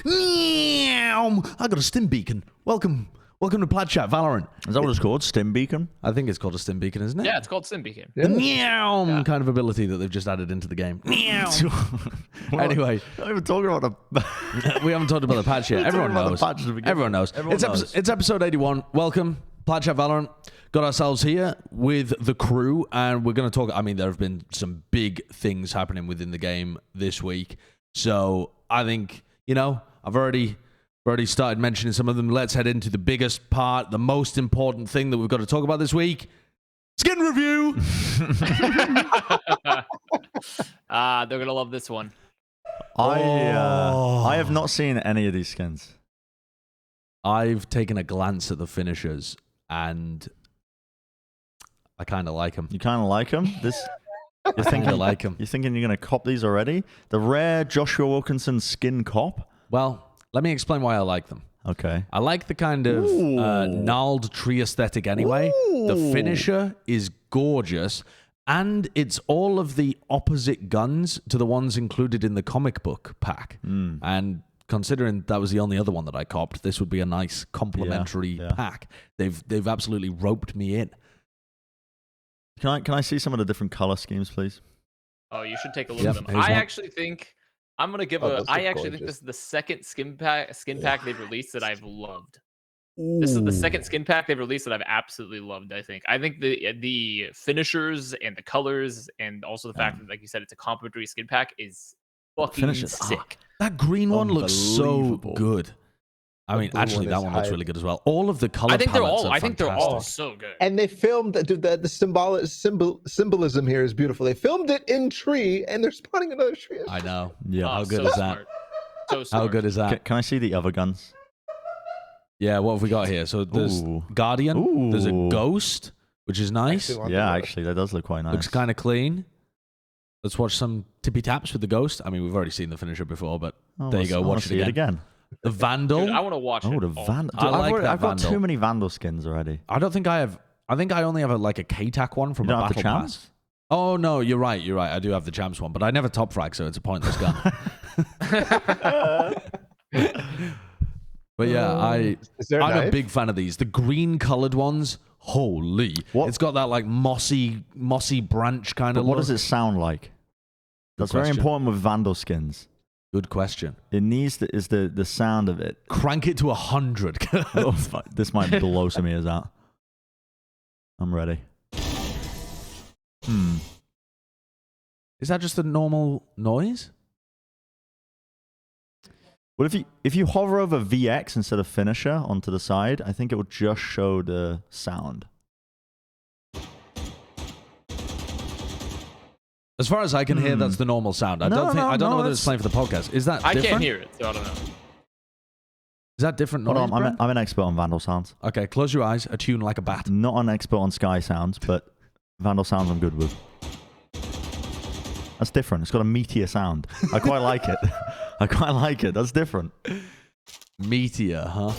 I got a stim beacon. Welcome to Plat Chat Valorant. Is that what it's called? Stim beacon? I think it's called a stim beacon, isn't it? Yeah, it's called Stim Beacon. The meow kind of ability that they've just added into the game. Meow. Anyway, Not even talking about the. we haven't talked about the patch yet. Everyone talking about knows. the patch at the beginning. Everyone knows. It's episode 81. Welcome, Plat Chat Valorant. Got ourselves here with the crew, and we're going to talk. I mean, there have been some big things happening within the game this week. So I think, I've already started mentioning some of them. Let's head into the biggest part, the most important thing that we've got to talk about this week. Skin review. They're going to love this one. I have not seen any of these skins. I've taken a glance at the finishers, and I kind of like them. You kind of like them? You're thinking like them. You're thinking you're going to cop these already? The rare Joshua Wilkinson skin cop? Well, let me explain why I like them. Okay. I like the kind of gnarled tree aesthetic anyway. Ooh. The finisher is gorgeous, and it's all of the opposite guns to the ones included in the comic book pack. And considering that was the only other one that I copped, this would be a nice complementary pack. They've absolutely roped me in. Can I see some of the different color schemes, please? Oh, you should take a look at them. here's one. Actually think I'm going to give I actually think this is the second skin pack they've released that I've loved. This is the second skin pack they've released that I've absolutely loved, I think. I think the finishers and the colors and also the fact that, like you said, it's a complimentary skin pack is fucking sick. That green one looks so good. I mean, actually, that one looks really good as well. All of the color palettes are fantastic. they're all so good. And they filmed the symbolism here is beautiful. They filmed it in tree, and they're spawning another tree. I know. Yeah. How good so is smart. that? So smart. How good is that? Can I see the other guns? Yeah, what have we got here? So there's Guardian. There's a Ghost, which is nice. Actually, that does look quite nice. Looks kind of clean. Let's watch some tippy taps with the Ghost. I mean, we've already seen the finisher before, but there you go. Watch it again. The Vandal. Dude, I want to watch it. The Vandal. I've got too many Vandal skins already. I don't think I have. I think I only have a K-Tac one from a battle pass. Oh no, you're right. I do have the champs one, but I never top frag, so it's a pointless gun. But yeah, I'm a big fan of these. The green colored ones. Holy! What? It's got that mossy branch kind of. What does it sound like? That's very important with Vandal skins. Good question. It needs the sound of it. Crank it to 100. Oh, this might blow some ears out. I'm ready. Is that just a normal noise? Well, if you hover over VX instead of finisher onto the side, I think it will just show the sound. As far as I can hear, that's the normal sound. I don't know whether it's playing for the podcast. Is that different? I can't hear it, so I don't know. Is that different noise, Hold on, I'm an expert on Vandal sounds. Okay, close your eyes. Attune like a bat. Not an expert on Sky sounds, but Vandal sounds I'm good with. That's different. It's got a meteor sound. I quite like it. I quite like it. That's different. Meteor, huh?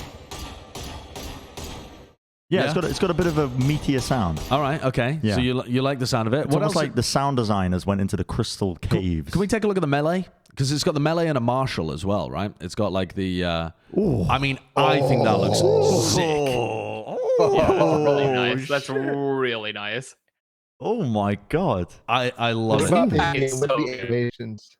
Yeah, it's got a bit of a meteor sound. All right, okay. Yeah. So you like the sound of it. It's almost like the sound designers went into the crystal caves. Can we take a look at the melee? Because it's got the melee and a martial as well, right? It's got like the... I mean, I think that looks sick. Yeah, that's really nice. That's really nice. Oh my god. I love What it. about the It's with so the good. animations?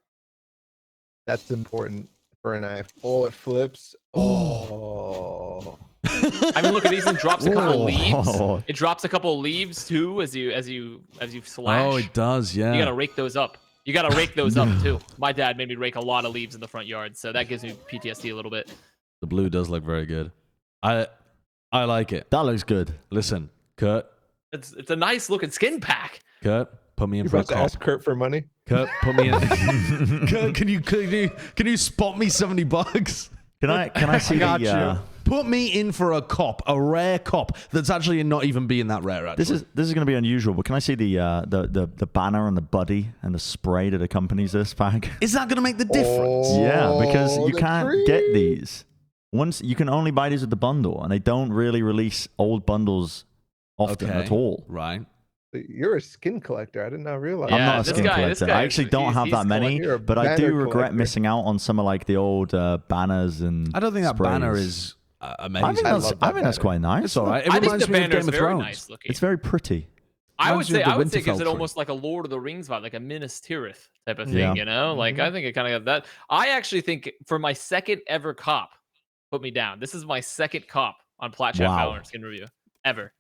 That's important for a knife. Oh, it flips. Oh. I mean, look, it even drops a couple leaves. It drops a couple leaves too as you slash. Oh, it does, yeah. You gotta rake those up. You gotta rake those up too. My dad made me rake a lot of leaves in the front yard, so that gives me PTSD a little bit. The blue does look very good. I like it. That looks good. Listen, Kurt, It's a nice looking skin pack. Kurt, put me in You for a about to cop. ask Kurt for money? Kurt, put me in. Kurt, can you spot me $70? Can I see the Put me in for a cop, a rare cop that's actually not even being that rare. Actually. This is going to be unusual, but can I see the banner and the buddy and the spray that accompanies this pack? Is that going to make the difference? Yeah, because you the can't tree. get these. Once you can only buy these with the bundle, and they don't really release old bundles often at all. Right. You're a skin collector. I did not realize. Yeah, I'm not a this skin guy- collector. this guy I actually is- don't have he's that many, You're a but I do banner regret collector. missing out on some of like the old banners and. I don't think that banner sprays. is amazing. I think I that's, love I that think that's banner. quite nice. It's all right. It I think reminds the me of banner Game is of very Thrones. nice looking. It's very pretty. I would reminds me of say the it gives Winterfell it tree. almost like a Lord of the Rings vibe, like a Minas Tirith type of thing, Yeah. you know? Like I think it kind of got that. I actually think for my second ever cop, put me down. This is my second cop on Plat Chat Wow. Valorant skin review ever.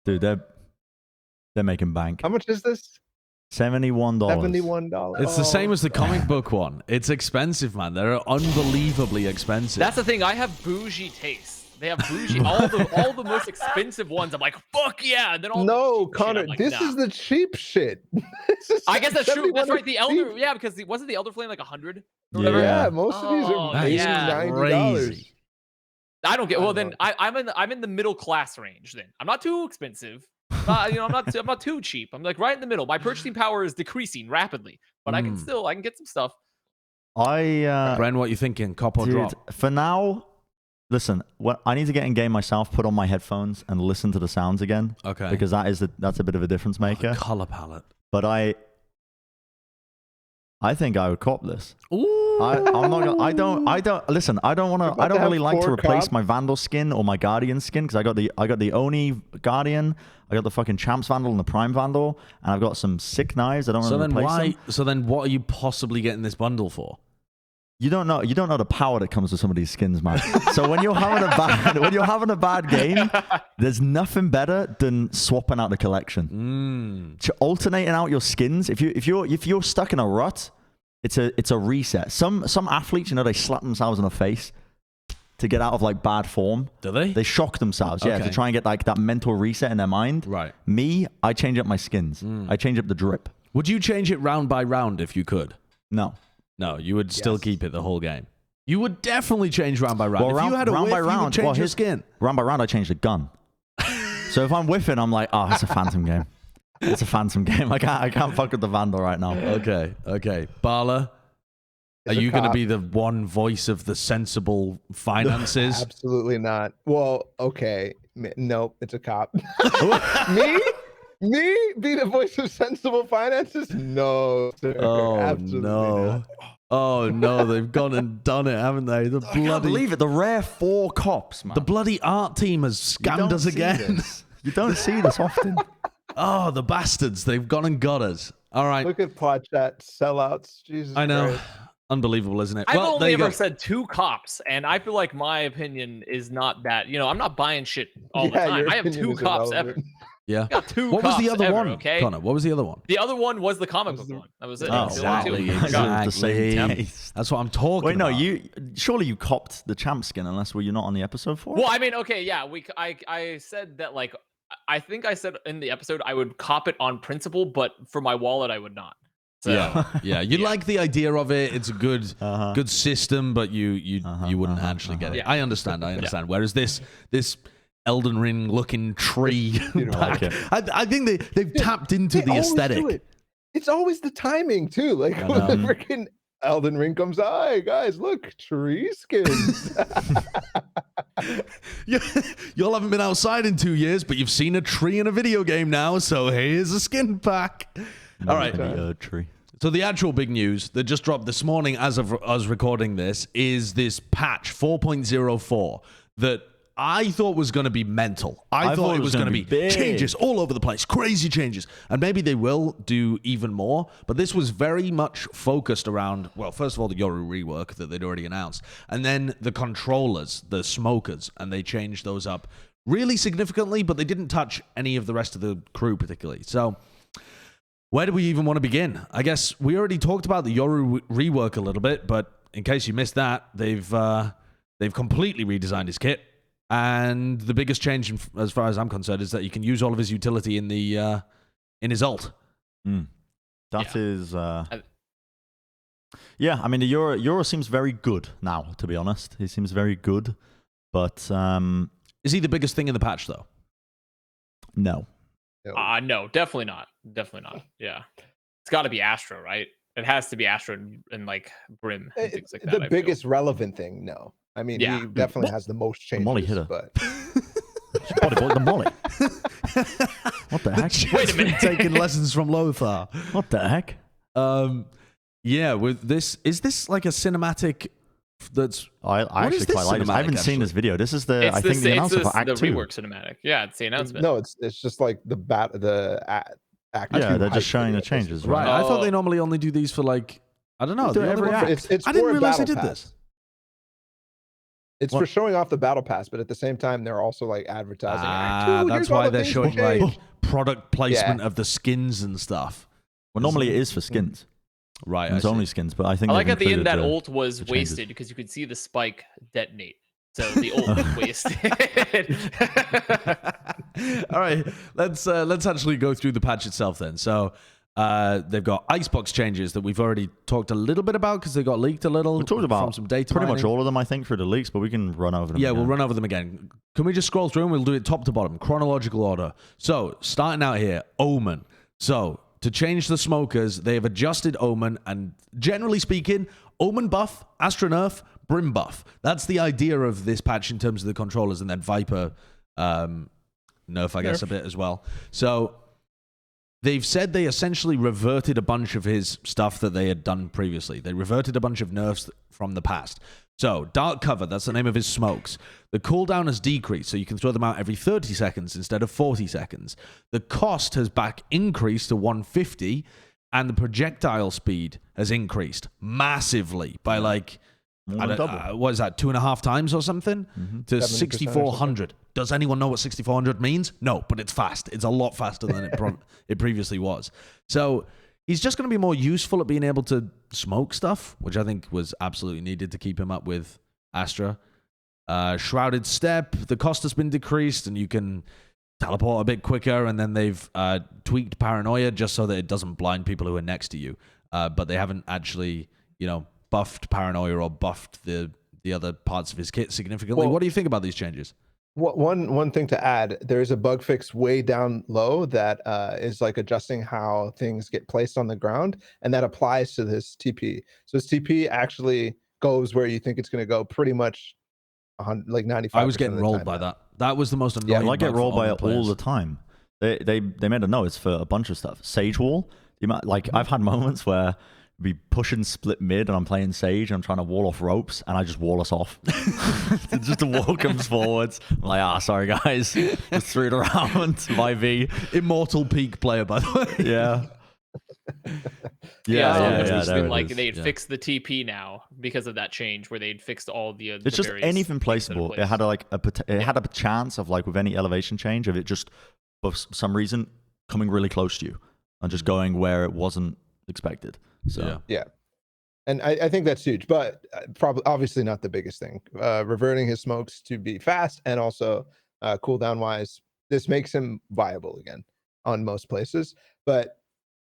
Dude, they're making bank. How much is this? $71. $71. It's the same as the comic book one. It's expensive, man. They're unbelievably expensive. That's the thing. I have bougie taste. They have bougie all the most expensive ones. I'm like, fuck yeah. And then all No, the cheap shit, Connor, I'm like, this nah. is the cheap shit. I guess that's true. That's right. The Elder, cheap. yeah, because wasn't the Elder Flame like 100 or Yeah. whatever? Yeah, most of these Oh, are That 80 is yeah. $90. crazy. I don't get. I Well, then know. I'm in the middle class range. Then I'm not too expensive. I'm not too cheap. I'm like right in the middle. My purchasing power is decreasing rapidly, but I can get some stuff. Bren, what you thinking? Cop or Dude, drop? for now, listen. I need to get in game myself, put on my headphones, and listen to the sounds again. Okay. Because that's a bit of a difference maker. Color palette. But I think I would cop this. Ooh. I'm not. I don't. Listen. I don't want to. About I don't to have really like to 4 replace cops? my Vandal skin or my Guardian skin because I got the Oni Guardian. I got the fucking Champs Vandal and the Prime Vandal, and I've got some sick knives. I don't want So to then replace why? them. So then what are you possibly getting this bundle for? You don't know the power that comes with some of these skins, man. So when you're having a bad game, there's nothing better than swapping out the collection. Alternating out your skins. If you're stuck in a rut, it's a reset. Some athletes, they slap themselves in the face to get out of like bad form. Do they? They shock themselves, yeah, Okay. to try and get like that mental reset in their mind. Right. Me, I change up my skins. I change up the drip. Would you change it round by round if you could? No. No, you would still Yes. keep it the whole game. You would definitely change round by round. Well, if you had a round whiff, by you would round, change well, your here's- skin. Round by round, I change the gun. So if I'm whiffing, I'm like, oh, it's a phantom game. It's a phantom game. I can't fuck with the Vandal right now. Okay. Balla, are It's a you going to cop. be the one voice of the sensible finances? Absolutely not. Well, okay. Nope, it's a cop. Me be the voice of sensible finances? No, sir. Oh Absolutely no. not. Oh no, they've gone and done it, haven't they? The I can't bloody believe it. The rare 4 cops, man. the bloody art team has You scammed don't us see again. this. You don't see this often. Oh, the bastards. They've gone and got us. All right. Look at Plat Chat sellouts. Jesus I know. Christ. Unbelievable, isn't it? I've Well, there only you ever go. said 2 cops, and I feel like my opinion is not that. I'm not buying shit all the Yeah, time. your I have opinion 2 is cops irrelevant. ever. Yeah. I got 2 What was cops the other ever, one, okay? Connor? What was the other one? The other one was the comic book one. That was it. Oh, That's the only two. exactly. I got. The same Exactly. taste. That's what I'm talking Wait, no, about. surely you copped the champ skin unless you're not on the episode for it? Well, I mean, okay, yeah, I said that, like, I think I said in the episode I would cop it on principle, but for my wallet I would not. So, Yeah. You like the idea of it. It's a good Uh-huh. good system, but you wouldn't actually get it. Yeah. I understand. Whereas this Elden Ring looking tree You don't back, like it. I think they've tapped into They the always do aesthetic. it. It's always the timing too. Like I when the know. freaking Elden Ring comes out, hey guys, look, tree skins. Y'all haven't been outside in 2 years, but you've seen a tree in a video game now, so here's a skin pack. All right. The tree. So the actual big news that just dropped this morning as of us recording this is this patch 4.04 that I thought was going to be mental. I thought it was going to be big. changes all over the place, crazy changes. And maybe they will do even more, but this was very much focused around, well, first of all, the Yoru rework that they'd already announced, and then the controllers, the smokers, and they changed those up really significantly, but they didn't touch any of the rest of the crew particularly. So where do we even want to begin? I guess we already talked about the Yoru rework a little bit, but in case you missed that, they've completely redesigned his kit. And the biggest change, as far as I'm concerned, is that you can use all of his utility in his ult. That is, yeah, I mean, the Euro seems very good now, to be honest. He seems very good, but Is he the biggest thing in the patch, though? no. No, definitely not. Definitely not. Yeah. It's got to be Astro, right? It has to be Astro and like Brim and things like that. I The feel. biggest relevant thing, no. I mean, Yeah. he definitely has the most changes. Molly hit her. But Bodyboard the molly. What the heck? Wait a minute. Taking lessons from Lothar. What the heck? Yeah, with this, is this like a cinematic that's... I actually quite like this. I haven't seen this video. This is the, I think, the announcement for Act 2. The rework cinematic. Yeah, it's the announcement. No, it's just like Act 2. Yeah, they're just showing the changes, Right, I thought they normally only do these for like, I don't know. It's I didn't for a realize they battle did pass. this. It's for showing off the battle pass, but at the same time, they're also like advertising. That's why they're showing like product placement of the skins and stuff. Well, normally it is for skins. Right, it's only skins, but I think I like at the end that ult was wasted because you could see the spike detonate. So the ult was wasted. All right, let's actually go through the patch itself then. So they've got icebox changes that we've already talked a little bit about because they got leaked a little. We talked about from some data pretty mining. much all of them, I think, through the leaks, but we can run over them. Yeah, again. we'll run over them again. Can we just scroll through and we'll do it top to bottom, chronological order. So starting out here, Omen. So to change the smokers, they have adjusted Omen, and generally speaking, Omen buff, Astra nerf, Brim buff. That's the idea of this patch in terms of the controllers, and then Viper nerf, I guess, a bit as well. So they've said they essentially reverted a bunch of his stuff that they had done previously. They reverted a bunch of nerfs from the past. So, Dark Cover, that's the name of his smokes. The cooldown has decreased, so you can throw them out every 30 seconds instead of 40 seconds. The cost has back increased to 150, and the projectile speed has increased massively by like, what is that, 2.5 times or something? To 6,400. Does anyone know what 6,400 means? No, but it's fast. It's a lot faster than it previously was. So he's just going to be more useful at being able to smoke stuff, which I think was absolutely needed to keep him up with Astra. Shrouded Step, the cost has been decreased, and you can teleport a bit quicker, and then they've tweaked Paranoia just so that it doesn't blind people who are next to you. But they haven't actually, buffed Paranoia or buffed the other parts of his kit significantly. What do you think about these changes? One thing to add, there's a bug fix way down low that is like adjusting how things get placed on the ground, and that applies to this TP. So this TP actually goes where you think it's going to go, pretty much like 95%. I was getting rolled by that. That was the most annoying. Yeah, I get rolled by it all the the time. They made a note. It's for a bunch of stuff. Sage Wall. I've had moments where be pushing split mid and I'm playing Sage and I'm trying to wall off ropes and I just wall us off. Just the wall comes forwards. I'm like, sorry guys. Just threw it around. My V. Immortal peak player, by the way. Yeah. Like they'd fixed the TP now because of that change where they'd fixed all the it's just anything placeable. It had a chance of, like, with any elevation change, of it just for some reason coming really close to you and just going where it wasn't expected. So yeah, and I think that's huge, but probably obviously not the biggest thing. Reverting his smokes to be fast and also cooldown wise, this makes him viable again on most places. But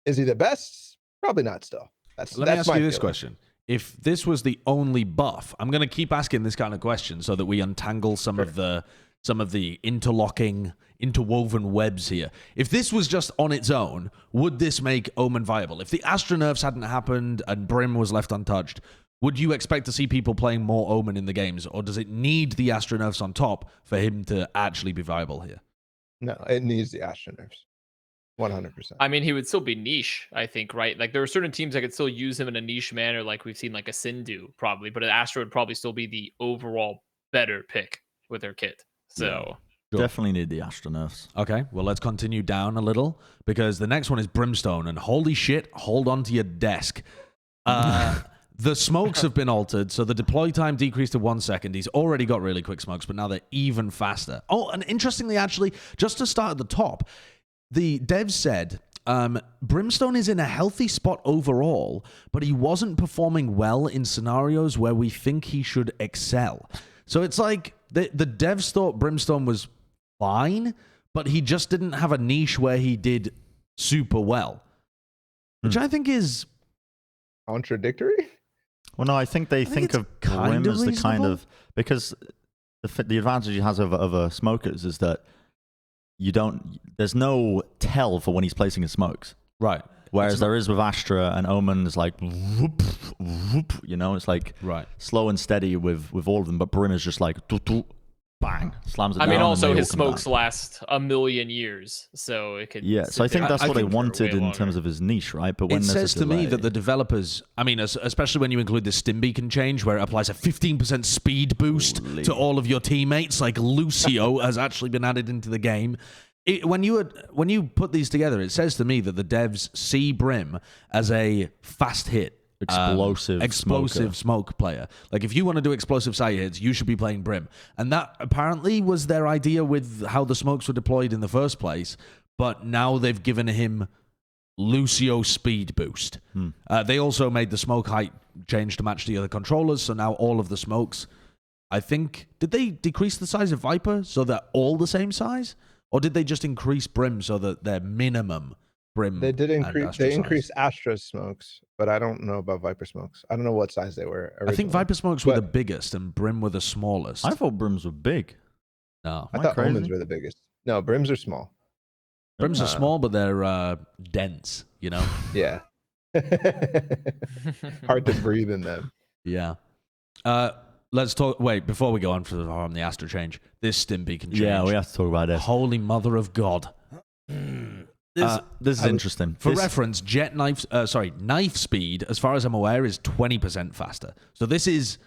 is he the best? Probably not. Still, Let me ask you this question: if this was the only buff, I'm going to keep asking this kind of question so that we untangle some of the interwoven webs here. If this was just on its own, would this make Omen viable? If the Astra nerfs hadn't happened and Brim was left untouched, would you expect to see people playing more Omen in the games, or does it need the Astra nerfs on top for him to actually be viable here? No, it needs the Astra nerfs. 100%. I mean, he would still be niche, I think, right? Like, there are certain teams that could still use him in a niche manner, like we've seen like ACEND do, probably, but Astra would probably still be the overall better pick with their kit. So definitely need the Astra nerfs. Okay, well, let's continue down a little, because the next one is Brimstone, and holy shit, hold on to your desk. The smokes have been altered, so the deploy time decreased to 1 second. He's already got really quick smokes, but now they're even faster. Oh, and interestingly, actually, just to start at the top, the devs said Brimstone is in a healthy spot overall, but he wasn't performing well in scenarios where we think he should excel. So it's like the devs thought Brimstone was fine, but he just didn't have a niche where he did super well, which I think is contradictory. Well, no, I think they think of Brim as the kind of, because the advantage he has over smokers is that there's no tell for when he's placing his smokes. Right. Whereas there is with Astra and Omen is like, whoop, whoop, it's like slow and steady with all of them. But Brim is just like, bang, slams it I down. mean, and also they his all come smokes back. last a million years, so it could. Yeah, so I think that's what they wanted in terms of his niche, right? But when it there's says to me that the developers, I mean, especially when you include the stim beacon change, where it applies a 15% speed boost to all of your teammates, like Lucio has actually been added into the game. When you put these together, it says to me that the devs see Brim as a fast hit, explosive smoke player. Like if you want to do explosive side hits, you should be playing Brim. And that apparently was their idea with how the smokes were deployed in the first place. But now they've given him Lucio speed boost. They also made the smoke height change to match the other controllers. So now all of the smokes, I think, did they decrease the size of Viper so they're all the same size? Or did they just increase Brim so that they're minimum Brim? They did increase. They increased Astra smokes, but I don't know about Viper smokes. I don't know what size they were originally. I think Viper smokes were the biggest and Brim were the smallest. I thought Brims were big. No, I thought Omens were the biggest. No, Brims are small. Brims are small, but they're dense. You know. Yeah. Hard to breathe in them. Yeah. Let's talk. Wait, before we go on from the Astra change, this stim beacon change. Yeah, we have to talk about this. Holy mother of God. This is interesting. For reference, knife speed, as far as I'm aware, is 20% faster. So this is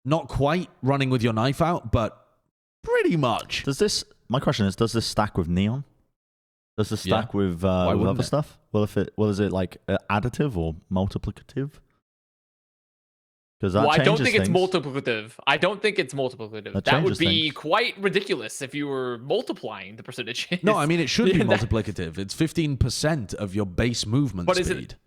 not quite running with your knife out, but pretty much. My question is, does this stack with Neon? Does this stack with other stuff? Well, is it like additive or multiplicative? Well, I don't think it's multiplicative. That would be quite ridiculous if you were multiplying the percentages. No, I mean, it should be multiplicative. It's 15% of your base movement speed.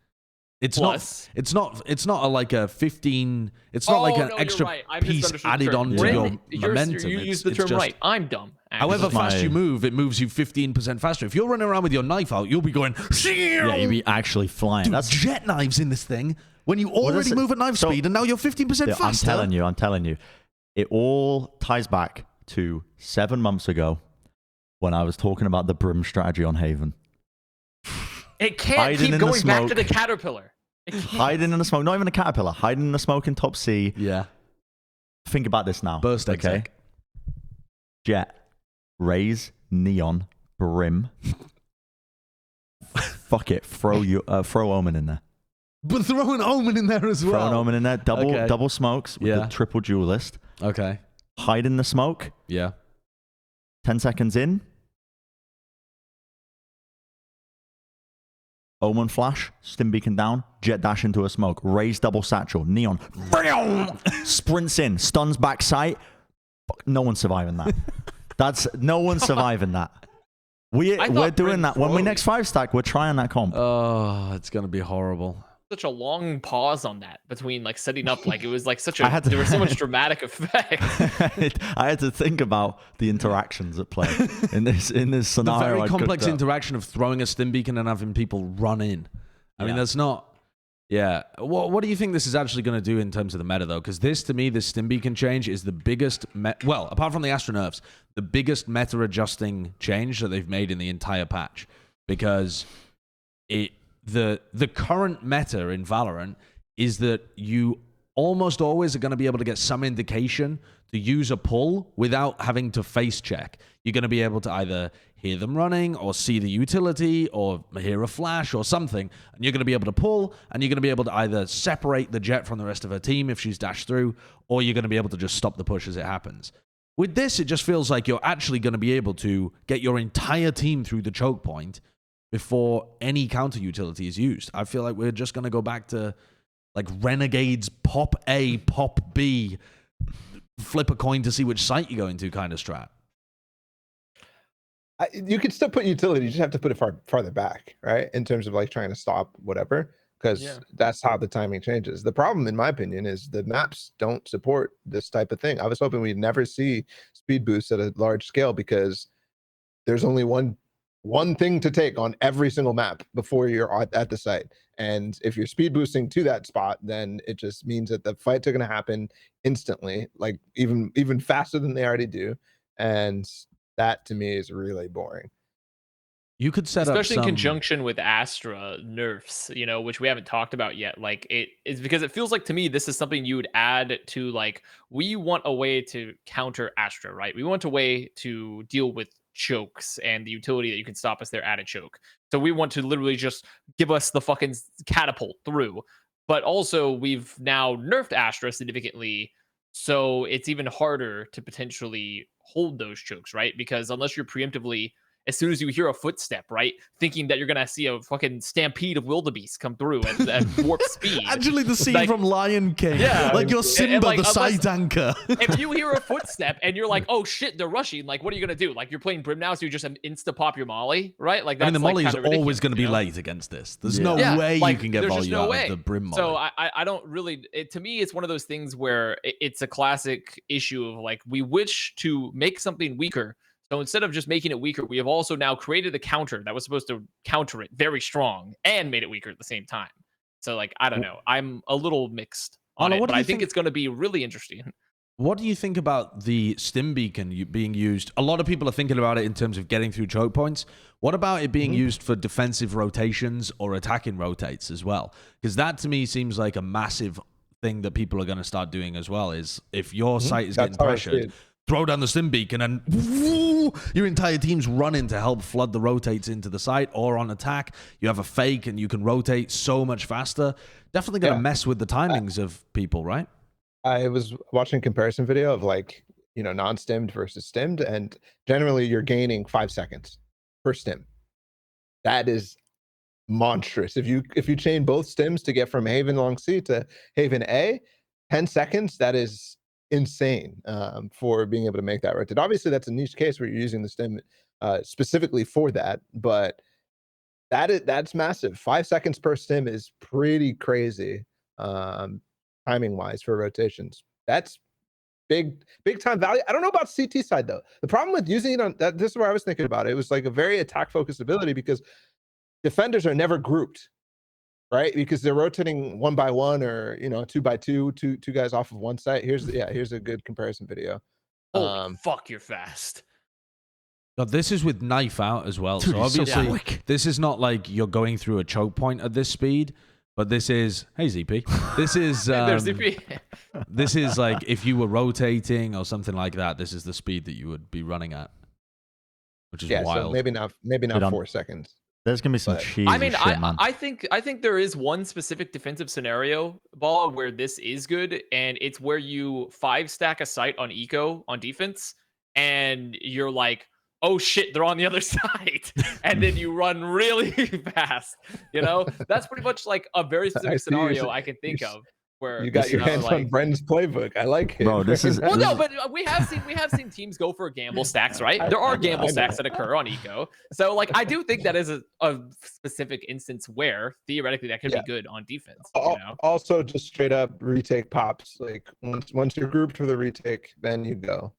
It's plus? It's not like a 15. It's not like an extra piece added onto your momentum. You used the term right. I'm dumb. However fast you move, it moves you 15% faster. If you're running around with your knife out, you'll be going. Yeah, you'll be actually flying. Dude, that's jet knives in this thing. When you already move at knife speed, and now you're 15% faster. I'm telling you, it all ties back to 7 months ago when I was talking about the Brim strategy on Haven. It can't keep going back to the caterpillar. Hiding in the smoke, not even a caterpillar, hiding in the smoke in top C. Yeah. Think about this now. Burst okay. Jett, Raze, Neon, Brim. Fuck it, throw Omen in there. But throw an Omen in there as well. Throw an Omen in there. Double smokes with the triple duelist. Okay. Hide in the smoke. Yeah. 10 seconds in. Omen flash. Stim beacon down. Jett dash into a smoke. Raze double satchel. Neon. Sprints in. Stuns back sight. No one's surviving that. No one's surviving that. We're doing that. When we next 5-stack, we're trying that comp. Oh, it's going to be horrible. Such a long pause on that between like setting up, like it was like such a there was so much dramatic effect. I had to think about the interactions at play in this scenario. The very complex interaction of throwing a stim beacon and having people run in. I mean, that's not. Yeah. What do you think this is actually going to do in terms of the meta though? Because this, to me, this stim beacon change is the biggest. Well, apart from the Astra nerfs, the biggest meta adjusting change that they've made in the entire patch, because the current meta in Valorant is that you almost always are going to be able to get some indication to use a pull without having to face check. You're going to be able to either hear them running or see the utility or hear a flash or something, and you're going to be able to pull, and you're going to be able to either separate the Jett from the rest of her team if she's dashed through, or you're going to be able to just stop the push as it happens. With this, it just feels like you're actually going to be able to get your entire team through the choke point before any counter utility is used. I feel like we're just going to go back to like Renegades pop A, pop B, flip a coin to see which site you go into kind of strat. You could still put utility, you just have to put it farther back, right? In terms of like trying to stop whatever, because that's how the timing changes. The problem, in my opinion, is the maps don't support this type of thing. I was hoping we'd never see speed boosts at a large scale because there's only one thing to take on every single map before you're at the site. And if you're speed boosting to that spot, then it just means that the fights are going to happen instantly, like even faster than they already do. And that to me is really boring. You could set especially up in conjunction with Astra nerfs, you know, which we haven't talked about yet. Like it is because it feels like to me this is something you would add to, like, we want a way to counter Astra, right? We want a way to deal with chokes and the utility that you can stop us there at a choke. So we want to literally just give us the fucking catapult through. But also we've now nerfed Astra significantly, so it's even harder to potentially hold those chokes, right? Because unless you're preemptively, as soon as you hear a footstep, right, thinking that you're gonna see a fucking stampede of wildebeest come through at warp speed. Actually, the scene Like, from Lion King. yeah, Like you're Simba, like, the side anchor. if you hear a footstep and you're like, oh shit, they're rushing, like, what are you gonna do? Like, you're playing Brim now, so you just insta pop your molly, right? Like, I that's mean, the molly like, is always going to be late against this. There's no way like, you can get there's just volume no out way. of the Brim molly. So I don't really. To me, it's one of those things where it's a classic issue of, like, we wish to make something weaker. So instead of just making it weaker, we have also now created a counter that was supposed to counter it very strong and made it weaker at the same time. So, like, I don't know. I'm a little mixed on it, but I think it's going to be really interesting. What do you think about the stim beacon being used? A lot of people are thinking about it in terms of getting through choke points. What about it being used for defensive rotations or attacking rotates as well? Because that to me seems like a massive thing that people are going to start doing as well, is if your site is getting pressured, throw down the stim beacon and your entire team's running to help flood the rotates into the site, or on attack, you have a fake and you can rotate so much faster. Definitely going to mess with the timings of people, right? I was watching a comparison video of, like, you know, non-stimmed versus stimmed, and generally you're gaining 5 seconds per stim. That is monstrous. If you chain both stims to get from Haven long C to Haven A, 10 seconds, that is insane for being able to make that rotate. Obviously, that's a niche case where you're using the stim specifically for that, but that's massive. 5 seconds per stim is pretty crazy. Timing wise for rotations, that's big time value. I don't know about CT side though. The problem with using it on that, this is where I was thinking about it. It was like a very attack focused ability because defenders are never grouped, right? Because they're rotating 1 by 1 or, you know, 2 by 2, two guys off of one site. Here's a good comparison video. Holy fuck, you're fast. God, this is with knife out as well. Dude, so obviously, so this is not like you're going through a choke point at this speed. But this is, hey ZP, this is There's ZP. this is like if you were rotating or something like that. This is the speed that you would be running at, which is wild. So maybe not 4 seconds. There's gonna be some cheesy I mean, shit, man. I think there is one specific defensive scenario, Balla, where this is good, and it's where you 5-stack a site on eco on defense, and you're like, oh shit, they're on the other side, and then you run really fast. You know, that's pretty much like a very specific scenario I can think of where you got your hands on Bren's playbook. I like it, bro. This is well, no, but we have seen teams go for gamble stacks, right? There are gamble stacks that occur on eco, so like I do think that is a specific instance where theoretically that could be good on defense. You know? Also, just straight up retake pops. Like once you're grouped for the retake, then you go.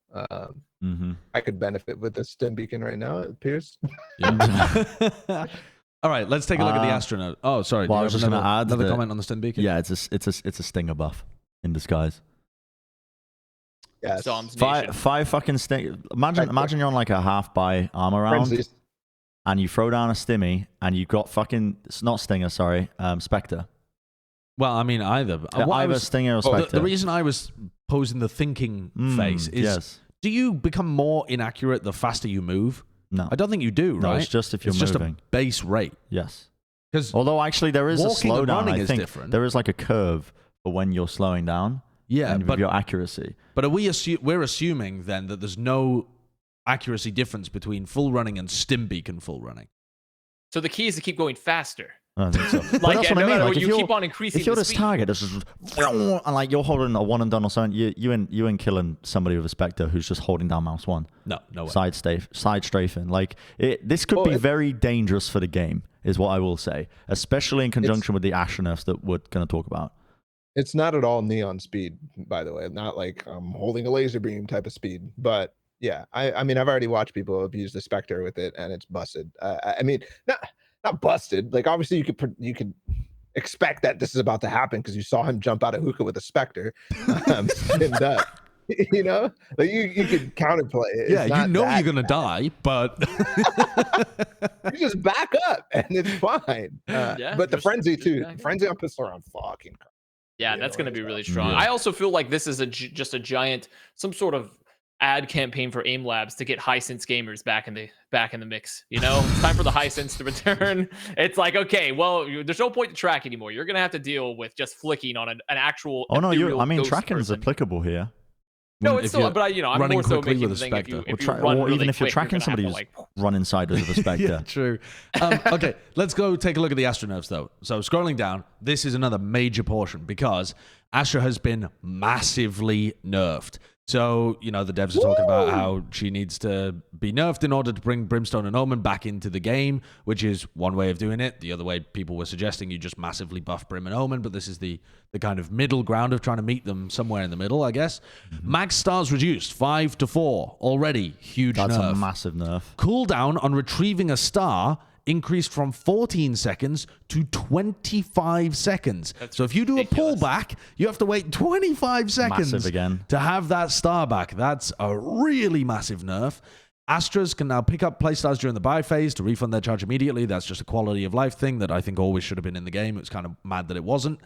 I could benefit with the stim beacon right now, it appears. All right, let's take a look at the astronaut. Oh, sorry. Well, I was just going to add another comment on the stim beacon. Yeah, it's a stinger buff in disguise. Yeah, five fucking sting. Imagine you're on like a half buy armor round, and you throw down a stimmy, and you've got fucking, it's not stinger, sorry, Spectre. Well, I mean, either. Either stinger or Spectre. The reason I was posing the thinking face is, do you become more inaccurate the faster you move? No. I don't think you do, right? No, it's just if you're moving. It's just a base rate. Yes. Because although actually there is a slowdown, I think different. There is like a curve for when you're slowing down. Yeah, and with your accuracy. But we're assuming then that there's no accuracy difference between full running and stim beacon full running. So the key is to keep going faster. I think so. Like, that's what I mean. Like, you keep on increasing. If you're the this speed. target, it's just, and like you're holding a one and done or something, you ain't killing somebody with a Spectre who's just holding down mouse 1. No way. Side strafing. Like this could be very dangerous for the game, is what I will say, especially in conjunction with the Astra nerfs that we're going to talk about. It's not at all neon speed, by the way. Not like I'm holding a laser beam type of speed, but yeah, I mean, I've already watched people abuse the Spectre with it, and it's busted. I mean, not busted. Like obviously, you could expect that this is about to happen because you saw him jump out of hookah with a Spectre, pinned up. You know, like you could counterplay it. Yeah, It's you not know that you're gonna die, but you just back up and it's fine. But the frenzy too, frenzy on pistol round, fucking. Yeah, that's going to be really strong. Yeah. I also feel like this is just a giant, some sort of ad campaign for AIM Labs to get high sense gamers back in the mix. You know, it's time for the high sense to return. It's like, okay, well, there's no point to track anymore. You're gonna have to deal with just flicking on an actual. Oh no, ethereal I mean ghost tracking is person. applicable here. No, it's still, but I'm running more so quickly making with the a thing if Spectre. you run or really even if you're quick, tracking somebody who's running sideways with a Spectre. Yeah, true. Okay, let's go take a look at the Astra nerfs though. So scrolling down, this is another major portion because Astra has been massively nerfed. So, you know, the devs are talking about how she needs to be nerfed in order to bring Brimstone and Omen back into the game, which is one way of doing it. The other way, people were suggesting you just massively buff Brim and Omen, but this is the kind of middle ground of trying to meet them somewhere in the middle, I guess. Max stars reduced 5 to 4. Already huge nerf. That's a massive nerf. Cooldown on retrieving a star increased from 14 seconds to 25 seconds. So if you do ridiculous. a pullback, you have to wait 25 seconds Massive again. to have that star back. That's a really massive nerf. Astras can now pick up playstars during the buy phase to refund their charge immediately. That's just a quality of life thing that I think always should have been in the game. It was kind of mad that it wasn't.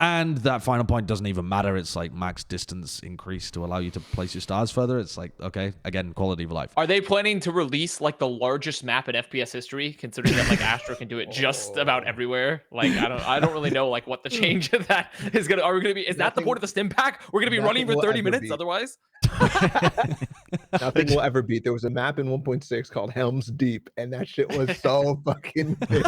And that final point doesn't even matter. It's like max distance increase to allow you to place your stars further. It's like, okay, again, quality of life. Are they planning to release like the largest map in FPS history, considering that like Astra can do it just about everywhere? Like I don't really know like what the change of that is gonna. Are we gonna be? Is that the point of the stim pack? We're gonna be running for 30 minutes otherwise. Nothing will ever beat. There was a map in 1.6 called Helm's Deep, and that shit was so fucking big.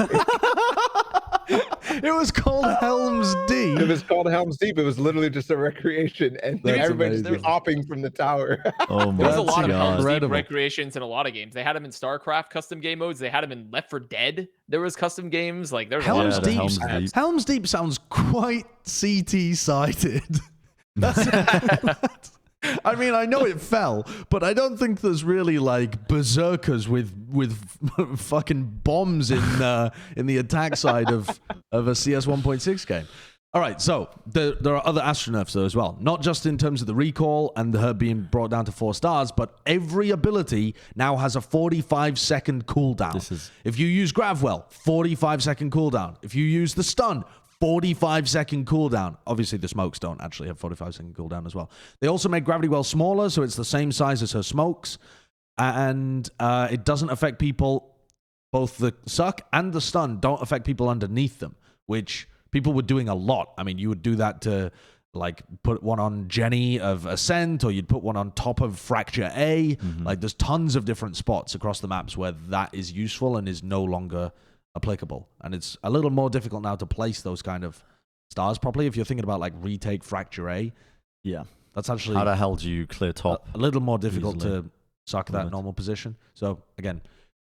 It was called Helm's Deep. It was called Helm's Deep. It was literally just a recreation, and That's everybody just amazing. hopping from the tower. Oh my There was a lot of God. Helm's Deep Incredible. recreations in a lot of games. They had them in StarCraft custom game modes. They had them in Left 4 Dead. There was custom games. Like there's a lot Helm's of the Deep. Helm's Deep. Helm's Deep sounds quite CT sided. I mean, I know it fell, but I don't think there's really like berserkers with fucking bombs in the attack side of a CS 1.6 game. All right, so there are other Astra nerfs though as well, not just in terms of the recall and her being brought down to 4 stars, but every ability now has a 45-second cooldown. If you use Gravwell, 45-second cooldown. If you use the stun, 45-second cooldown. Obviously, the smokes don't actually have 45-second cooldown as well. They also made Gravity Well smaller, so it's the same size as her smokes. And it doesn't affect people. Both the suck and the stun don't affect people underneath them, which people were doing a lot. I mean, you would do that to like put one on Jenny of Ascent, or you'd put one on top of Fracture A. Like there's tons of different spots across the maps where that is useful and is no longer applicable, and it's a little more difficult now to place those kind of stars properly. If you're thinking about like retake Fracture A, Yeah. that's actually How the hell do you clear top? a little more difficult easily? to suck that Right. normal position. So again,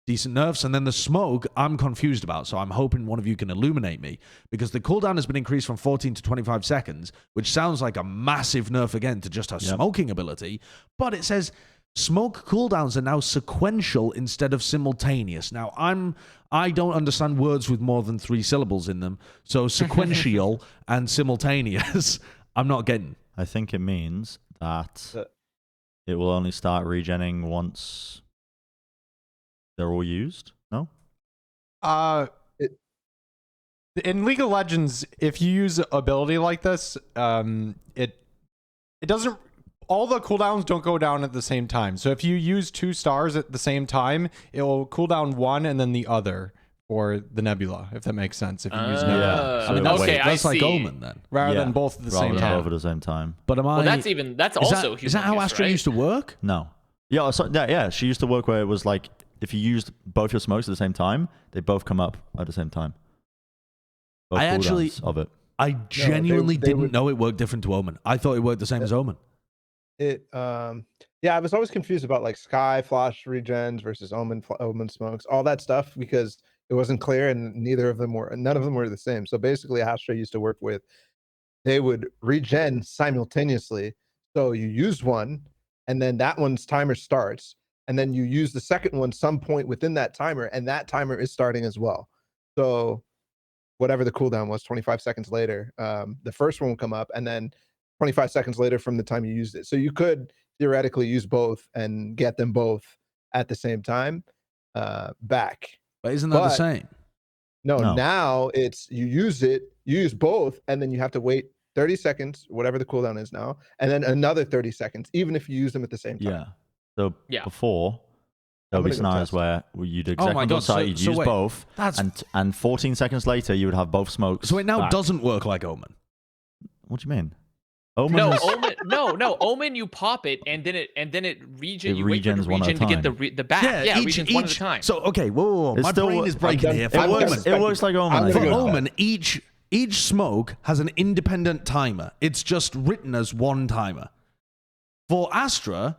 decent nerfs. And then the smoke I'm confused about, so I'm hoping one of you can illuminate me, because the cooldown has been increased from 14 to 25 seconds, which sounds like a massive nerf again to just her smoking ability, but it says smoke cooldowns are now sequential instead of simultaneous. Now, I don't understand words with more than 3 syllables in them, so sequential and simultaneous, I'm not getting. I think it means that it will only start regenning once they're all used. No? In League of Legends, if you use ability like this, it doesn't. All the cooldowns don't go down at the same time. So if you use 2 stars at the same time, it will cool down one and then the other for the Nebula, if that makes sense. If you use Nebula, So I mean, that's, okay, that's I like see. Omen then. rather than both at the Rather same than time. both at the same time. But am I? Well, that's also is that how humongous, Astra right? used to work? No. Yeah, so, yeah, she used to work where it was like, if you used both your smokes at the same time, they both come up at the same time. Both I actually- cooldowns of it. I genuinely they didn't would- know it worked different to Omen. I thought it worked the same as Omen. It yeah, I was always confused about like Sky Flash regens versus Omen smokes, all that stuff, because it wasn't clear and none of them were the same. So basically Astra used to work with, they would regen simultaneously. So you used one and then that one's timer starts, and then you use the second one some point within that timer, and that timer is starting as well. So whatever the cooldown was, 25 seconds later, the first one will come up, and then 25 seconds later from the time you used it. So you could theoretically use both and get them both at the same time back. But isn't that the same? No, now it's you use both, and then you have to wait 30 seconds, whatever the cooldown is now, and then another 30 seconds, even if you use them at the same time. Yeah. So before, there'll be scenarios where you'd exactly you'd use both, and 14 seconds later, you would have both smokes. So it now doesn't work like Omen. What do you mean? Omen, Omen, you pop it and then it regen. You wait for the regen to get the back. Yeah, regions one at a time. So okay, whoa. My brain is breaking here. It works like Omen. For Omen, each smoke has an independent timer. It's just written as one timer. For Astra,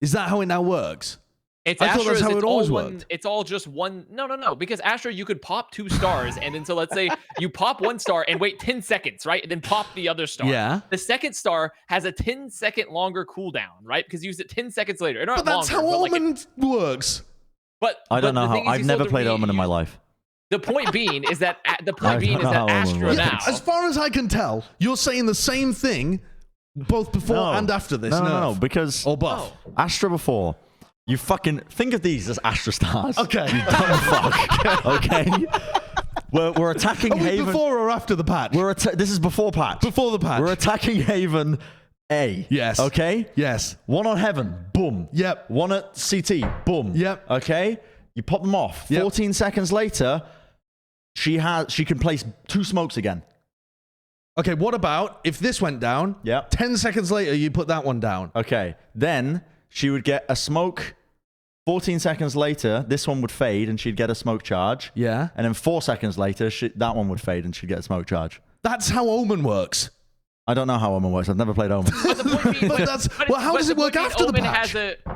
is that how it now works? I thought that's how it always worked. It's all just one. No. Because Astra, you could pop 2 stars, and then so let's say you pop 1 star and wait 10 seconds, right? And then pop the other star. Yeah. The second star has a 10-second longer cooldown, right? Because you use it 10 seconds later. But that's how Omen works. But I don't know how. I've never played Omen in my life. The point being is that Astra now. As far as I can tell, you're saying the same thing both before and after this. No, because or buff. Astra before. You fucking think of these as Astra stars. Okay. You dumb fuck. Okay. We're attacking Haven. Before or after the patch? This is before patch. Before the patch. We're attacking Haven A. Yes. Okay? Yes. One on Heaven. Boom. Yep. One at CT. Boom. Yep. Okay? You pop them off. Yep. 14 seconds later, she can place 2 smokes again. Okay, what about if this went down? Yep. 10 seconds later, you put that one down. Okay. Then she would get a smoke. 14 seconds later, this one would fade and she'd get a smoke charge. Yeah. And then 4 seconds later, that one would fade and she'd get a smoke charge. That's how Omen works. I don't know how Omen works. I've never played Omen. But the point being, how does it work after the patch?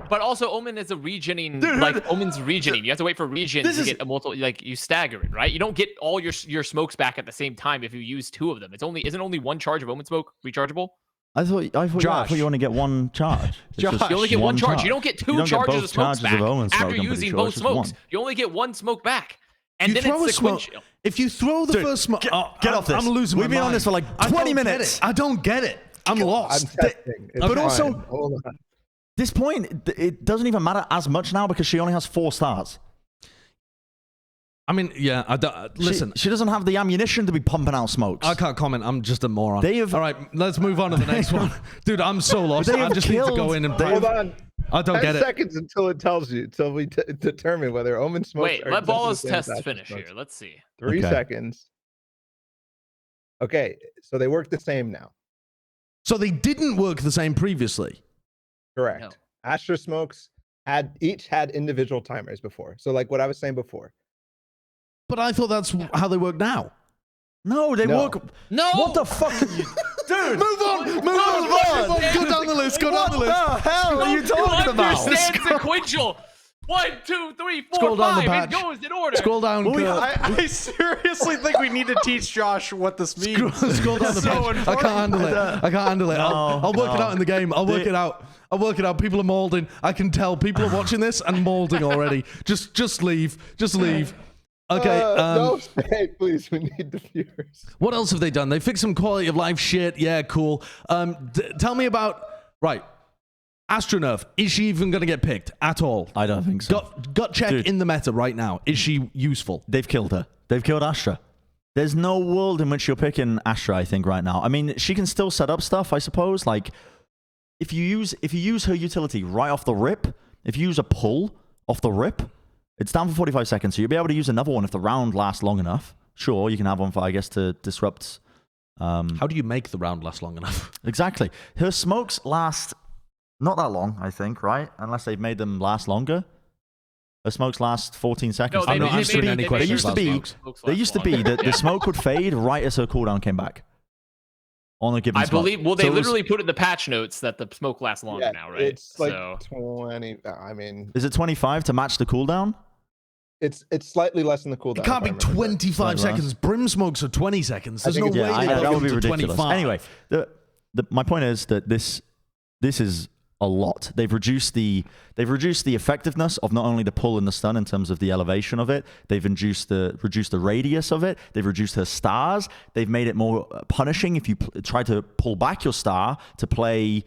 But also, Omen is a regening, Omen's regening. You have to wait for regen to get a multiple, you stagger it, right? You don't get all your smokes back at the same time if you use 2 of them. Isn't only 1 charge of Omen smoke rechargeable? I thought you only get 1 charge. Josh, you only get 1 charge. You don't get 2 charges of smokes back after using both smokes. You only get 1 smoke back. And then it's sequential. If you throw the first smoke... Get off this. I'm losing my mind. We've been on this for like 20 minutes. I don't get it. I'm lost. But also, this point, it doesn't even matter as much now because she only has 4 stars. I mean, yeah, listen. She doesn't have the ammunition to be pumping out smokes. I can't comment. I'm just a moron. All right, let's move on to the next one. Dude, I'm so lost. I just need to go in and... Hold on. I don't get it. 10 seconds until it tells you, until we determine whether Omen smokes. Wait, let Balla's test finish here. Let's see. 3 seconds. Okay, so they work the same now. So they didn't work the same previously? Correct. No. Astra smokes each had individual timers before. So like what I was saying before. But I thought that's how they work now. No, they work... No! What the fuck are you... Dude! Move on! Go down the list, What the hell are you talking about? Understand sequential. 1, 2, 3, 4, Scroll down 5. the patch. It goes in order. Scroll down. I seriously think we need to teach Josh what this means. Scroll down the patch. I can't handle it. I'll work it out in the game. I'll work it out. People are molding. I can tell people are watching this and molding already. Just leave. Okay. No, stay, please. We need the viewers. What else have they done? They fixed some quality of life shit. Yeah, cool. Tell me about... Right. Astronerf. Is she even going to get picked at all? I don't think so. Gut check in the meta right now. Is she useful? They've killed her. They've killed Astra. There's no world in which you're picking Astra, I think, right now. I mean, she can still set up stuff, I suppose. Like, if you use her utility right off the rip, if you use a pull off the rip... It's down for 45 seconds, so you'll be able to use another one if the round lasts long enough. Sure, you can have one for, I guess, to disrupt... How do you make the round last long enough? Exactly. Her smokes last not that long, I think, right? Unless they've made them last longer. Her smokes last 14 seconds. I'm not answering any questions. There used to be that the smoke would fade right as her cooldown came back. On a given smoke. They literally put in the patch notes that the smoke lasts longer now, right? It's like 20... I mean... Is it 25 to match the cooldown? It's slightly less than the cooldown. It can't be 25 seconds. Brim smokes are 20 seconds. There's no way that would be ridiculous. 25. Anyway, my point is that this is a lot. They've reduced the effectiveness of not only the pull and the stun in terms of the elevation of it. They've reduced the radius of it. They've reduced her stars. They've made it more punishing if you try to pull back your star to play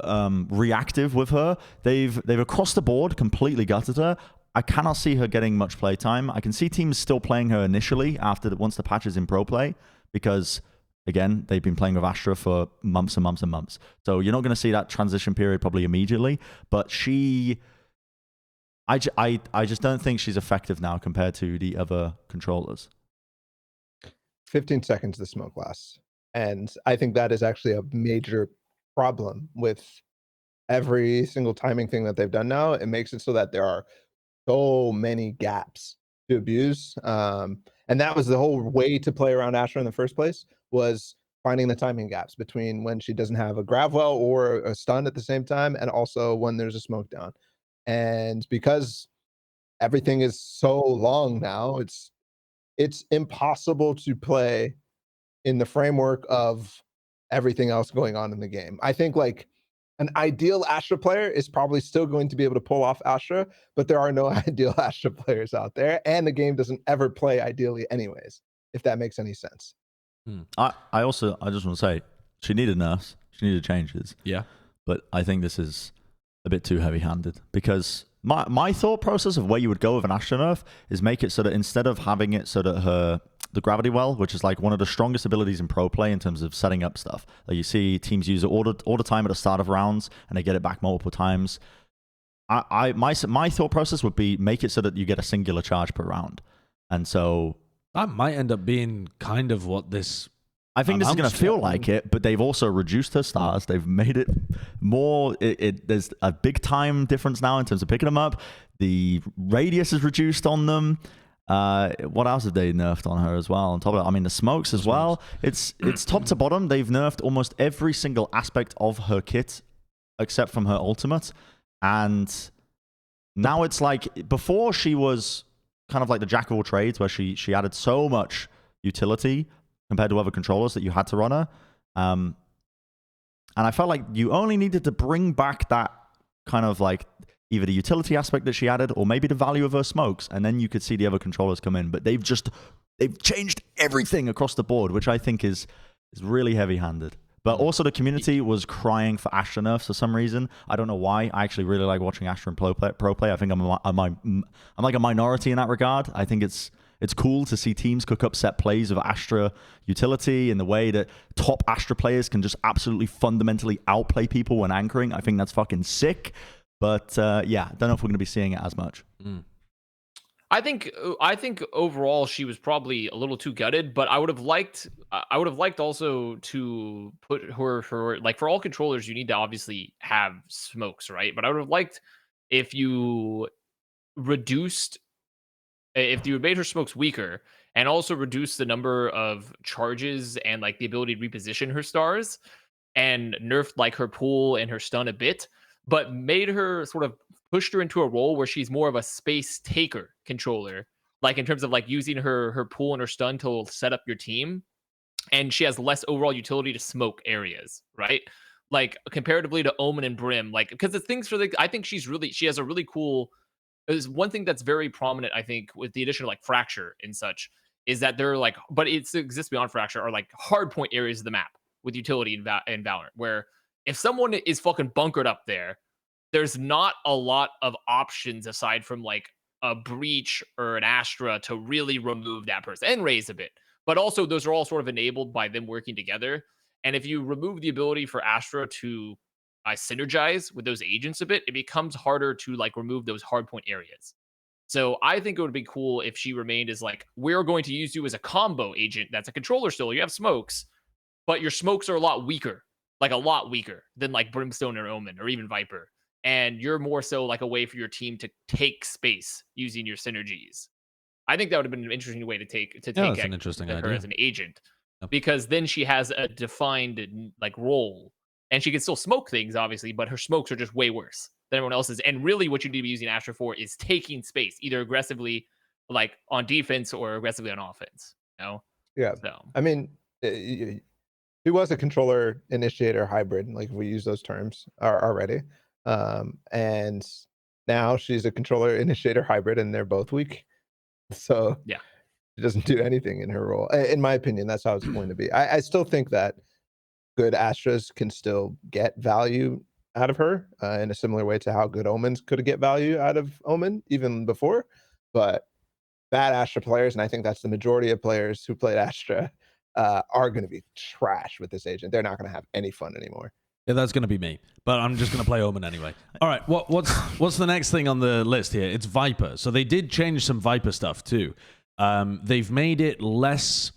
reactive with her. They've across the board completely gutted her. I cannot see her getting much play time. I can see teams still playing her initially once the patch is in pro play, because again, they've been playing with Astra for months and months and months. So you're not going to see that transition period probably immediately. But I just don't think she's effective now compared to the other controllers. 15 seconds the smoke lasts. And I think that is actually a major problem with every single timing thing that they've done now. It makes it so that there are so many gaps to abuse. And that was the whole way to play around Astra in the first place, was finding the timing gaps between when she doesn't have a grab well or a stun at the same time, and also when there's a smoke down. And because everything is so long now, it's impossible to play in the framework of everything else going on in the game. I think like an ideal Astra player is probably still going to be able to pull off Astra, but there are no ideal Astra players out there, and the game doesn't ever play ideally anyways, if that makes any sense. I just want to say, she needed nerfs, she needed changes. Yeah. But I think this is a bit too heavy-handed, because my thought process of where you would go with an Astra nerf is make it so that instead of having it so that the gravity well, which is like one of the strongest abilities in pro play in terms of setting up stuff. Like you see teams use it all the time at the start of rounds, and they get it back multiple times. My thought process would be make it so that you get a singular charge per round. And so that might end up being kind of what this... I think this is going to feel like it, but they've also reduced her stars. They've made it more... There's a big time difference now in terms of picking them up. The radius is reduced on them. What else have they nerfed on her as well? On top of that, I mean, the smokes as well. It's top to bottom. They've nerfed almost every single aspect of her kit, except from her ultimate. And now it's like, before she was kind of like the jack of all trades, where she added so much utility compared to other controllers that you had to run her. And I felt like you only needed to bring back that kind of like either the utility aspect that she added, or maybe the value of her smokes, and then you could see the other controllers come in. But they've changed everything across the board, which I think is really heavy-handed. But also the community was crying for Astra nerfs for some reason. I don't know why. I actually really like watching Astra in pro play. I think I'm like a minority in that regard. I think it's cool to see teams cook up set plays of Astra utility in the way that top Astra players can just absolutely fundamentally outplay people when anchoring. I think that's fucking sick. But yeah, I don't know if we're going to be seeing it as much. I think overall she was probably a little too gutted, but I would have liked also to put her like, for all controllers you need to obviously have smokes, right? But I would have liked if you made her smokes weaker, and also reduced the number of charges and like the ability to reposition her stars, and nerfed like her pull and her stun a bit, but made her sort of pushed her into a role where she's more of a space taker controller, like in terms of like using her pull and her stun to set up your team, and she has less overall utility to smoke areas, right? Like comparatively to Omen and Brim, like, because the things for I think she has a really cool... There's one thing that's very prominent, I think, with the addition of like Fracture and such, is that they're like, but it exists beyond Fracture, are like hard point areas of the map with utility in Valorant, where if someone is fucking bunkered up there, there's not a lot of options aside from like a Breach or an Astra to really remove that person, and raise a bit. But also those are all sort of enabled by them working together. And if you remove the ability for Astra to synergize with those agents a bit, it becomes harder to like remove those hardpoint areas. So I think it would be cool if she remained as like, we're going to use you as a combo agent that's a controller still. You have smokes, but your smokes are a lot weaker than like Brimstone or Omen or even Viper. And you're more so like a way for your team to take space using your synergies. I think that would have been an interesting way to take that's an interesting idea. her as an agent, because then she has a defined like role, and she can still smoke things obviously, but her smokes are just way worse than everyone else's. And really what you need to be using Astra for is taking space, either aggressively like on defense or aggressively on offense, you know? Yeah. So I mean, he was a controller initiator hybrid, like if we use those terms already. And now she's a controller initiator hybrid, and they're both weak. So yeah, she doesn't do anything in her role. In my opinion, that's how it's going to be. I still think that good Astras can still get value out of her in a similar way to how good Omens could get value out of Omen even before. But bad Astra players, and I think that's the majority of players who played Astra, are going to be trash with this agent. They're not going to have any fun anymore. Yeah, that's going to be me. But I'm just going to play Omen anyway. All right, what's the next thing on the list here? It's Viper. So they did change some Viper stuff too. They've made it less...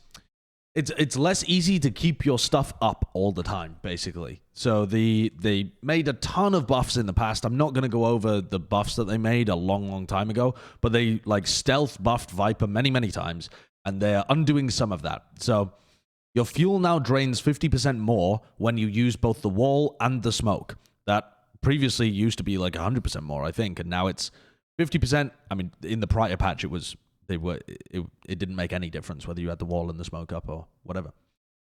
It's less easy to keep your stuff up all the time, basically. So they made a ton of buffs in the past. I'm not going to go over the buffs that they made a long time ago, but they like stealth buffed Viper many times, and they're undoing some of that. So your fuel now drains 50% more when you use both the wall and the smoke. That previously used to be like 100% more, I think, and now it's 50%. I mean, in the prior patch, it didn't make any difference whether you had the wall and the smoke up or whatever.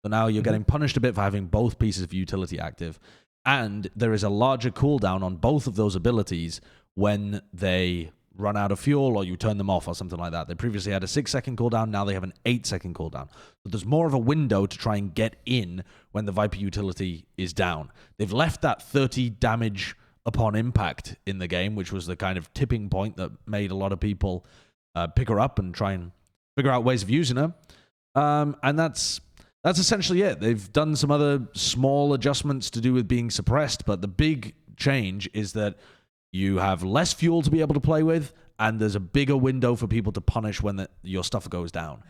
So now you're getting punished a bit for having both pieces of utility active, and there is a larger cooldown on both of those abilities when they run out of fuel or you turn them off or something like that. They previously had a 6-second cooldown, now they have an 8-second cooldown. So there's more of a window to try and get in when the Viper utility is down. They've left that 30 damage upon impact in the game, which was the kind of tipping point that made a lot of people pick her up and try and figure out ways of using her. And that's essentially it. They've done some other small adjustments to do with being suppressed, but the big change is that you have less fuel to be able to play with, and there's a bigger window for people to punish when your stuff goes down.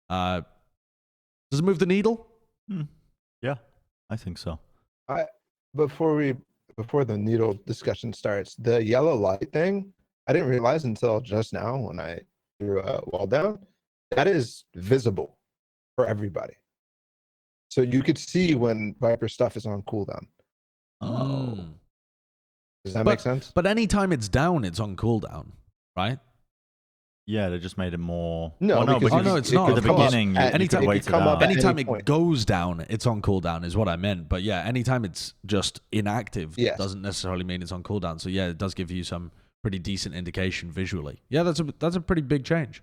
Does it move the needle? Yeah, I think so. Before the needle discussion starts, the yellow light thing, I didn't realize until just now when I threw a wall down, that is visible for everybody. So you could see when Viper stuff is on cooldown. Oh. Does that make sense? But anytime it's down, it's on cooldown, right? Yeah, they just made it more... No, well, no, because because no, it's not. at the beginning, Anytime anytime it point. goes down, it's on cooldown is what I meant. But yeah, anytime it's just inactive, Yes. doesn't necessarily mean it's on cooldown. So yeah, it does give you some pretty decent indication visually. Yeah, that's a pretty big change.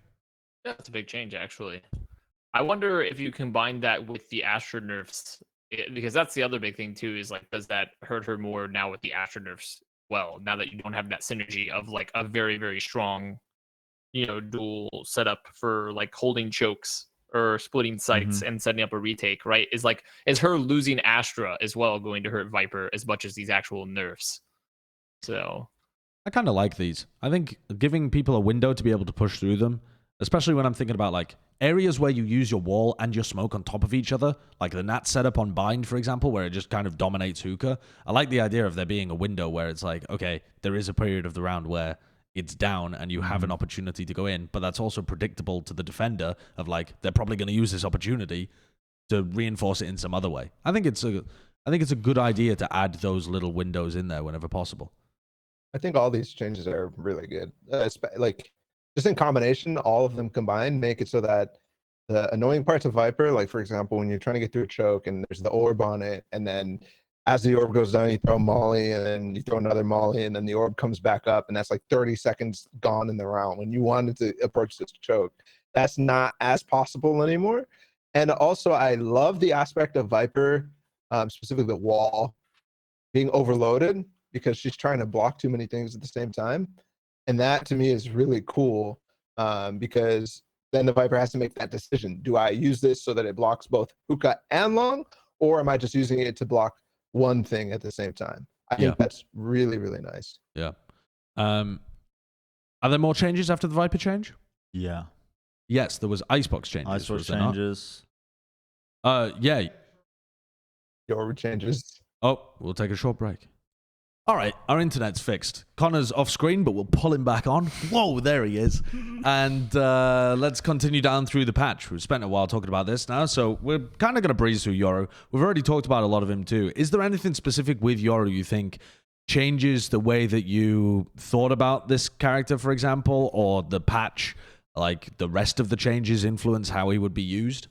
Yeah, that's a big change, actually. I wonder if you combine that with the Astra nerfs, because that's the other big thing too, is like, does that hurt her more now with the Astra nerfs? Well, now that you don't have that synergy of like a very strong, dual setup for like holding chokes or splitting sights and setting up a retake, right? Is her losing Astra as well going to hurt Viper as much as these actual nerfs? So I kind of like these. I think giving people a window to be able to push through them, especially when I'm thinking about like areas where you use your wall and your smoke on top of each other, like the Nat setup on Bind, for example, where it just kind of dominates hookah. I like the idea of there being a window where it's like, okay, there is a period of the round where it's down and you have an opportunity to go in, but that's also predictable to the defender of like, they're probably going to use this opportunity to reinforce it in some other way. I think it's a good idea to add those little windows in there whenever possible. I think all these changes are really good. Like just in combination, all of them combined make it so that the annoying parts of Viper, like for example, when you're trying to get through a choke and there's the orb on it, and then as the orb goes down, you throw a molly, and then you throw another molly, and then the orb comes back up, and that's like 30 seconds gone in the round. When you wanted to approach this choke, that's not as possible anymore. And also, I love the aspect of Viper, specifically the wall, being overloaded because she's trying to block too many things at the same time. And that to me is really cool, because then the Viper has to make that decision. Do I use this so that it blocks both hookah and long, or am I just using it to block one thing at the same time? I think that's really nice. Yeah. Are there more changes after the Viper change? Yeah. Yes, there was Icebox changes. Icebox changes. Yeah. The orb changes. Oh, we'll take a short break. All right, our internet's fixed. Connor's off screen, but we'll pull him back on. Whoa, there he is. And let's continue down through the patch. We've spent a while talking about this now, so we're kind of going to breeze through Yoru. We've already talked about a lot of him too. Is there anything specific with Yoru you think changes the way that you thought about this character, for example, or the patch, like the rest of the changes influence how he would be used?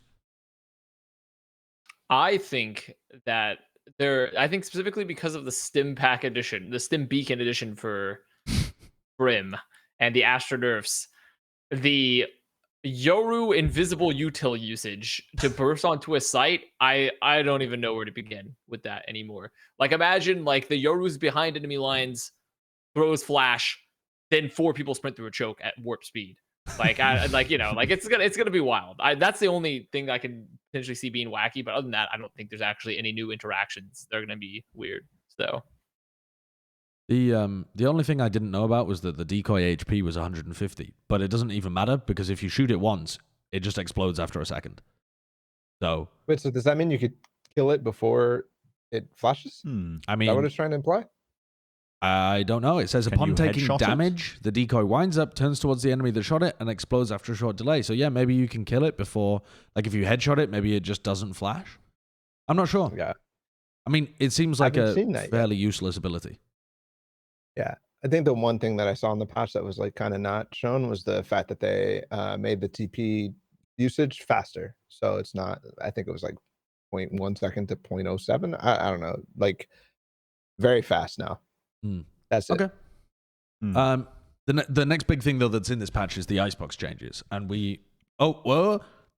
I think that I think specifically because of the Stim Pack edition, the Stim Beacon edition for Brim and the Astro Nerfs, the Yoru invisible util usage to burst onto a site, I don't even know where to begin with that anymore. Like imagine like the Yoru's behind enemy lines, throws flash, then 4 people sprint through a choke at warp speed. Like it's gonna be wild. That's the only thing I can potentially see being wacky. But other than that, I don't think there's actually any new interactions. They're gonna be weird. So the only thing I didn't know about was that the decoy HP was 150, but it doesn't even matter because if you shoot it once, it just explodes after a second. So wait, so does that mean you could kill it before it flashes? I mean, is that what it's trying to imply? I don't know. It says upon taking damage, the decoy winds up, turns towards the enemy that shot it, and explodes after a short delay. So yeah, maybe you can kill it before. Like if you headshot it, maybe it just doesn't flash. I'm not sure. Yeah. I mean, it seems like a fairly yet. useless ability. Yeah. I think the one thing that I saw in the patch that was like kind of not shown was the fact that they made the TP usage faster. So it's not, I think it was like 0.1 second to 0.07. I don't know. Like very fast now. That's it. Okay. The next big thing though that's in this patch is the icebox changes, and the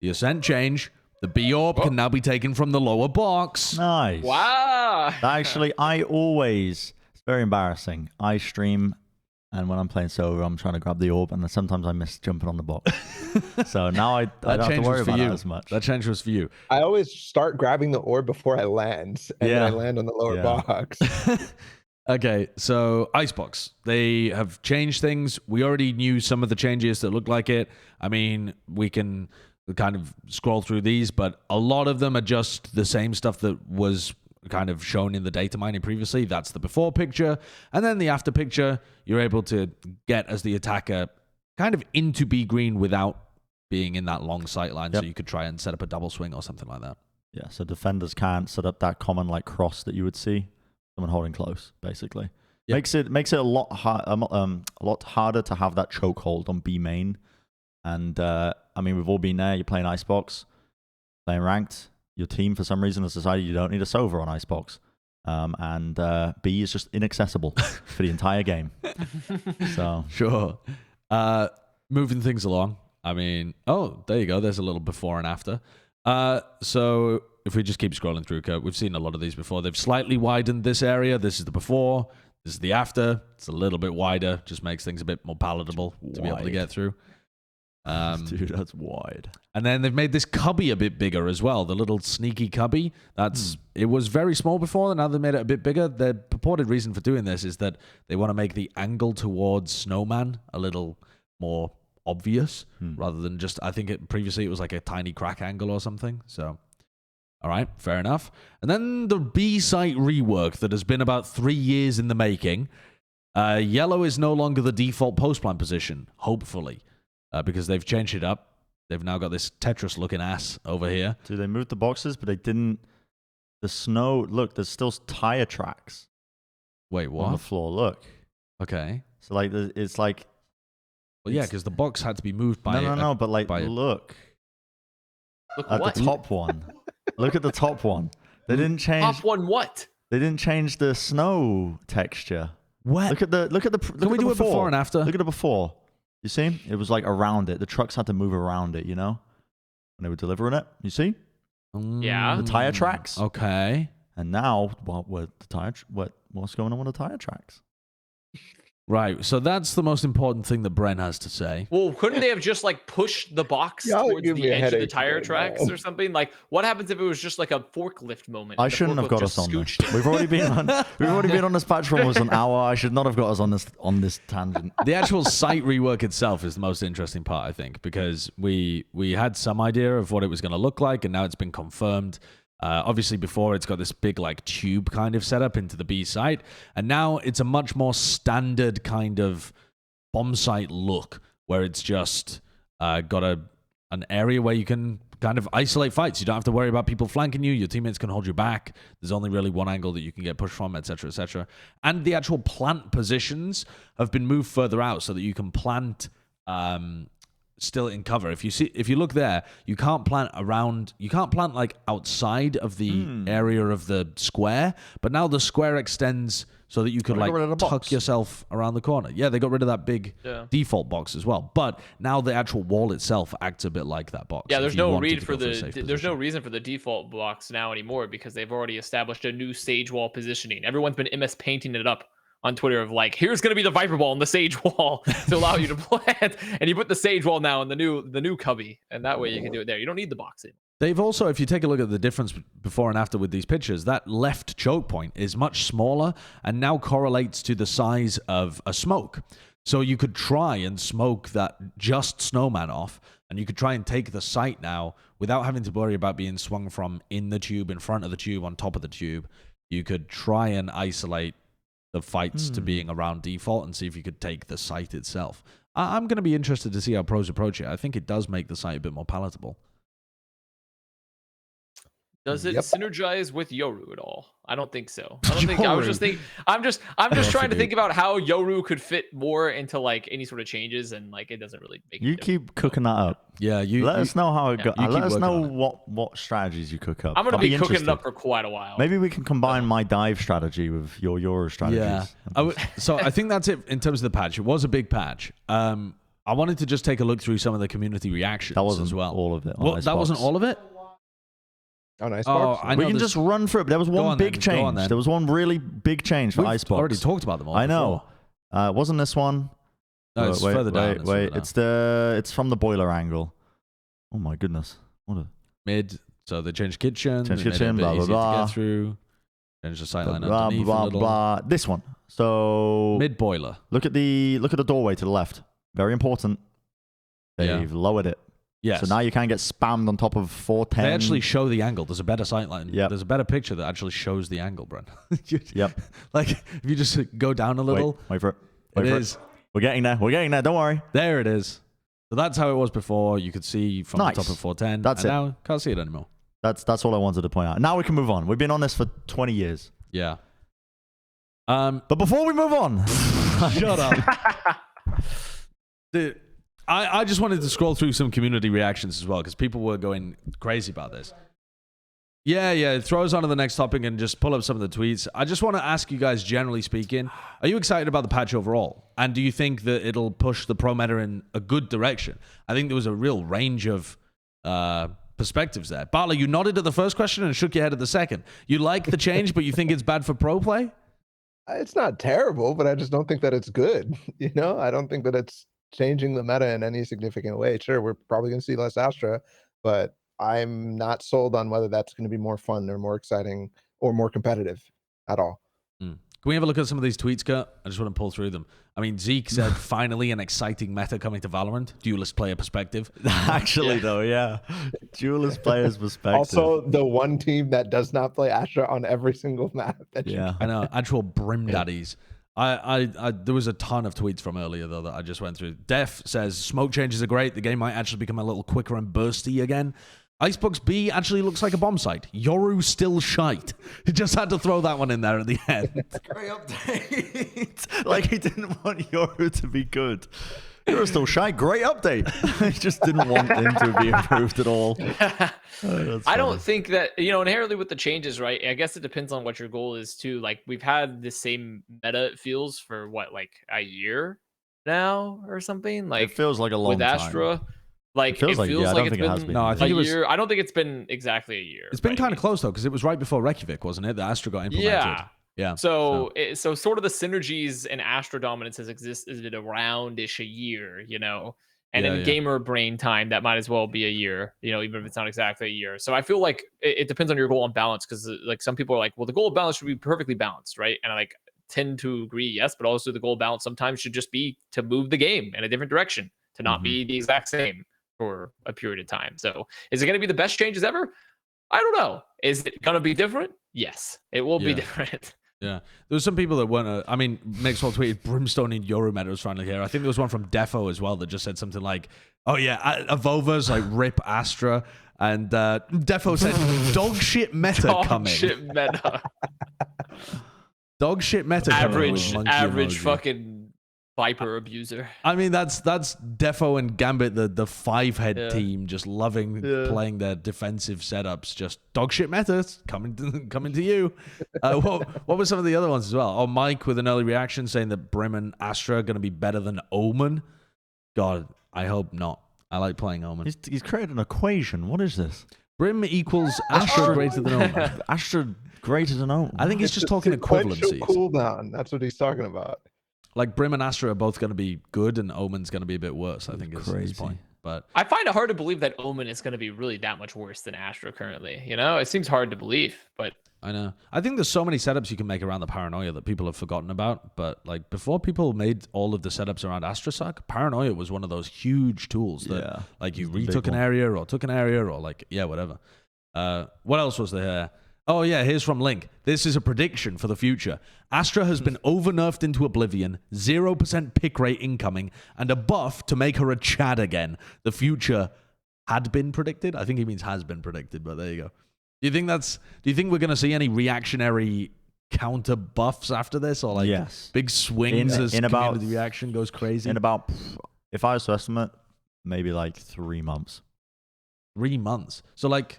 ascent change. The B orb can now be taken from the lower box. Nice. Wow. Actually, it's very embarrassing. I stream, and when I'm playing solo, I'm trying to grab the orb, and sometimes I miss jumping on the box. So now I don't have to worry about that as much. That change was for you. I always start grabbing the orb before I land, and then I land on the lower box. Okay, so Icebox. They have changed things. We already knew some of the changes that look like it. I mean, we can kind of scroll through these, but a lot of them are just the same stuff that was kind of shown in the data mining previously. That's the before picture. And then the after picture, you're able to get as the attacker kind of into B green without being in that long sight line. So you could try and set up a double swing or something like that. Yeah, so defenders can't set up that common like cross that you would see. Someone holding close, basically. Yep. Makes it a lot harder to have that chokehold on B main. And I mean, we've all been there. You're playing Icebox, playing ranked. Your team, for some reason, has decided you don't need a Sova on Icebox. And B is just inaccessible for the entire game. So sure. Moving things along. I mean, there you go. There's a little before and after. So if we just keep scrolling through, Kurt, we've seen a lot of these before. They've slightly widened this area. This is the before. This is the after. It's a little bit wider. Just makes things a bit more palatable to be able to get through. Dude, that's wide. And then they've made this cubby a bit bigger as well. The little sneaky cubby. It was very small before, and now they made it a bit bigger. The purported reason for doing this is that they want to make the angle towards Snowman a little more obvious, rather than just, I think previously it was like a tiny crack angle or something. So, all right, fair enough. And then the B site rework that has been about 3 years in the making. Yellow is no longer the default post plant position, hopefully. Because they've changed it up. They've now got this Tetris-looking ass over here. Dude, they moved the boxes, but they didn't... The snow... Look, there's still tire tracks. Wait, what? On the floor, look. Okay. So, like, it's like... Well, yeah, because the box had to be moved by... No, but, like, look. Look at what? the top one. Look at the top one. They didn't change... Top one what? They didn't change the snow texture. What? Look at the... Can we do it before and after? Look at the before. You see? It was like around it. The trucks had to move around it, you know? When they were delivering it. You see? Yeah. The tire tracks. Okay. And now, what's going on with the tire tracks? Right. So that's the most important thing that Bren has to say. Well, couldn't they have just like pushed the box towards the edge of the tire tracks or something? Like, what happens if it was just like a forklift moment? I shouldn't have got us on this. We've already been on this patch for almost an hour. I should not have got us on this tangent. The actual site rework itself is the most interesting part, I think, because we had some idea of what it was going to look like, and now it's been confirmed. Obviously, before it's got this big like tube kind of setup into the B site, and now it's a much more standard kind of bomb site look, where it's just got an area where you can kind of isolate fights. You don't have to worry about people flanking you. Your teammates can hold you back. There's only really one angle that you can get pushed from, etc., etc. And the actual plant positions have been moved further out so that you can plant still in cover. If you look there, you can't plant like outside of the area of the square, but now the square extends so that you could like tuck yourself around the corner. Yeah, they got rid of that big default box as well. But now the actual wall itself acts a bit like that box. Yeah, there's no reason for the default box now anymore because they've already established a new sage wall positioning. Everyone's been MS painting it up on Twitter of like, here's gonna be the Viper Ball on the Sage Wall to allow you to plant, and you put the Sage Wall now in the new cubby, and that way you can do it there. You don't need the box in. They've also, if you take a look at the difference before and after with these pictures, that left choke point is much smaller and now correlates to the size of a smoke. So you could try and smoke that just snowman off, and you could try and take the site now without having to worry about being swung from in the tube, in front of the tube, on top of the tube. You could try and isolate the fights to being around default and see if you could take the site itself. I'm going to be interested to see how pros approach it. I think it does make the site a bit more palatable. Does it synergize with Yoru at all? I don't think so. I don't think. I was just thinking. I'm just trying to think about how Yoru could fit more into like any sort of changes, and like it doesn't really make. You keep cooking that up. Yeah, let us know how it goes. Let us know what strategies you cook up. I'm gonna be cooking it up for quite a while. Maybe we can combine my dive strategy with your Yoru strategies. Yeah. So I think that's it in terms of the patch. It was a big patch. I wanted to just take a look through some of the community reactions. That wasn't as well. all of it. That wasn't all of it. On Icebox? We can just run through it. There was one big change. There was one really big change for Icebox. Already talked about them all. I know. Wasn't this one? No, it's further down. Wait. It's from the boiler angle. Oh my goodness. What a mid. So they changed kitchen. Change kitchen. Blah blah blah. To get through. Change the sightline blah underneath blah a little. blah. This one. So mid boiler. Look at the doorway to the left. Very important. They've lowered it. Yes. So now you can't get spammed on top of 410. They actually show the angle. There's a better sightline. Yep. There's a better picture that actually shows the angle, Bren. Yep. Like, if you just go down a little. Wait for it. Wait for it. We're getting there. Don't worry. There it is. So that's how it was before. You could see from the top of 410. That's it. Now, can't see it anymore. That's all I wanted to point out. Now we can move on. We've been on this for 20 years. Yeah. But before we move on. Shut up. Dude. I just wanted to scroll through some community reactions as well because people were going crazy about this. Yeah. Throw us on to the next topic and just pull up some of the tweets. I just want to ask you guys, generally speaking, are you excited about the patch overall? And do you think that it'll push the pro meta in a good direction? I think there was a real range of perspectives there. Balla, you nodded at the first question and shook your head at the second. You like the change, but you think it's bad for pro play? It's not terrible, but I just don't think that it's good. I don't think that it's changing the meta in any significant way. Sure, we're probably going to see less Astra, but I'm not sold on whether that's going to be more fun or more exciting or more competitive at all. Can we have a look at some of these tweets, Kurt? I just want to pull through them. I mean, Zeke said, finally an exciting meta coming to Valorant. Duelist player perspective. Actually, though, yeah. Duelist player's perspective. Also, the one team that does not play Astra on every single map. I know. Actual brim daddies. There was a ton of tweets from earlier, though, that I just went through. Def says, smoke changes are great. The game might actually become a little quicker and bursty again. Icebox B actually looks like a bomb site. Yoru still shite. He just had to throw that one in there at the end. Great update. Like he didn't want Yoru to be good. Yoru's still shite. Great update. He just didn't want him to be improved at all. I don't think that, inherently with the changes, right? I guess it depends on what your goal is too. Like we've had the same meta, it feels, for what, like a year now or something? Like it feels like a long time. With Astra. Like, it feels like it's been no, I think a year. I don't think it's been exactly a year. It's been kind of close, though, because it was right before Reykjavik, wasn't it? The Astra got implemented. Yeah. So sort of the synergies and Astra dominance has existed around-ish a year, And in gamer brain time, that might as well be a year, even if it's not exactly a year. So I feel like it depends on your goal on balance, because like some people are like, well, the goal of balance should be perfectly balanced, right? And I tend to agree, yes, but also the goal of balance sometimes should just be to move the game in a different direction, to not be the exact same for a period of time. So is it going to be the best changes ever? I don't know. Is it going to be different? Yes, it will be different. Yeah. There was some people that weren't, Mixwell tweeted Brimstone in Euro meta was finally here. I think there was one from Defo as well that just said something like, oh yeah, Avova's like rip Astra. And Defo said, dog shit meta coming. Dog shit meta. Dog shit meta average fucking Viper abuser. I mean, that's Defo and Gambit, the 5-head team, just loving playing their defensive setups. Just dogshit metas coming to you. What were some of the other ones as well? Oh, Mike with an early reaction saying that Brim and Astra are going to be better than Omen. God, I hope not. I like playing Omen. He's created an equation. What is this? Brim equals Astra greater than Omen. Astra greater than Omen. I think he's just talking equivalencies. Cooldown. That's what he's talking about. Like Brim and Astra are both going to be good, and Omen's going to be a bit worse. I think is his point. But I find it hard to believe that Omen is going to be really that much worse than Astra currently. You know, it seems hard to believe, but I know. I think there's so many setups you can make around the Paranoia that people have forgotten about. But like before people made all of the setups around AstraSuck, Paranoia was one of those huge tools that like you retook an area or took an area or like, whatever. What else was there? Oh, yeah, here's from Link. This is a prediction for the future. Astra has been over-nerfed into oblivion, 0% pick rate incoming, and a buff to make her a Chad again. The future had been predicted? I think he means has been predicted, but there you go. Do you think we're going to see any reactionary counter buffs after this? Or like big swings as community reaction goes crazy? In about, if I was to estimate, maybe like 3 months. 3 months. So like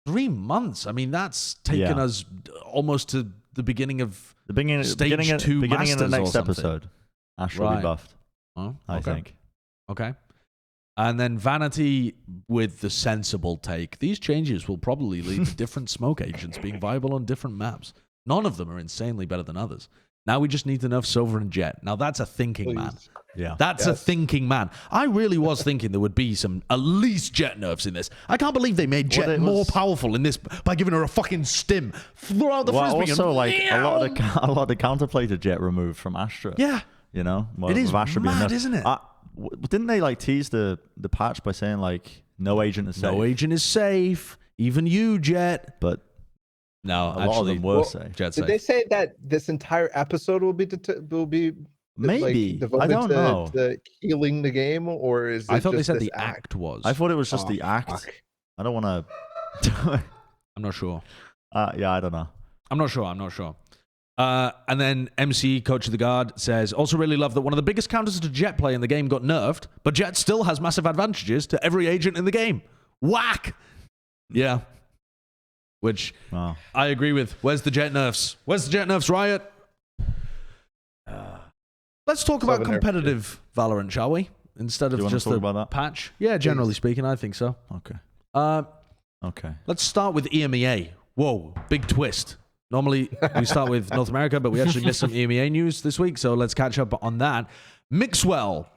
3 months. I mean, that's taken us almost to the beginning of stage 2 beginning of the next something. Episode. Astra will be buffed. Oh, I think. Okay. And then Vanity with the sensible take. These changes will probably lead to different smoke agents being viable on different maps. None of them are insanely better than others. Now we just need to nerf Silver and Jett. Now that's a thinking man. Yeah. That's a thinking man. I really was thinking there would be some at least Jett nerfs in this. I can't believe they made Jett more powerful in this by giving her a fucking stim. Throw out the frisbee. Also, like a lot of the counterplay to Jett removed from Astra. Yeah. You know? It is mad, isn't it? Didn't they like tease the patch by saying like no agent is safe? No agent is safe. Even you, Jett. But no, a lot of them were safe. Did they say that this entire episode will be maybe like, I don't know to healing the game, or is it I thought just they said this the act was. I thought it was just the act. Fuck. I don't want to. I'm not sure. Yeah, I don't know. I'm not sure. And then MC, Coach of the Guard, says, also really love that one of the biggest counters to Jett play in the game got nerfed, but Jett still has massive advantages to every agent in the game. Whack! Yeah. Which I agree with. Where's the Jett nerfs? Riot? Let's talk about competitive Valorant, shall we? Instead of just the patch. Yeah, generally speaking, I think so. Okay. Okay. Let's start with EMEA. Whoa, big twist. Normally, we start with North America, but we actually missed some EMEA news this week, so let's catch up on that. Mixwell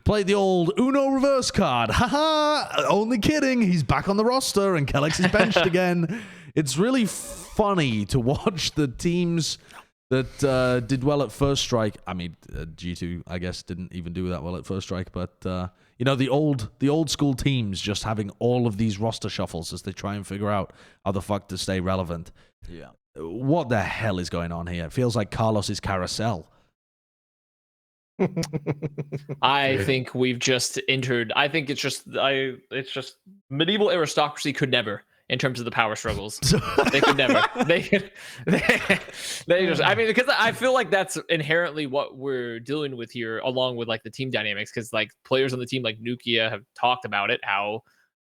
played the old Uno reverse card. Haha! Only kidding. He's back on the roster, and keloqz is benched again. It's really funny to watch the teams that did well at First Strike. I mean, G2, I guess, didn't even do that well at First Strike, but you know, the old school teams just having all of these roster shuffles as they try and figure out how the fuck to stay relevant. Yeah. What the hell is going on here? It feels like Carlos's carousel. I think we've just entered. I think it's just medieval aristocracy could never, in terms of the power struggles. They could never. They just. I mean, because I feel like that's inherently what we're dealing with here, along with like the team dynamics. Because like players on the team, like Nukia, have talked about it. How,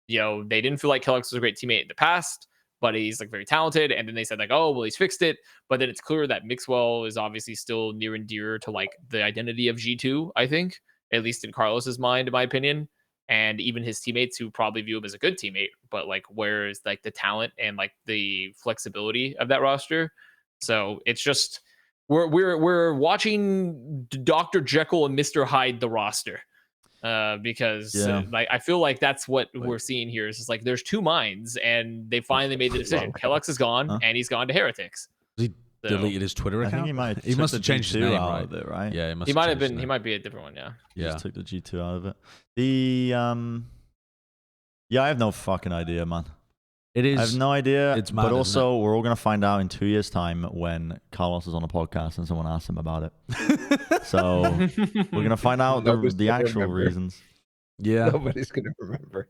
you know, they didn't feel like keloqz was a great teammate in the past, but he's like very talented. And then they said like, oh, well, he's fixed it. But then it's clear that Mixwell is obviously still near and dear to like the identity of G2, I think, at least in Carlos's mind, in my opinion. And even his teammates who probably view him as a good teammate, but like, where is like the talent and like the flexibility of that roster? So it's just, we're watching Dr. Jekyll and Mr. Hyde, the roster. Because like I feel like that's what we're seeing here. Is just like there's two minds, and they finally made the decision. keloqz is gone, and he's gone to Heretics. He deleted his Twitter account. I think he must have changed his name out of it, right? Yeah, he might have been. He might be a different one. Yeah. He just took the G2 out of it. I have no fucking idea, man. It is. I have no idea. It's mad, but also, we're all gonna find out in 2 years' time when Carlos is on a podcast and someone asks him about it. So we're gonna find out the actual reasons. Yeah, nobody's gonna remember.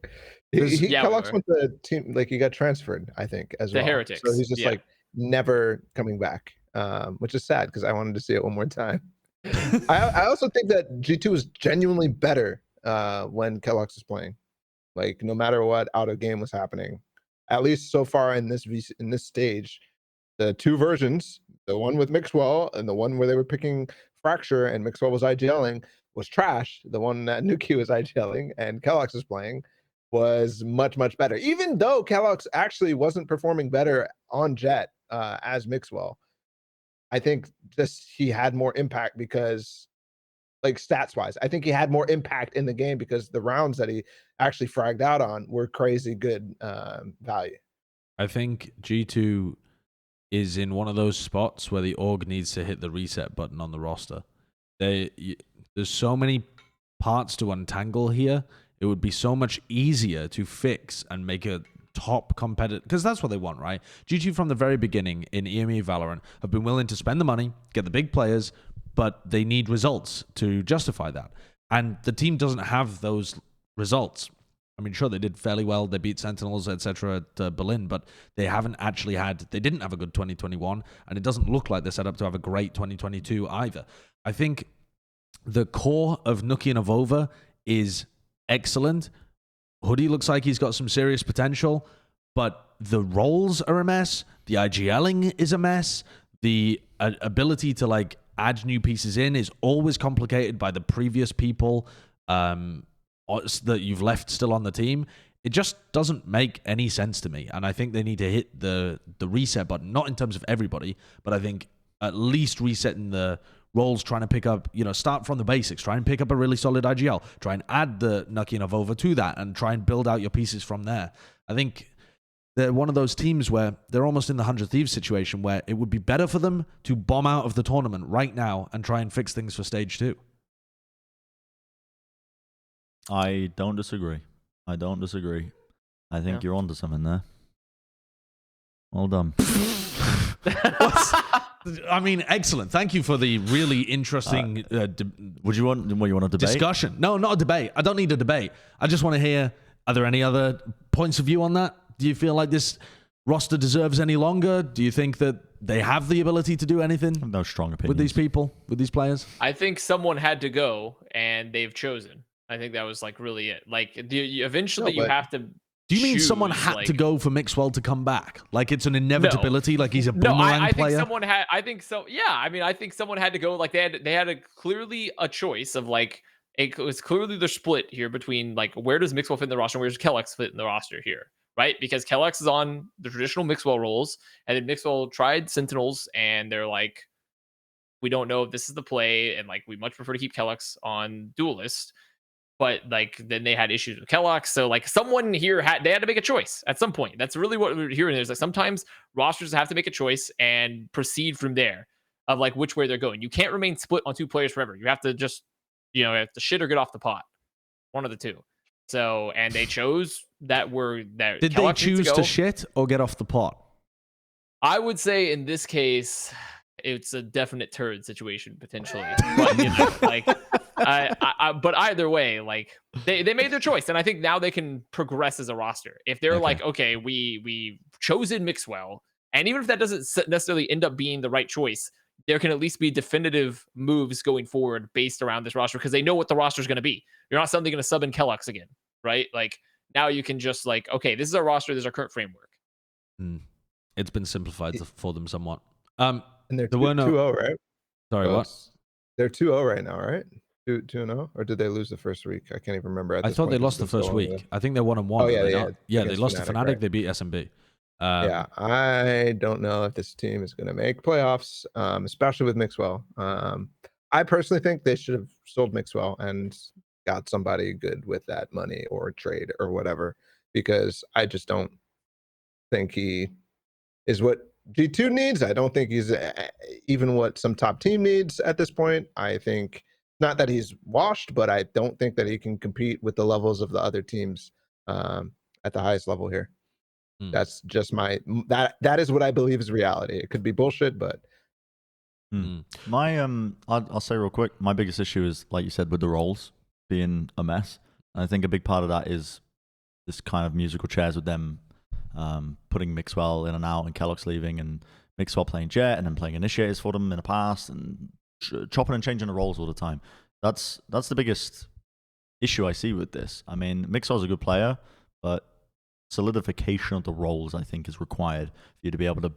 keloqz went to team, like he got transferred, I think, as well. The Heretics. So he's just like never coming back, which is sad because I wanted to see it one more time. I also think that G2 is genuinely better when keloqz is playing. Like no matter what out of game was happening, at least so far in this stage, the two versions, the one with Mixwell and the one where they were picking Fracture and Mixwell was IGLing, was trash. The one that Nuki was IGLing and keloqz is playing was much better. Even though keloqz actually wasn't performing better on Jett as Mixwell, I think just he had more impact because, like stats wise, I think he had more impact in the game because the rounds that he actually fragged out on were crazy good value. I think G2 is in one of those spots where the org needs to hit the reset button on the roster. There's so many parts to untangle here. It would be so much easier to fix and make a top competitor, because that's what they want, right? G2 from the very beginning in EMEA Valorant have been willing to spend the money, get the big players, but they need results to justify that. And the team doesn't have those results. I mean, sure, they did fairly well. They beat Sentinels, etc. at Berlin, but they didn't have a good 2021, and it doesn't look like they're set up to have a great 2022 either. I think the core of Nuki and Avova is excellent. Hoodie looks like he's got some serious potential, but the roles are a mess. The IGLing is a mess. The ability to like add new pieces in is always complicated by the previous people that you've left still on the team. It just doesn't make any sense to me. And I think they need to hit the reset button, not in terms of everybody, but I think at least resetting the roles, trying to pick up, start from the basics, try and pick up a really solid IGL, try and add the Nuki and Avova to that and try and build out your pieces from there. I think they're one of those teams where they're almost in the 100 Thieves situation where it would be better for them to bomb out of the tournament right now and try and fix things for stage 2. I don't disagree. I think you're onto something there. Well done. I mean, excellent. Thank you for the really interesting Would you want a debate? discussion. No, not a debate. I don't need a debate. I just want to hear, are there any other points of view on that? Do you feel like this roster deserves any longer? Do you think that they have the ability to do anything No strong opinions. with these people, with these players? I think someone had to go, and they've chosen. I think that was like really it. Like eventually you have to. Do you mean someone had to go for Mixwell to come back? Like it's an inevitability? Like he's a boomerang I player? think someone had. I think so. Yeah, I mean, I think someone had to go. Like they had clearly a choice of like it was clearly the split here between like where does Mixwell fit in the roster and where does keloqz fit in the roster here, right? Because keloqz is on the traditional Mixwell roles, and then Mixwell tried Sentinels, and they're like, we don't know if this is the play, and like we much prefer to keep keloqz on Duelist. But like then they had issues with keloqz, so like someone here had to make a choice at some point. That's really what we're hearing. There's like sometimes rosters have to make a choice and proceed from there of like which way they're going. You can't remain split on two players forever. You have to just you have to shit or get off the pot, one of the two. So and they chose that did they choose to shit or get off the pot? I would say in this case, it's a definite turd situation potentially, but like. But either way, like they made their choice, and I think now they can progress as a roster. If they're like, okay, we chosen Mixwell, and even if that doesn't necessarily end up being the right choice, there can at least be definitive moves going forward based around this roster because they know what the roster is going to be. You're not suddenly going to sub in keloqz again, right? Like now you can just like, okay, this is our roster, this is our current framework. It's been simplified for them somewhat. And they're 2-0, right? Sorry, what? They're 2-0 right now, right? 2-0, or did they lose the first week? I can't even remember. I thought they lost the first week. I think they're 1-1. Oh yeah. They lost to Fnatic. Right? They beat SMB. Yeah, I don't know if this team is going to make playoffs, especially with Mixwell. I personally think they should have sold Mixwell and got somebody good with that money or trade or whatever, because I just don't think he is what G2 needs. I don't think he's even what some top team needs at this point. I think not that he's washed, but I don't think that he can compete with the levels of the other teams at the highest level here. That's just that is what I believe is reality. It could be bullshit, but my I'll say real quick, my biggest issue is, like you said, with the roles being a mess. And I think a big part of that is this kind of musical chairs with them putting Mixwell in and out and keloqz leaving and Mixwell playing Jett and then playing initiators for them in the past, and chopping and changing the roles all the time. That's the biggest issue I see with this. I mean, Mixwell's a good player, but solidification of the roles, I think, is required for you to be able to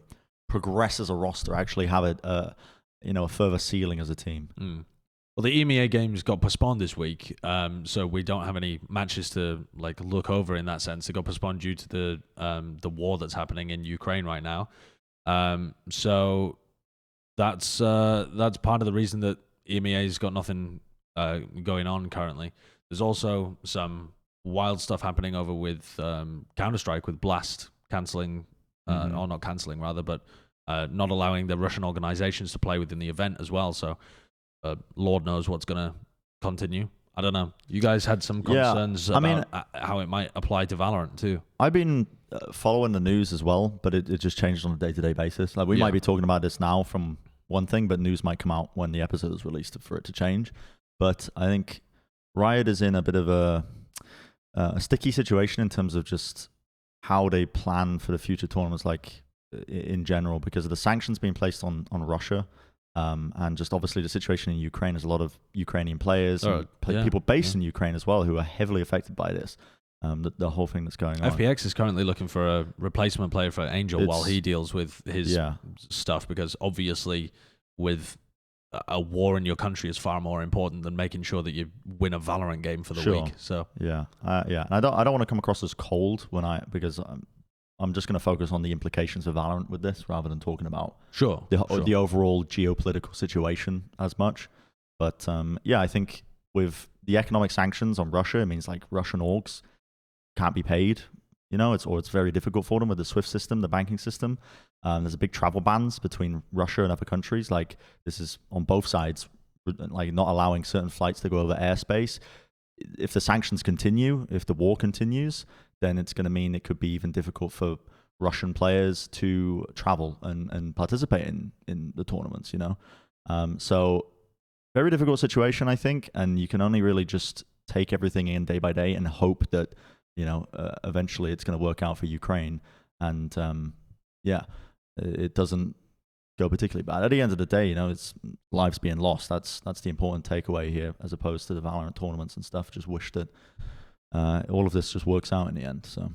progress as a roster, actually have a further ceiling as a team. Well, the EMEA games got postponed this week, so we don't have any matches to look over in that sense. It got postponed due to the war that's happening in Ukraine right now. So that's part of the reason that EMEA's got nothing going on currently. There's also some wild stuff happening over with Counter-Strike, with Blast cancelling, or not cancelling rather, but not allowing the Russian organizations to play within the event as well. So Lord knows what's going to continue. I don't know. You guys had some concerns about how it might apply to Valorant too. I've been following the news as well, but it just changed on a day-to-day basis. Like we might be talking about this now from one thing, but news might come out when the episode is released for it to change. But I think Riot is in a bit of a sticky situation in terms of just how they plan for the future tournaments, like in general, because of the sanctions being placed on Russia. And just obviously the situation in Ukraine, there's a lot of Ukrainian players, and people based in Ukraine as well, who are heavily affected by this. The whole thing that's going on. FPX is currently looking for a replacement player for Angel while he deals with his stuff, because obviously with a war in your country is far more important than making sure that you win a Valorant game for the week. So and I don't want to come across as cold because I'm just going to focus on the implications of Valorant with this rather than talking about the overall geopolitical situation as much. But I think with the economic sanctions on Russia, it means like Russian orgs can't be paid. It's very difficult for them with the SWIFT system, the banking system. There's a big travel bans between Russia and other countries. Like this is on both sides, like not allowing certain flights to go over airspace. If the sanctions continue, if the war continues, then it's going to mean it could be even difficult for Russian players to travel and participate in the tournaments, So very difficult situation, I think, and you can only really just take everything in day by day and hope that, eventually it's going to work out for Ukraine. And it doesn't go particularly bad. At the end of the day, it's lives being lost. That's the important takeaway here, as opposed to the Valorant tournaments and stuff. Just wish that all of this just works out in the end. So,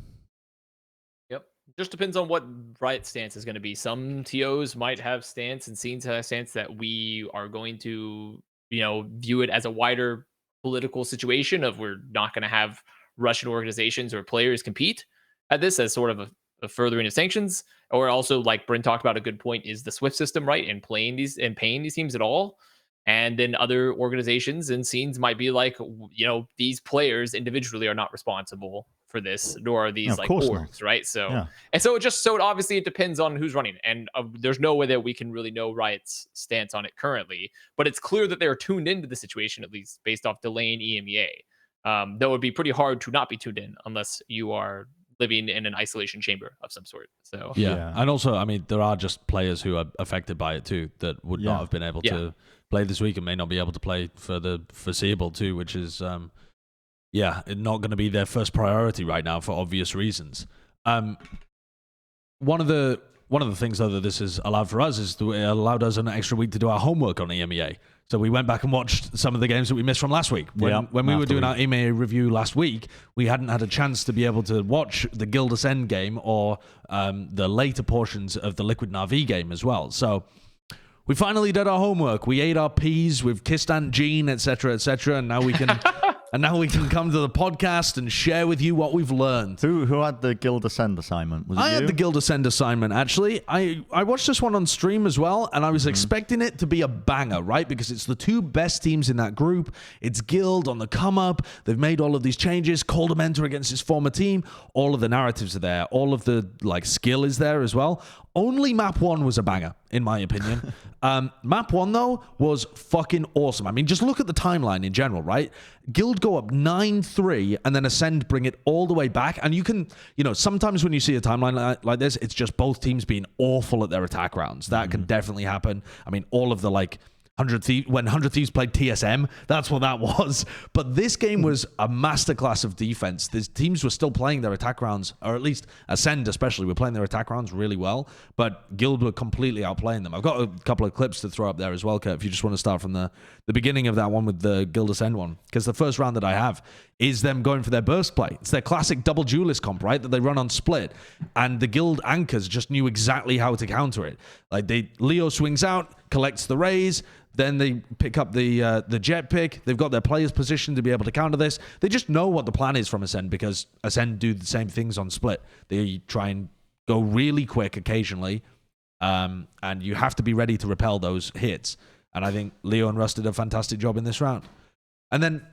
just depends on what Riot's stance is going to be. Some TOs might have stance and scenes have stance that we are going to, view it as a wider political situation of we're not going to have Russian organizations or players compete at this as sort of a furthering of sanctions. Or also, like Bren talked about, a good point is the SWIFT system, right? And paying these teams at all. And then other organizations and scenes might be like, these players individually are not responsible for this, nor are these orgs, right? So, and so obviously it depends on who's running, and there's no way that we can really know Riot's stance on it currently. But it's clear that they're tuned into the situation, at least based off delaying EMEA. Though it would be pretty hard to not be tuned in unless you are living in an isolation chamber of some sort. So and also, I mean, there are just players who are affected by it too that would not have been able to play this week and may not be able to play for the foreseeable too, which is not going to be their first priority right now for obvious reasons. One of the things though that this has allowed for us is it allowed us an extra week to do our homework on EMEA. So we went back and watched some of the games that we missed from last week. When we were doing our EMEA review last week, we hadn't had a chance to be able to watch the Guild Ascend game or the later portions of the Liquid Na'Vi game as well. So we finally did our homework. We ate our peas, we've kissed Aunt Jean, etc., and now we can come to the podcast and share with you what we've learned. Who had the Guild Ascend assignment? Was it I had the Guild Ascend assignment, actually. I watched this one on stream as well, and I was expecting it to be a banger, right? Because it's the two best teams in that group. It's Guild on the come up. They've made all of these changes. Called a mentor against his former team. All of the narratives are there. All of the skill is there as well. Only map 1 was a banger, in my opinion. Map 1, though, was fucking awesome. I mean, just look at the timeline in general, right? Guild go up 9-3, and then Ascend bring it all the way back. And you can, sometimes when you see a timeline like this, it's just both teams being awful at their attack rounds. That can definitely happen. I mean, all of the, when 100 Thieves played TSM. That's what that was. But this game was a masterclass of defense. These teams were still playing their attack rounds, or at least Ascend especially, were playing their attack rounds really well. But Guild were completely outplaying them. I've got a couple of clips to throw up there as well, Kurt, if you just want to start from the beginning of that one with the Guild Ascend one. Because the first round that I have is them going for their burst play. It's their classic double duelist comp, right? That they run on split. And the Guild anchors just knew exactly how to counter it. Like Leo swings out, collects the raise, then they pick up the Jett pick. They've got their players positioned to be able to counter this. They just know what the plan is from Ascend, because Ascend do the same things on split. They try and go really quick occasionally, and you have to be ready to repel those hits. And I think Leo and Russ did a fantastic job in this round. And then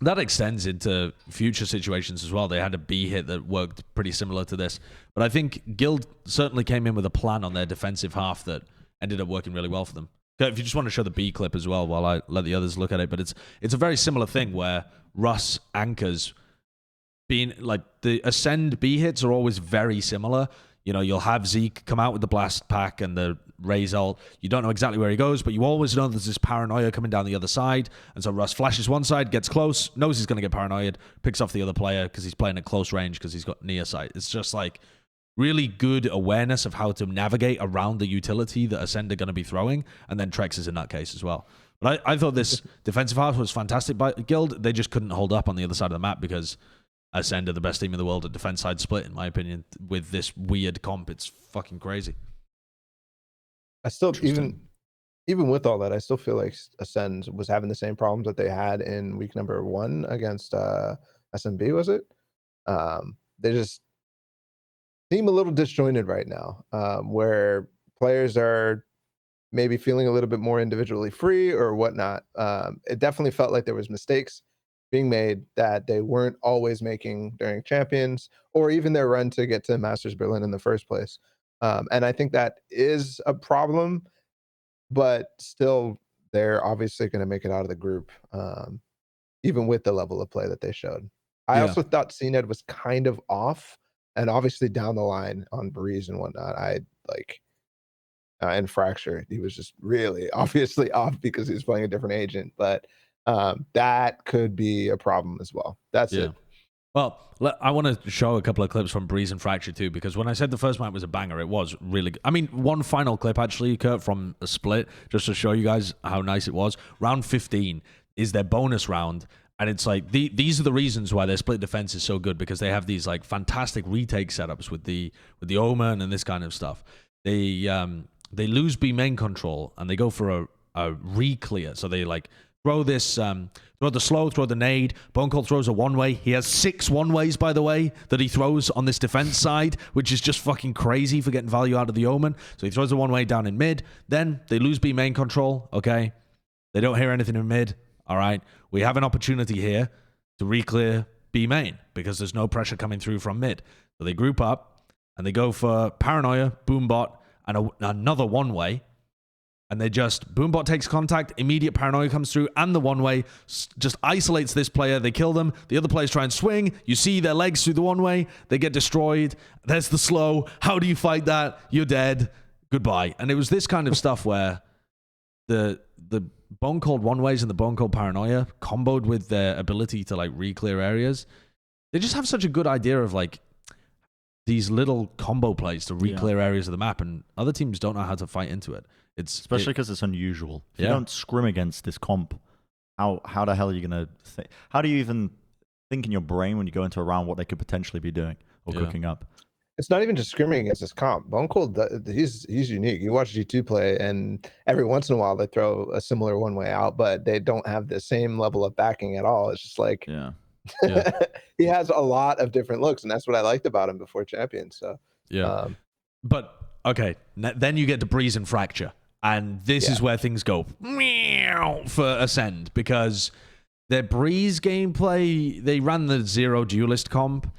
that extends into future situations as well. They had a B hit that worked pretty similar to this. But I think Guild certainly came in with a plan on their defensive half that ended up working really well for them. If you just want to show the B clip as well while I let the others look at it. But it's a very similar thing where Russ anchors being like the Ascend B hits are always very similar. You know, you'll have Zeke come out with the blast pack and the raise ult. You don't know exactly where he goes, but you always know there's this paranoia coming down the other side. And so Russ flashes one side, gets close, knows he's going to get paranoid, picks off the other player because he's playing at close range because he's got near sight. It's just like really good awareness of how to navigate around the utility that Ascend are going to be throwing, and then Trex is in that case as well. But I thought this defensive half was fantastic by Guild. They just couldn't hold up on the other side of the map because Ascend are the best team in the world at defense side split, in my opinion, with this weird comp. It's fucking crazy. I still, even with all that, I still feel like Ascend was having the same problems that they had in week number 1 against SMB, was it? They just seem a little disjointed right now, where players are maybe feeling a little bit more individually free or whatnot. It definitely felt like there was mistakes being made that they weren't always making during champions or even their run to get to Masters Berlin in the first place. And I think that is a problem, but still they're obviously going to make it out of the group, even with the level of play that they showed. I also thought CNED was kind of off, and obviously down the line on Breeze and whatnot, I like and Fracture, he was just really obviously off because he was playing a different agent, but that could be a problem as well. That's it. Well, I want to show a couple of clips from Breeze and Fracture too, because when I said the first map was a banger, it was really good. I mean, one final clip actually, Kurt, from a split, just to show you guys how nice it was. Round 15 is their bonus round, and it's like these are the reasons why their split defense is so good, because they have these like fantastic retake setups with the Omen and this kind of stuff. They lose B main control and they go for a re-clear, so they like throw this, throw the slow, throw the nade. bongAlien throws a one-way. He has 6 one-ways, by the way, that he throws on this defense side, which is just fucking crazy for getting value out of the Omen. So he throws a one-way down in mid. Then they lose B main control, okay? They don't hear anything in mid, all right? We have an opportunity here to re-clear B main because there's no pressure coming through from mid. So they group up and they go for Paranoia, Boombot, and another one-way. And they just, Boombot takes contact, immediate Paranoia comes through, and the one-way just isolates this player. They kill them. The other players try and swing. You see their legs through the one-way. They get destroyed. There's the slow. How do you fight that? You're dead. Goodbye. And it was this kind of stuff where the bongAlien one-ways and the bongAlien Paranoia comboed with their ability to like re-clear areas. They just have such a good idea of like these little combo plays to re-clear areas of the map, and other teams don't know how to fight into it. Especially because it's unusual. If you don't scrim against this comp, how the hell are you going to how do you even think in your brain when you go into a round what they could potentially be doing or cooking up? It's not even just scrimming against this comp. bongAlien, he's unique. You watch G2 play, and every once in a while they throw a similar one-way out, but they don't have the same level of backing at all. It's just like he has a lot of different looks, and that's what I liked about him before Champions. So but okay, then you get to Breeze and Fracture. And this is where things go for Ascend, because their Breeze gameplay, they ran the zero duelist comp.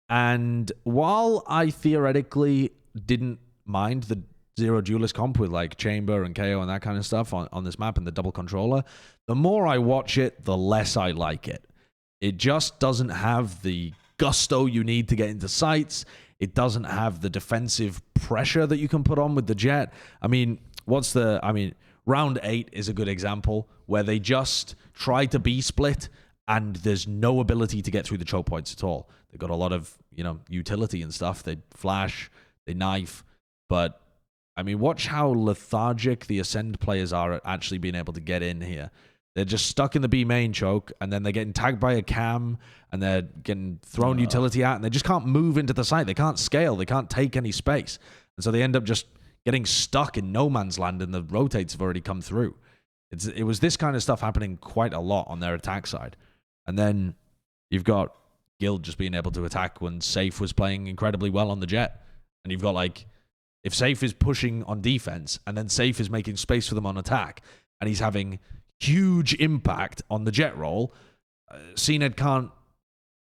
And while I theoretically didn't mind the zero duelist comp with like Chamber and KO and that kind of stuff on this map and the double controller, the more I watch it, the less I like it. It just doesn't have the gusto you need to get into sites. It doesn't have the defensive pressure that you can put on with the Jett. I mean, Round 8 is a good example where they just try to be split and there's no ability to get through the choke points at all. They've got a lot of, utility and stuff. They flash, they knife, but I mean, watch how lethargic the Ascend players are at actually being able to get in here. They're just stuck in the B main choke, and then they're getting tagged by a cam, and they're getting thrown utility out, and they just can't move into the site. They can't scale. They can't take any space. And so they end up just getting stuck in no man's land, and the rotates have already come through. It was this kind of stuff happening quite a lot on their attack side. And then you've got Guild just being able to attack when Safe was playing incredibly well on the Jett. And you've got, like, if Safe is pushing on defense, and then Safe is making space for them on attack, and he's having huge impact on the Jett roll, CNED can't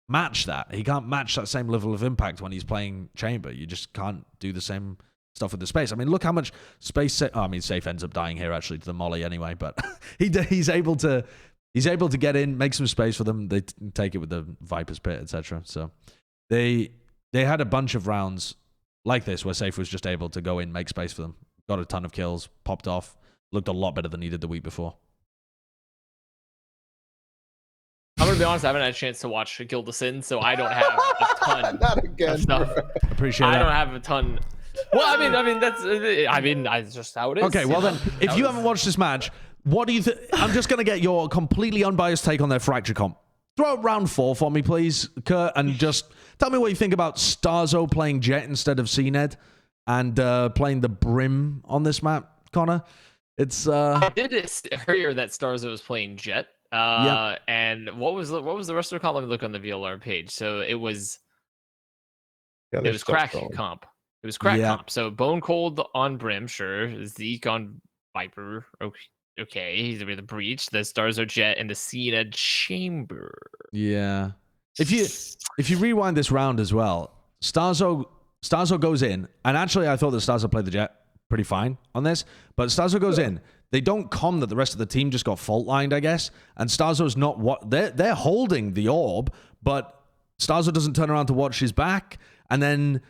match that. He can't match that same level of impact when he's playing Chamber. You just can't do the same stuff with the space. I mean, look how much space... Safe ends up dying here, actually, to the molly anyway, but he's able to get in, make some space for them. They take it with the Viper's Pit, etc. So they had a bunch of rounds like this where Safe was just able to go in, make space for them, got a ton of kills, popped off, looked a lot better than he did the week before. I'm gonna be honest, I haven't had a chance to watch Guild Ascend, so I don't have a ton Not again, of stuff. Appreciate I that. don't have a ton. Well, that's just how it is. Okay, well then, if you haven't watched this match, what do you think? I'm just going to get your completely unbiased take on their fracture comp. Throw out round 4 for me, please, Kurt, and just tell me what you think about Starzo playing Jett instead of CNED and playing the Brim on this map, Connor. I did hear that Starzo was playing Jett. Yep. And what was the rest of the comp? Let me look on the VLR page. So it was crack comp. It was crack comp. So Bone Cold on Brim, sure. Zeke on Viper. Okay. He's with the Breach, the Starzo Jett, and the CNED Chamber. Yeah. If you rewind this round as well, Starzo goes in, and actually I thought that Starzo played the Jett pretty fine on this, but Starzo goes in. They don't com that the rest of the team just got fault lined, I guess. And Starzo's not what they're holding the orb, but Starzo doesn't turn around to watch his back, and then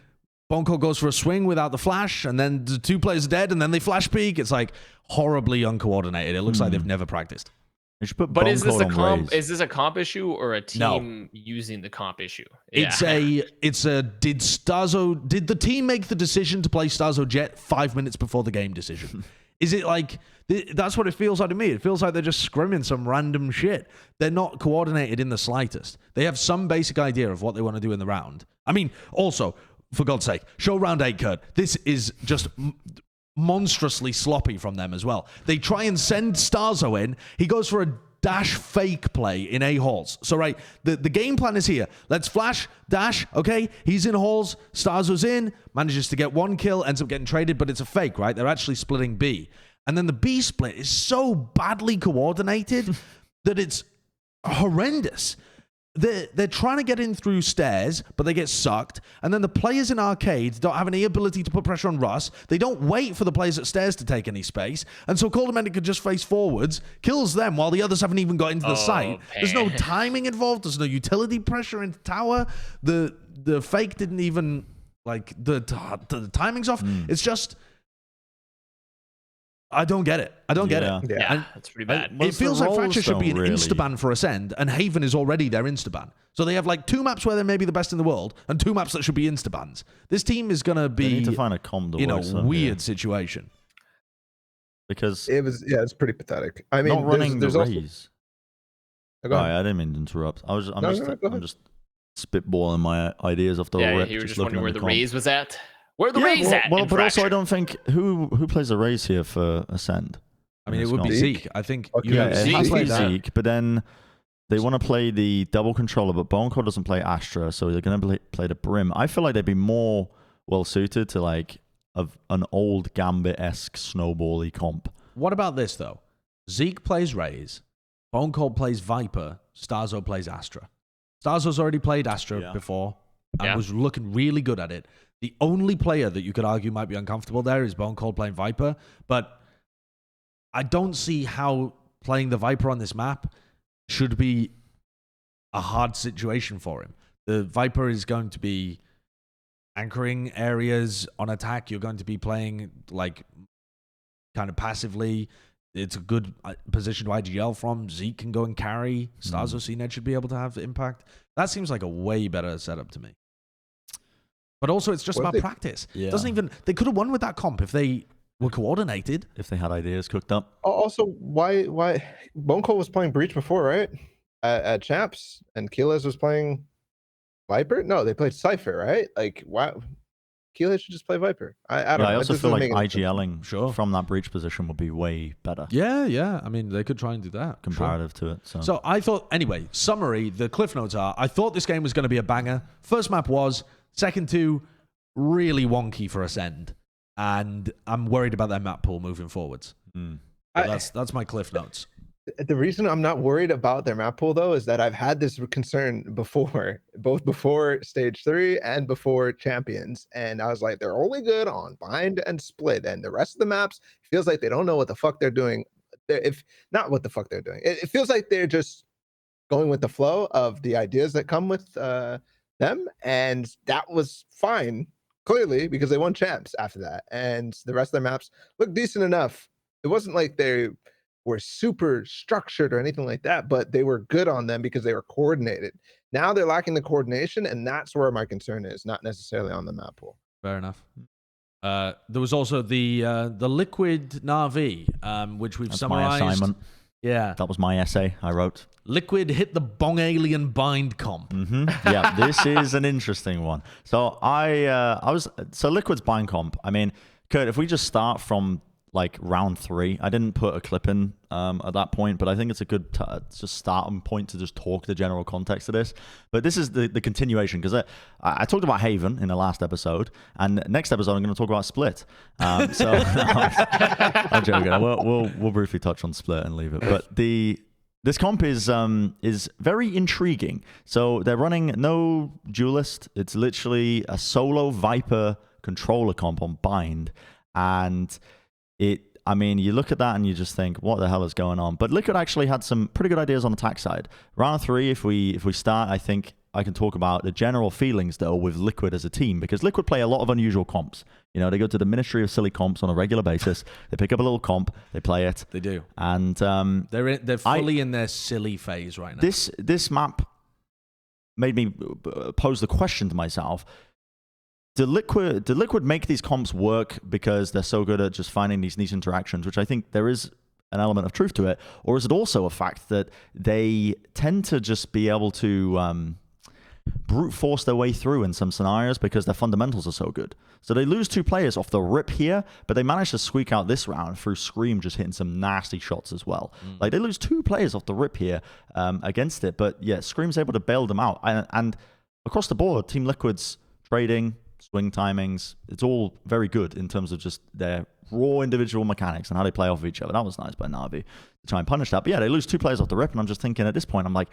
Bonko goes for a swing without the flash, and then the 2 players are dead, and then they flash peek. It's like horribly uncoordinated. It looks like they've never practiced. But is this a comp? Is this a comp issue or a team using the comp issue? Yeah. It's a did the team make the decision to play Starzo Jett 5 minutes before the game decision? Is it like that's what it feels like to me? It feels like they're just scrimming some random shit. They're not coordinated in the slightest. They have some basic idea of what they want to do in the round. I mean, also, for God's sake, show round 8, Kurt. This is just monstrously sloppy from them as well. They try and send Starzo in. He goes for a dash fake play in A halls. So, right, the game plan is here. Let's flash, dash, okay? He's in halls. Starzo's in, manages to get 1 kill, ends up getting traded, but it's a fake, right? They're actually splitting B. And then the B split is so badly coordinated that it's horrendous. They're trying to get in through stairs, but they get sucked. And then the players in arcade don't have any ability to put pressure on Russ. They don't wait for the players at stairs to take any space. And so Coldamentic could just face forwards, kills them while the others haven't even got into the site. Man. There's no timing involved. There's no utility pressure into tower. The fake didn't even, like, the timing's off. It's just... I don't get it. I don't get it. Yeah, that's pretty bad. It feels like Fracture should be an instaban for Ascend, and Haven is already their instaban. So they have like 2 maps where they're maybe the best in the world, and 2 maps that should be instabans. This team is gonna be need to find a comp to work, weird situation. Because it's pretty pathetic. I mean, not running there's the also... raise. I didn't mean to interrupt. I'm just spitballing my ideas off the rip. You were just wondering where the raise was at. Where the raise at? Well, but also I don't think who plays the raise here for Ascend. I mean, it would be Zeke. I think it has to be Zeke, but then they want to play the double controller, but Bonko doesn't play Astra, so they're going to play the Brim. I feel like they'd be more well suited to like an old Gambit-esque snowbally comp. What about this though? Zeke plays Raze, Bonko plays Viper, Starzo plays Astra. Starzo's already played Astra before and was looking really good at it. The only player that you could argue might be uncomfortable there is Bone Cold playing Viper, but I don't see how playing the Viper on this map should be a hard situation for him. The Viper is going to be anchoring areas on attack. You're going to be playing like kind of passively. it's a good position to IGL from. Zeke can go and carry. Stars or CNED should be able to have impact. That seems like a way better setup to me. But also, it's just about practice. Yeah. They could have won with that comp if they were coordinated. If they had ideas cooked up. Also, why bongAlien was playing Breach before, right? At Champs, and keloqz was playing Viper. No, they played Cypher, right? Like, why? keloqz should just play Viper. I don't know. I also feel like IGLing from that breach position would be way better. Yeah. I mean, they could try and do that. Comparative to it. So I thought, anyway, summary, the cliff notes are, I thought this game was going to be a banger. First map was. Second two, really wonky for ACEND. And I'm worried about their map pool moving forwards. That's my cliff notes. The reason I'm not worried about their map pool, though, is that I've had this concern before, both before stage 3 and before champions. And I was like, they're only good on bind and split. And the rest of the maps feels like they don't know what the fuck they're doing. If not what the fuck they're doing. It feels like they're just going with the flow of the ideas that come with them. And that was fine, clearly, because they won champs after that. And the rest of their maps looked decent enough. It wasn't like they were super structured or anything like that, but they were good on them because they were coordinated. Now they're lacking the coordination, and that's where my concern is, not necessarily on the map pool. Fair enough. There was also the Liquid Na'Vi, which we've summarized. My assignment. Yeah. That was my essay I wrote. Liquid hit the bongAlien bind comp. Yeah, this is an interesting one. So Liquid's bind comp. I mean, Kurt, if we just start from like round 3, I didn't put a clip in at that point, but I think it's a good just starting point to just talk the general context of this. But this is the continuation, because I talked about Haven in the last episode, and next episode I'm going to talk about Split. I'm joking. We'll briefly touch on Split and leave it. But this comp is very intriguing. So they're running no duelist. It's literally a solo Viper controller comp on bind, and I mean, you look at that and you just think, what the hell is going on? But Liquid actually had some pretty good ideas on the attack side. Round 3, if we start, I think I can talk about the general feelings, though, with Liquid as a team, because Liquid play a lot of unusual comps. You know, they go to the Ministry of Silly Comps on a regular basis. They pick up a little comp, they play it. They do. And they're fully in their silly phase right now. This map made me pose the question to myself. Did Liquid make these comps work because they're so good at just finding these niche interactions, which I think there is an element of truth to it? Or is it also a fact that they tend to just be able to brute force their way through in some scenarios because their fundamentals are so good? So they lose 2 players off the rip here, but they managed to squeak out this round through Scream just hitting some nasty shots as well. Like, they lose 2 players off the rip here against it, but yeah, Scream's able to bail them out. And across the board, Team Liquid's trading, swing timings, it's all very good in terms of just their raw individual mechanics and how they play off of each other. That was nice by Na'Vi to try and punish that. But yeah, they lose 2 players off the rip, and I'm just thinking at this point, I'm like,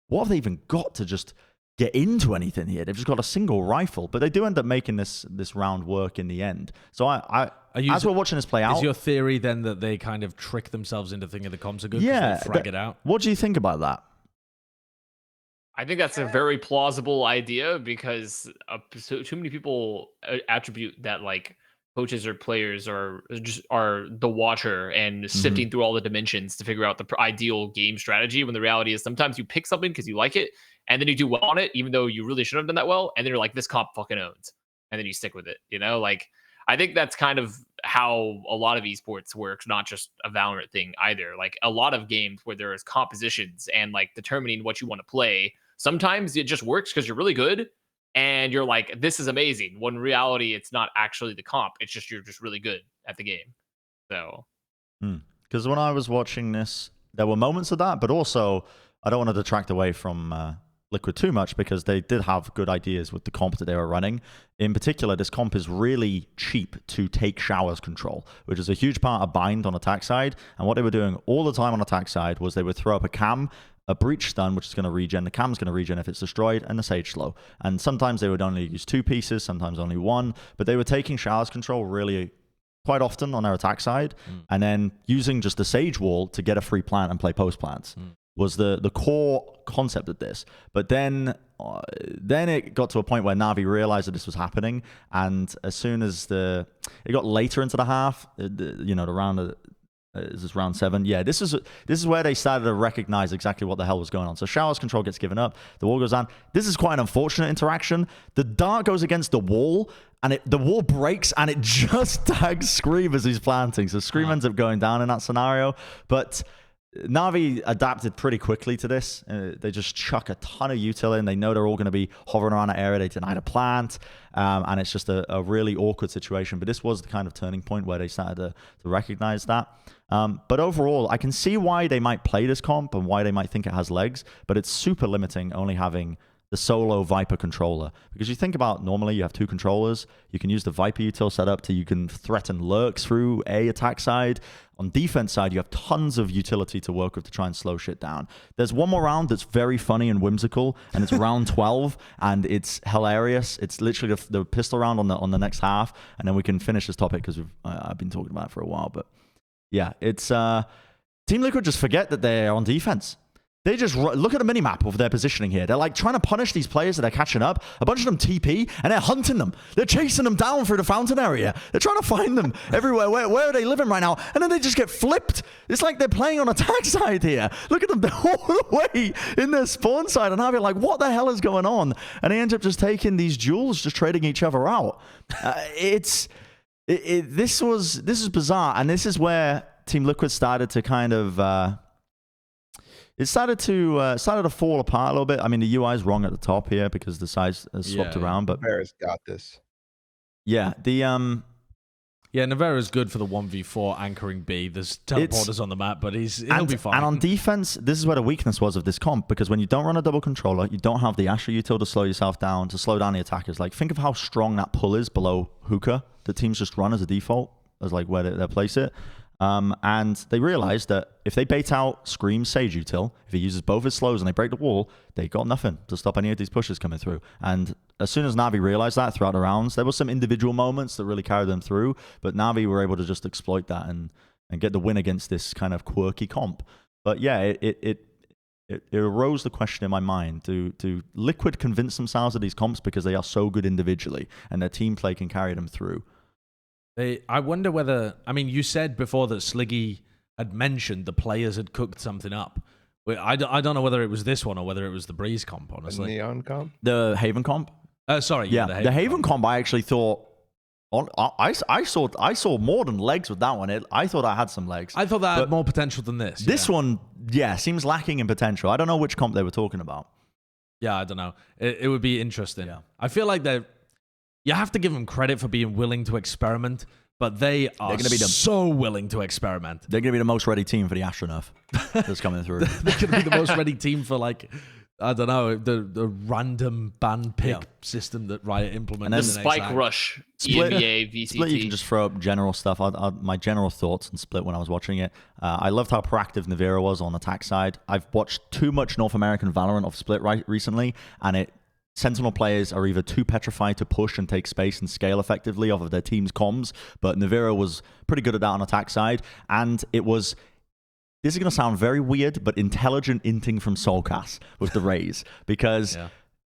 what have they even got to just get into anything here? They've just got a single rifle, but they do end up making this round work in the end. So as we're watching this play out, is your theory then that they kind of trick themselves into thinking the comms are good? Yeah, they frag it out. What do you think about that? I think that's a very plausible idea, because too many people attribute that like coaches or players are the watcher and sifting through all the dimensions to figure out the ideal game strategy, when the reality is sometimes you pick something because you like it and then you do well on it, even though you really shouldn't have done that well, and then you're like, this comp fucking owns, and then you stick with it. You know, like, I think that's kind of how a lot of esports works, not just a Valorant thing either. Like, a lot of games where there is compositions and like determining what you want to play, sometimes it just works because you're really good and you're like, this is amazing. When in reality, it's not actually the comp. It's just, you're just really good at the game. So. Because when I was watching this, there were moments of that, but also I don't want to detract away from Liquid too much, because they did have good ideas with the comp that they were running. In particular, this comp is really cheap to take showers control, which is a huge part of bind on attack side. And what they were doing all the time on attack side was they would throw up a cam, a breach stun, which is going to regen. The cam's going to regen if it's destroyed, and the sage slow. And sometimes they would only use 2 pieces, sometimes only 1, but they were taking showers control really quite often on their attack side, and then using just the sage wall to get a free plant and play post plants was the core concept of this. But then it got to a point where Na'Vi realized that this was happening, and as soon as it got later into the half, the round of is this round 7? Yeah, this is where they started to recognize exactly what the hell was going on. So Shower's control gets given up. The wall goes down. This is quite an unfortunate interaction. The dart goes against the wall, and the wall breaks, and it just tags Scream as he's planting. So Scream ends up going down in that scenario. But Na'Vi adapted pretty quickly to this. They just chuck a ton of util in. They know they're all going to be hovering around that area. They deny the plant, and it's just a really awkward situation. But this was the kind of turning point where they started to recognize that. But overall, I can see why they might play this comp and why they might think it has legs, but it's super limiting only having the solo Viper controller. Because you think about, normally you have 2 controllers. You can use the Viper util setup to, you can threaten lurks through A attack side. On defense side, you have tons of utility to work with to try and slow shit down. There's one more round that's very funny and whimsical, and it's round 12, and it's hilarious. It's literally the pistol round on the next half, and then we can finish this topic because I've been talking about it for a while. But yeah, it's Team Liquid just forget that they're on defense. They just look at the minimap of their positioning here. They're like trying to punish these players that are catching up. A bunch of them TP, and they're hunting them. They're chasing them down through the fountain area. They're trying to find them everywhere. Where are they living right now? And then they just get flipped. It's like they're playing on attack side here. Look at them. They're all the way in their spawn side. And I'll be like, what the hell is going on? And they end up just taking these duels, just trading each other out. This is bizarre. And this is where Team Liquid started to kind of... It started to fall apart a little bit. I mean, the UI is wrong at the top here because the size has swapped around. But Navarro's got this. Yeah, Navarro's good for the 1v4 anchoring B. There's teleporters on the map, but he'll be fine. And on defense, this is where the weakness was of this comp, because when you don't run a double controller, you don't have the Asher util to slow yourself down, to slow down the attackers. Like, think of how strong that pull is below hookah. The teams just run as a default, as like where they place it. And they realized that if they bait out Scream's Sage util, if he uses both his slows and they break the wall, they got nothing to stop any of these pushes coming through. And as soon as Na'Vi realized that throughout the rounds, there were some individual moments that really carried them through, but Na'Vi were able to just exploit that and get the win against this kind of quirky comp. But yeah, it arose the question in my mind, do Liquid convince themselves of these comps because they are so good individually and their team play can carry them through? I wonder whether... I mean, you said before that Sliggy had mentioned the players had cooked something up. I don't know whether it was this one or whether it was the Breeze comp, honestly. The Neon comp? The Haven comp? Sorry. Yeah, the Haven comp I actually thought... I saw more than legs with that one. I thought I had some legs. I thought that had more potential than this. This one, seems lacking in potential. I don't know which comp they were talking about. Yeah, I don't know. It would be interesting. Yeah. I feel like you have to give them credit for being willing to experiment, but they're going to be so willing to experiment. They're going to be the most ready team for the Astronaut that's coming through. They're going to be the most ready team for, like, I don't know, the random ban pick system that Riot implemented. And then the Spike Rush, EMEA, VCT. Split, you can just throw up general stuff. My general thoughts on Split when I was watching it. I loved how proactive Navarro was on attack side. I've watched too much North American Valorant of Split recently, and Sentinel players are either too petrified to push and take space and scale effectively off of their team's comms, but Navarro was pretty good at that on attack side, and it was... This is going to sound very weird, but intelligent inting from Soulcast with the Raze, because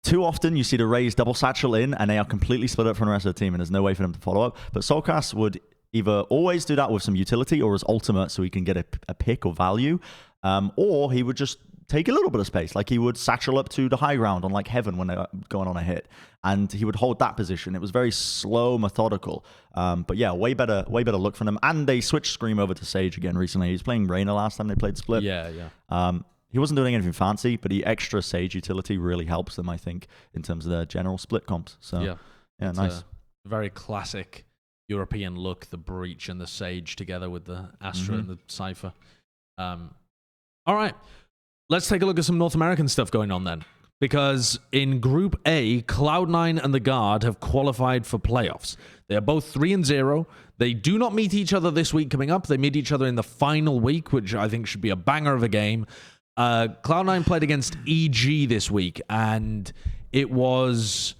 too often you see the Raze double satchel in and they are completely split up from the rest of the team and there's no way for them to follow up. But Soulcast would either always do that with some utility or as ultimate so he can get a pick or value, or he would just take a little bit of space. Like he would satchel up to the high ground on like Heaven when they're going on a hit, and he would hold that position. It was very slow, methodical. But yeah, way better look from them. And they switched Scream over to Sage again recently. He was playing Reyna last time they played Split. He wasn't doing anything fancy, but the extra Sage utility really helps them, I think, in terms of their general Split comps. So yeah, nice. Very classic European look, the Breach and the Sage together with the Astra and the Cypher. All right. Let's take a look at some North American stuff going on then. Because in Group A, Cloud9 and the Guard have qualified for playoffs. They are both 3-0. They do not meet each other this week coming up. They meet each other in the final week, which I think should be a banger of a game. Cloud9 played against EG this week, and it was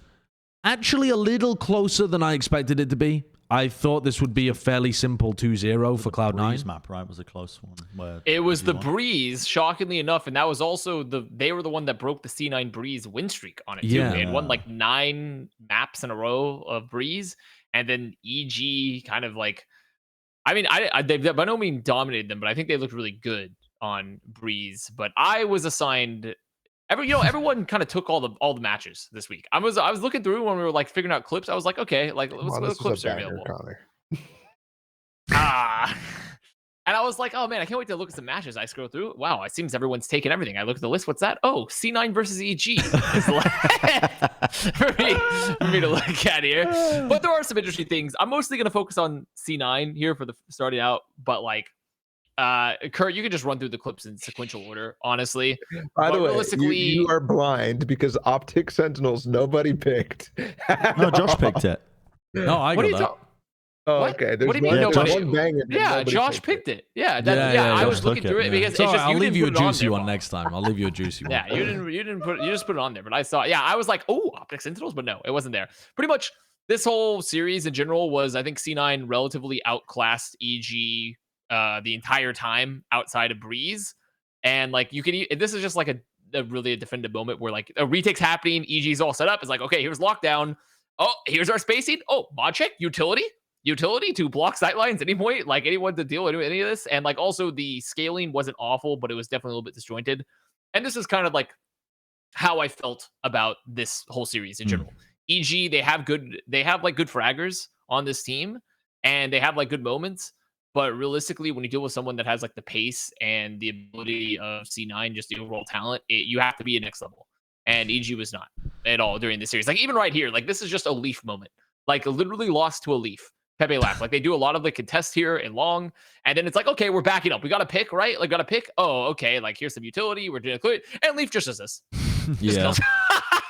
actually a little closer than I expected it to be. I thought this would be a fairly simple 2-0 for Cloud9. Breeze map, right, was a close one. It was the Breeze, shockingly enough, and that was also they were the one that broke the C9 Breeze win streak on it too. They had won like 9 maps in a row of Breeze, and then EG kind of like I mean, they by no means dominated them, but I think they looked really good on Breeze. But I was assigned everyone kind of took all the matches this week. I was looking through when we were like figuring out clips. I was like, okay, like what clips are available. And I was like, oh man, I can't wait to look at some matches. I scroll through. Wow, it seems everyone's taken everything. I look at the list. What's that? Oh, C9 versus EG for me to look at here. But there are some interesting things. I'm mostly going to focus on C9 here for the starting out. But like, Kurt, you can just run through the clips in sequential order, honestly. By the way, you are blind because OpTic Sentinels nobody picked. No, Josh picked it. No, I got that. Oh, okay. What do you mean nobody? Yeah, Josh picked it. Yeah, I was looking through it because it's just I'll leave you a juicy one Bro. next time. I'll leave you a juicy one. Yeah, you just put it on there, but I saw. Yeah, I was like, oh, OpTic Sentinels, but no, it wasn't there. Pretty much this whole series in general was, I think, C9 relatively outclassed EG the entire time outside of Breeze, and like you can. This is just like a really a definitive moment where like a retake's happening, EG's all set up. It's like, okay, here's lockdown. Oh, here's our spacing. Oh, mod check utility to block sightlines at any point, like anyone to deal with any of this. And like also the scaling wasn't awful, but it was definitely a little bit disjointed. And this is kind of like how I felt about this whole series in general. EG, they have like good fraggers on this team, and they have like good moments. But realistically, when you deal with someone that has like the pace and the ability of C9, just the overall talent, you have to be a next level. And EG was not at all during this series. Like even right here, like this is just a Leaf moment. Like literally lost to a Leaf. Pepe laugh. Like they do a lot of the contest here in long, and then it's like, okay, we're backing up. We got to pick, right? Like got to pick. Oh, okay. Like here's some utility. We're doing it, and Leaf just does this. Yeah.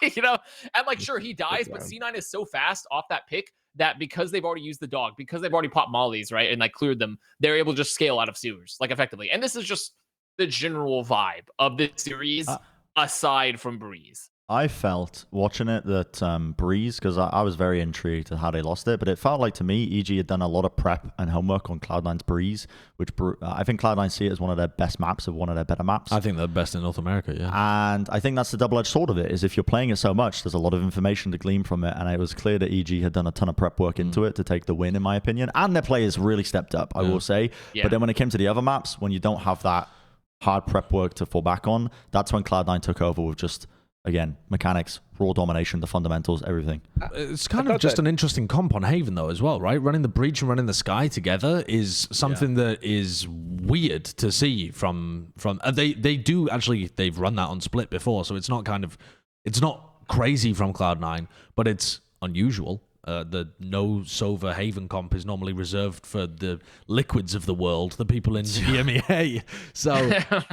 And like sure he dies, but C9 is so fast off that pick that because they've already used the dog, because they've already popped mollies, right, and like cleared them, they're able to just scale out of sewers like effectively. And this is just the general vibe of this series, aside from Breeze. I felt watching it that Breeze, because I was very intrigued at how they lost it, but it felt like to me EG had done a lot of prep and homework on Cloud9's Breeze, which I think Cloud9 see it as one of their best maps, of one of their better maps. I think they're best in North America, yeah. And I think that's the double-edged sword of it, is if you're playing it so much, there's a lot of information to glean from it, and it was clear that EG had done a ton of prep work into it to take the win, in my opinion, and their players really stepped up, I will say. Yeah. But then when it came to the other maps, when you don't have that hard prep work to fall back on, that's when Cloud9 took over with just... Again, mechanics, raw domination, the fundamentals, everything. It's kind of just an interesting comp on Haven, though, as well, right? Running the Breach and running the Sky together is something that is weird to see from they do actually, they've run that on Split before, so it's not crazy from Cloud9, but it's unusual. The no Sova Haven comp is normally reserved for the liquids of the world, the people in the EMEA. So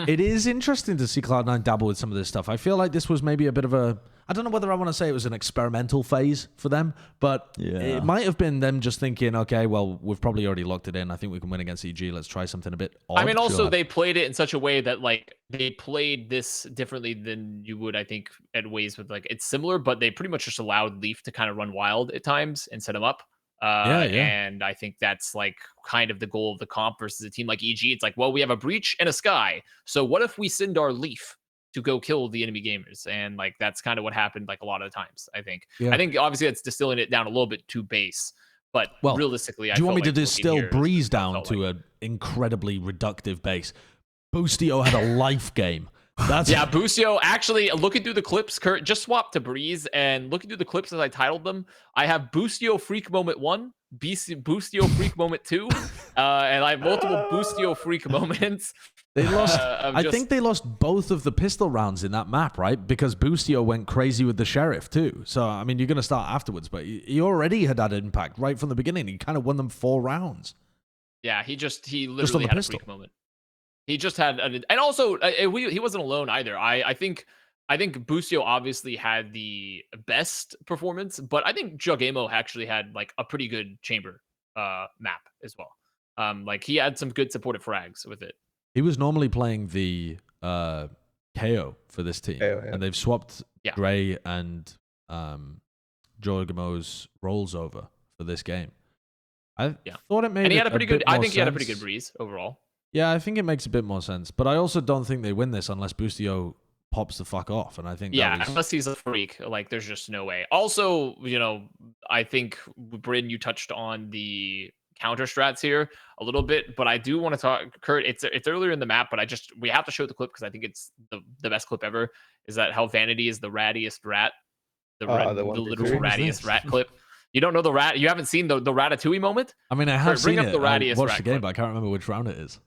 it is interesting to see Cloud9 dabble with some of this stuff. I feel like this was maybe a bit of a... I don't know whether I want to say it was an experimental phase for them, but it might have been them just thinking, okay, well, we've probably already locked it in. I think we can win against EG. Let's try something a bit odd. I mean, also, they played it in such a way that, like, they played this differently than you would, I think, at ways with, like, it's similar, but they pretty much just allowed Leaf to kind of run wild at times and set him up. And I think that's, like, kind of the goal of the comp versus a team like EG. It's like, well, we have a Breach and a Sky. So what if we send our Leaf to go kill the enemy gamers? And like that's kind of what happened like a lot of the times, I think. I think obviously that's distilling it down a little bit too base, but realistically, do you want me to distill Breeze down to an incredibly reductive base? Boostio had a life game. Boostio, actually, looking through the clips, Kurt, just swap to Breeze, and looking through the clips as I titled them, I have Boostio Freak Moment 1, Boostio Freak Moment 2, and I have multiple Boostio Freak moments. They lost. I think they lost both of the pistol rounds in that map, right? Because Boostio went crazy with the Sheriff too. So I mean, you're going to start afterwards, but he already had that impact right from the beginning. He kind of won them 4 rounds. Yeah, he literally had a freak moment. He just had, and also he wasn't alone either. I think Boostio obviously had the best performance, but I think Jugamo actually had like a pretty good chamber map as well. Like he had some good supportive frags with it. He was normally playing the KO for this team, and they've swapped Gray and Jogamo's roles over for this game. I thought it made and he had a pretty good. I think sense. He had a pretty good Breeze overall. Yeah, I think it makes a bit more sense, but I also don't think they win this unless Boostio pops the fuck off, and I think unless he's a freak, like there's just no way. Also, I think Bren, you touched on the counter strats here a little bit, but I do want to talk, Kurt. It's earlier in the map, but we have to show the clip because I think it's the best clip ever. Is that how Vanity is the rattiest rat, the literal rattiest rat clip? You don't know the rat? You haven't seen the Ratatouille moment? I mean, I have seen it. The rattiest I watched rat the game, clip. but I can't remember which round it is.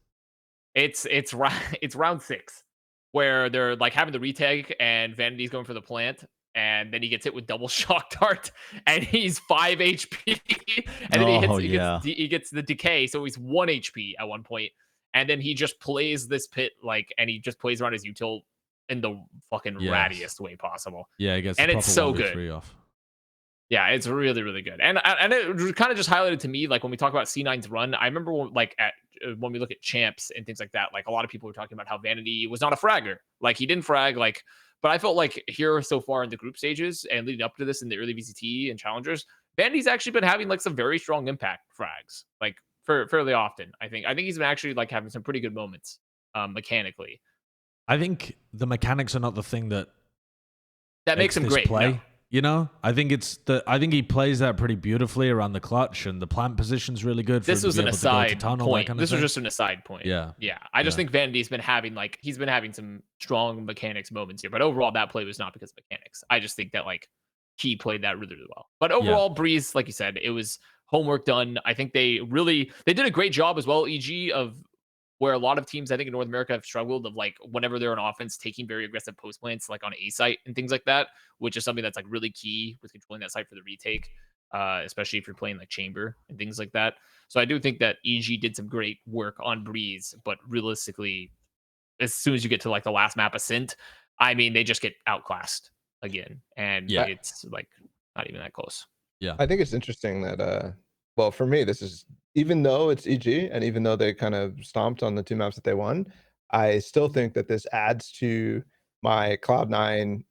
It's round 6 where they're like having the retake and Vanity's going for the plant. And then he gets hit with double shock dart, and he's 5 HP. And then he gets the decay, so he's 1 HP at one point. And then he just plays this pit and he just plays around his util in the fucking rattiest way possible. Yeah, he gets and it's so good. Off. Yeah, it's really, really good. And it kind of just highlighted to me, like when we talk about C9's run, I remember when we look at champs and things like that, like a lot of people were talking about how Vanity was not a fragger. Like he didn't frag, but I felt like here so far in the group stages and leading up to this in the early VCT and challengers, Vanity's actually been having like some very strong impact frags, like fairly often. I think he's been actually like having some pretty good moments mechanically. I think the mechanics are not the thing that makes him great. Play. No. You know, I think he plays that pretty beautifully around the clutch, and the plant position's really good. This was an aside point. This was just an aside point. Yeah. I just think Vanity's been having some strong mechanics moments here, but overall that play was not because of mechanics. I just think that he played that really, really well. But overall, Breeze, like you said, it was homework done. I think they did a great job as well, EG, of where a lot of teams, I think in North America, have struggled of whenever they're on offense, taking very aggressive post plants on A site and things like that, which is something that's really key with controlling that site for the retake, especially if you're playing chamber and things like that. So I do think that EG did some great work on Breeze, but realistically, as soon as you get to the last map, ACEND, I mean, they just get outclassed again, and it's not even that close. Yeah, I think it's interesting that well, for me, this is, even though it's EG and even though they kind of stomped on the 2 maps that they won, I still think that this adds to my Cloud9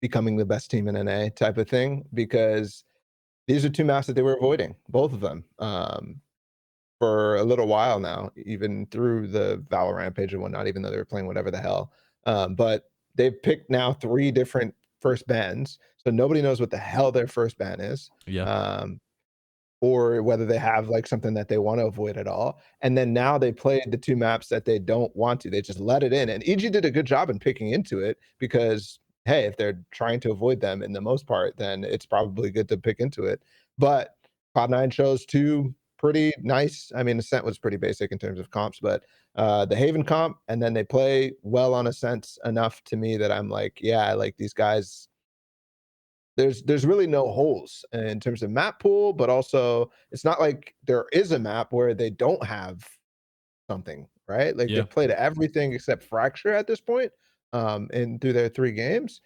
becoming the best team in NA type of thing, because these are 2 maps that they were avoiding, both of them, for a little while now, even through the VALORANT page and whatnot, even though they were playing whatever the hell. But they've picked now 3 different first bans, so nobody knows what the hell their first ban is. Yeah. Or whether they have something that they want to avoid at all. And then now they played the 2 maps that they don't want to. They just let it in. And EG did a good job in picking into it because, hey, if they're trying to avoid them in the most part, then it's probably good to pick into it. But Cloud9 chose 2 pretty nice. I mean, Ascent was pretty basic in terms of comps, but the Haven comp, and then they play well on Ascent enough to me that I'm like, yeah, I like these guys. There's really no holes in terms of map pool, but also it's not like there is a map where they don't have something, right? They've played everything except Fracture at this point, and through their 3 games.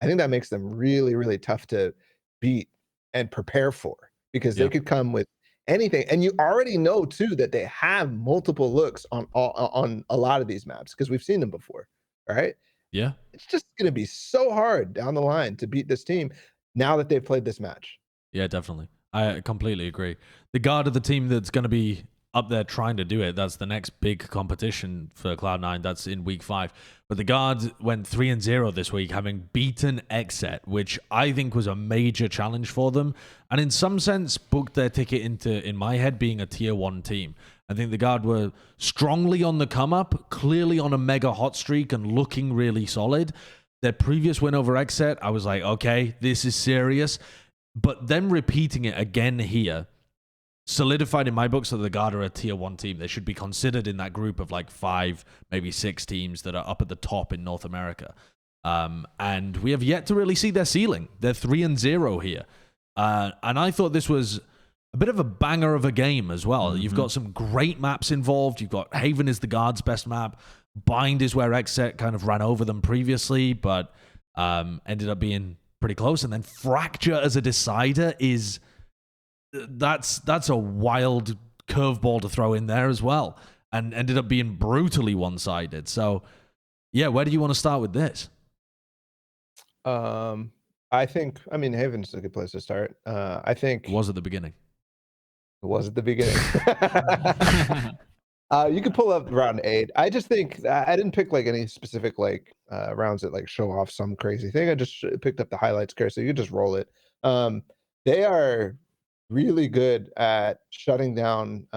I think that makes them really, really tough to beat and prepare for, because they could come with anything, and you already know too that they have multiple looks on a lot of these maps because we've seen them before, right? Yeah. It's just going to be so hard down the line to beat this team now that they've played this match. Yeah, definitely. I completely agree. The guard of the team that's going to be up there trying to do it, that's the next big competition for Cloud9. That's in week 5. But the guard went 3-0 this week, having beaten Xset, which I think was a major challenge for them. And in some sense, booked their ticket into, in my head, being a tier 1 team. I think the guard were strongly on the come up, clearly on a mega hot streak and looking really solid. Their previous win over Xset, I was like, okay, this is serious. But them repeating it again here solidified in my books that the guard are a tier 1 team. They should be considered in that group of 5, maybe 6 teams that are up at the top in North America. And we have yet to really see their ceiling. They're 3-0 here. And I thought this was a bit of a banger of a game as well. You've got some great maps involved. You've got Haven is the guard's best map. Bind is where Xset kind of ran over them previously, but ended up being pretty close. And then Fracture as a decider is... That's a wild curveball to throw in there as well, and ended up being brutally one-sided. So, yeah, where do you want to start with this? I think, Haven's a good place to start. I think it was at the beginning. It was at the beginning. You could pull up round 8. I just think I didn't pick any specific rounds that show off some crazy thing. I just picked up the highlights here, so you could just roll it. They are really good at shutting down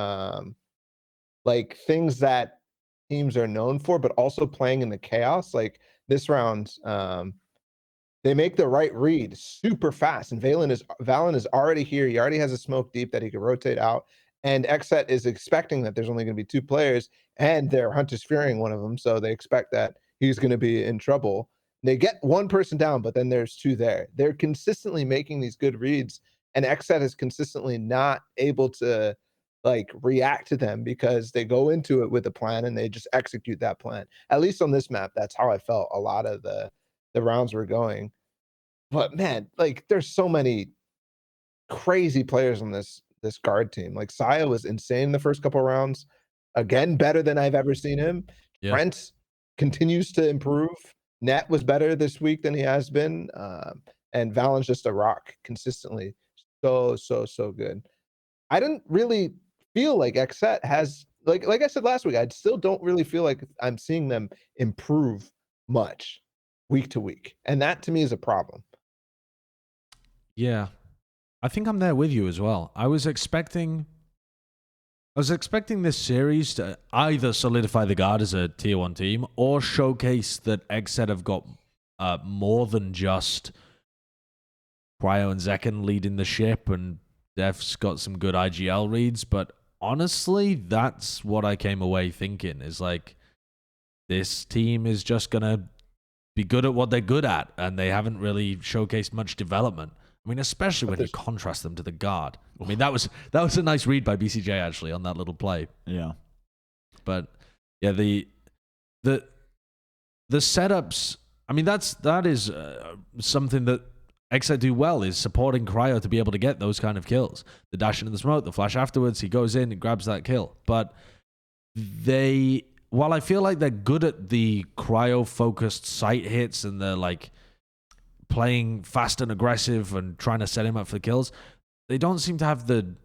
like things that teams are known for, but also playing in the chaos. Like this round, they make the right read super fast, and Valen is already here. He already has a smoke deep that he can rotate out, and Xset is expecting that there's only going to be 2 players, and they're Hunter's fearing one of them, so they expect that he's going to be in trouble. They get one person down, but then there's 2 there. They're consistently making these good reads, and Xset is consistently not able to like react to them because they go into it with a plan and they just execute that plan. At least on this map, that's how I felt a lot of the rounds were going. But man, like there's so many crazy players on this guard team. Like Saya was insane the first couple rounds. Again, better than I've ever seen him. Yeah. Brent continues to improve. Net was better this week than he has been. And Valen's just a rock consistently. So good. I didn't really feel like Xset has like I said last week, I still don't really feel like I'm seeing them improve much week to week. And that to me is a problem. Yeah. I think I'm there with you as well. I was expecting this series to either solidify the guard as a tier 1 team or showcase that Xset have got more than just Cryo and Zekken leading the ship and Def's got some good IGL reads, but honestly, that's what I came away thinking is like this team is just going to be good at what they're good at, and they haven't really showcased much development. I mean, especially when you contrast them to the guard. I mean, that was a nice read by BCJ actually on that little play. Yeah. But yeah, the setups, I mean, that is something that Xset do well, is supporting Cryo to be able to get those kind of kills. The dash into the smoke, the flash afterwards, he goes in and grabs that kill. But while I feel like they're good at the Cryo-focused sight hits and they're like playing fast and aggressive and trying to set him up for the kills, they don't seem to have the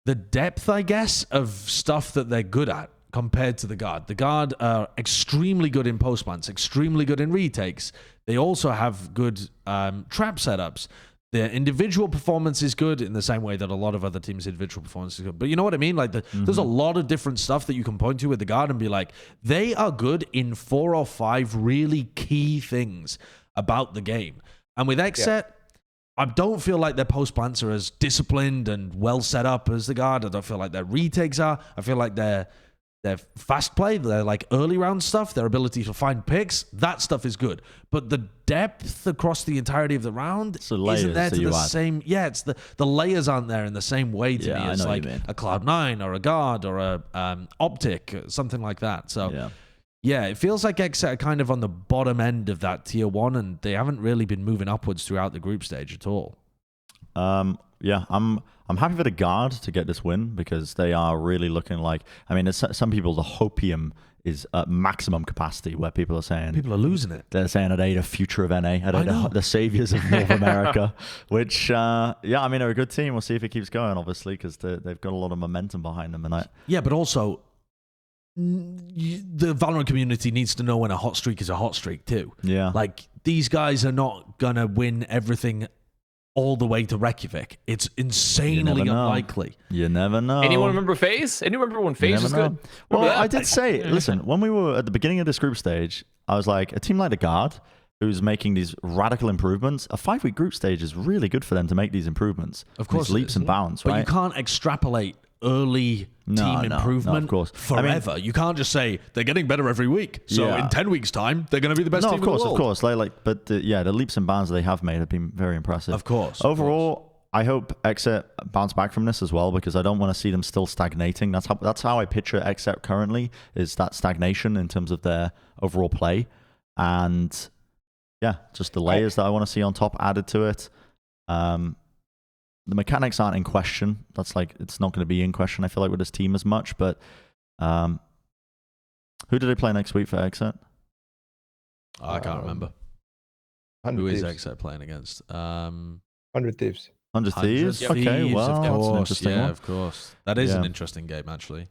depth, I guess, of stuff that they're good at compared to the guard. The guard are extremely good in post plants, extremely good in retakes. They also have good trap setups. Their individual performance is good in the same way that a lot of other teams' individual performance is good. But you know what I mean? Like there's a lot of different stuff that you can point to with the guard and be like, they are good in 4 or 5 really key things about the game. And with Xset, I don't feel like their post plants are as disciplined and well set up as the guard. I don't feel like their retakes are. I feel like their fast play, their like early round stuff, their ability to find picks, that stuff is good. But the depth across the entirety of the round isn't there to the same. Yeah, it's the layers aren't there in the same way to me as like a Cloud9 or a guard or a OpTic, something like that. So yeah, it feels like Xset are kind of on the bottom end of that tier 1, and they haven't really been moving upwards throughout the group stage at all. Yeah, I'm happy for the guard to get this win because they are really looking like, I mean, there's some people, the hopium is at maximum capacity where people are saying... People are losing it. They're saying at a future of NA, at the saviors of North America, which, yeah, I mean, they're a good team. We'll see if it keeps going, obviously, because they've got a lot of momentum behind them. Yeah, but also... the Valorant community needs to know when a hot streak is a hot streak too. Yeah. Like, these guys are not going to win everything all the way to Reykjavik. It's insanely unlikely. You never know. Anyone remember FaZe? Anyone remember when FaZe was good? Well, I did say, listen, when we were at the beginning of this group stage, I was like, a team like the Guard, who's making these radical improvements, a 5-week group stage is really good for them to make these improvements. Of course. These leaps and bounds, right? But you can't extrapolate early team improvement of course. forever. I mean, you can't just say they're getting better every week. So in 10 weeks' time, they're going to be the best team in the world. Of course. But the leaps and bounds they have made have been very impressive. Of course. Overall, I hope Xset bounce back from this as well because I don't want to see them still stagnating. That's how I picture Xset currently, is that stagnation in terms of their overall play. And yeah, just the layers that I want to see on top added to it. The mechanics aren't in question. That's like, it's not going to be in question, I feel like, with this team as much. But who do they play next week for Xset? I can't remember. Who is Xset playing against? 100 Thieves. 100 Thieves? Yep. Okay, Thieves, well, of that's an course. interesting one. Of course. That is an interesting game, actually.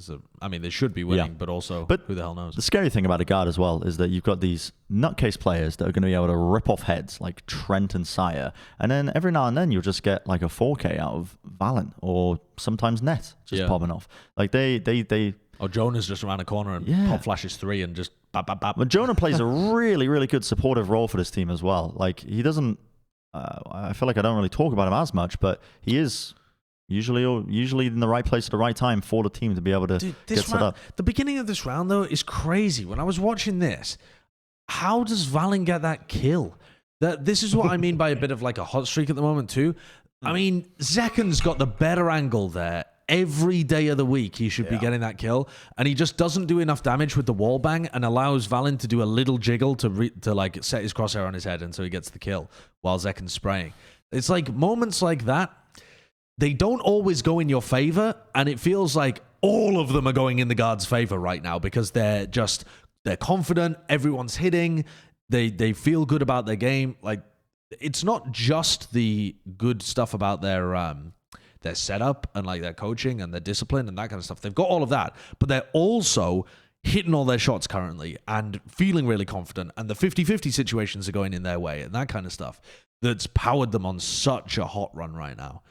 So, I mean, they should be winning, but also who the hell knows? The scary thing about a guard as well is that you've got these nutcase players that are going to be able to rip off heads like Trent and Sire, and then every now and then you'll just get like a 4K out of Valen or sometimes Net just popping off. Like they. Oh, Jonah's just around the corner and pop flashes 3 and just bap, bap, bap. But Jonah plays a really, really good supportive role for this team as well. Like he doesn't. I feel like I don't really talk about him as much, but he is. Usually in the right place at the right time for the team to be able to get set up. The beginning of this round, though, is crazy. When I was watching this, how does Valen get that kill? This is what I mean by a bit of like a hot streak at the moment, too. I mean, Zeken's got the better angle there. Every day of the week, he should be getting that kill. And he just doesn't do enough damage with the wall bang and allows Valen to do a little jiggle to like set his crosshair on his head and so he gets the kill while Zeken's spraying. It's like moments like that. They don't always go in your favor, and it feels like all of them are going in the guard's favor right now because they're confident, everyone's hitting, they feel good about their game. Like, it's not just the good stuff about their setup and like their coaching and their discipline and that kind of stuff. They've got all of that, but they're also hitting all their shots currently and feeling really confident, and the 50-50 situations are going in their way and that kind of stuff that's powered them on such a hot run right now.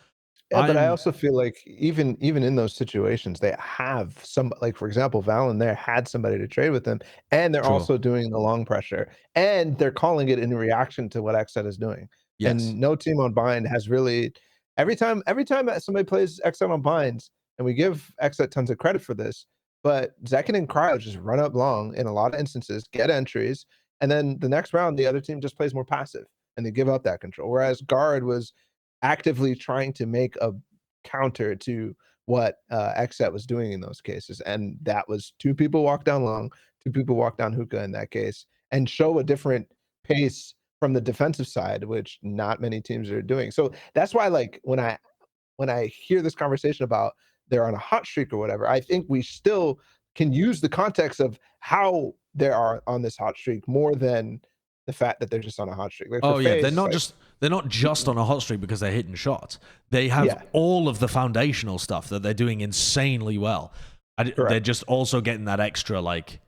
Yeah, but I also feel like even in those situations, they have some, like, for example, Valen there had somebody to trade with them, and they're also doing the long pressure, and they're calling it in reaction to what XSET is doing. Yes. And no team on bind has really, every time that somebody plays XSET on binds, and we give XSET tons of credit for this, but Zeken and Cryo just run up long in a lot of instances, get entries, and then the next round, the other team just plays more passive, and they give up that control. Whereas Guard was actively trying to make a counter to what XSET was doing in those cases. And that was 2 people walk down long, 2 people walk down hookah in that case, and show a different pace from the defensive side, which not many teams are doing. So that's why, like, when I hear this conversation about they're on a hot streak or whatever, I think we still can use the context of how they are on this hot streak more than the fact that they're just on a hot streak. Like, they're not just on a hot streak because they're hitting shots. They have all of the foundational stuff that they're doing insanely well. They're just also getting that extra like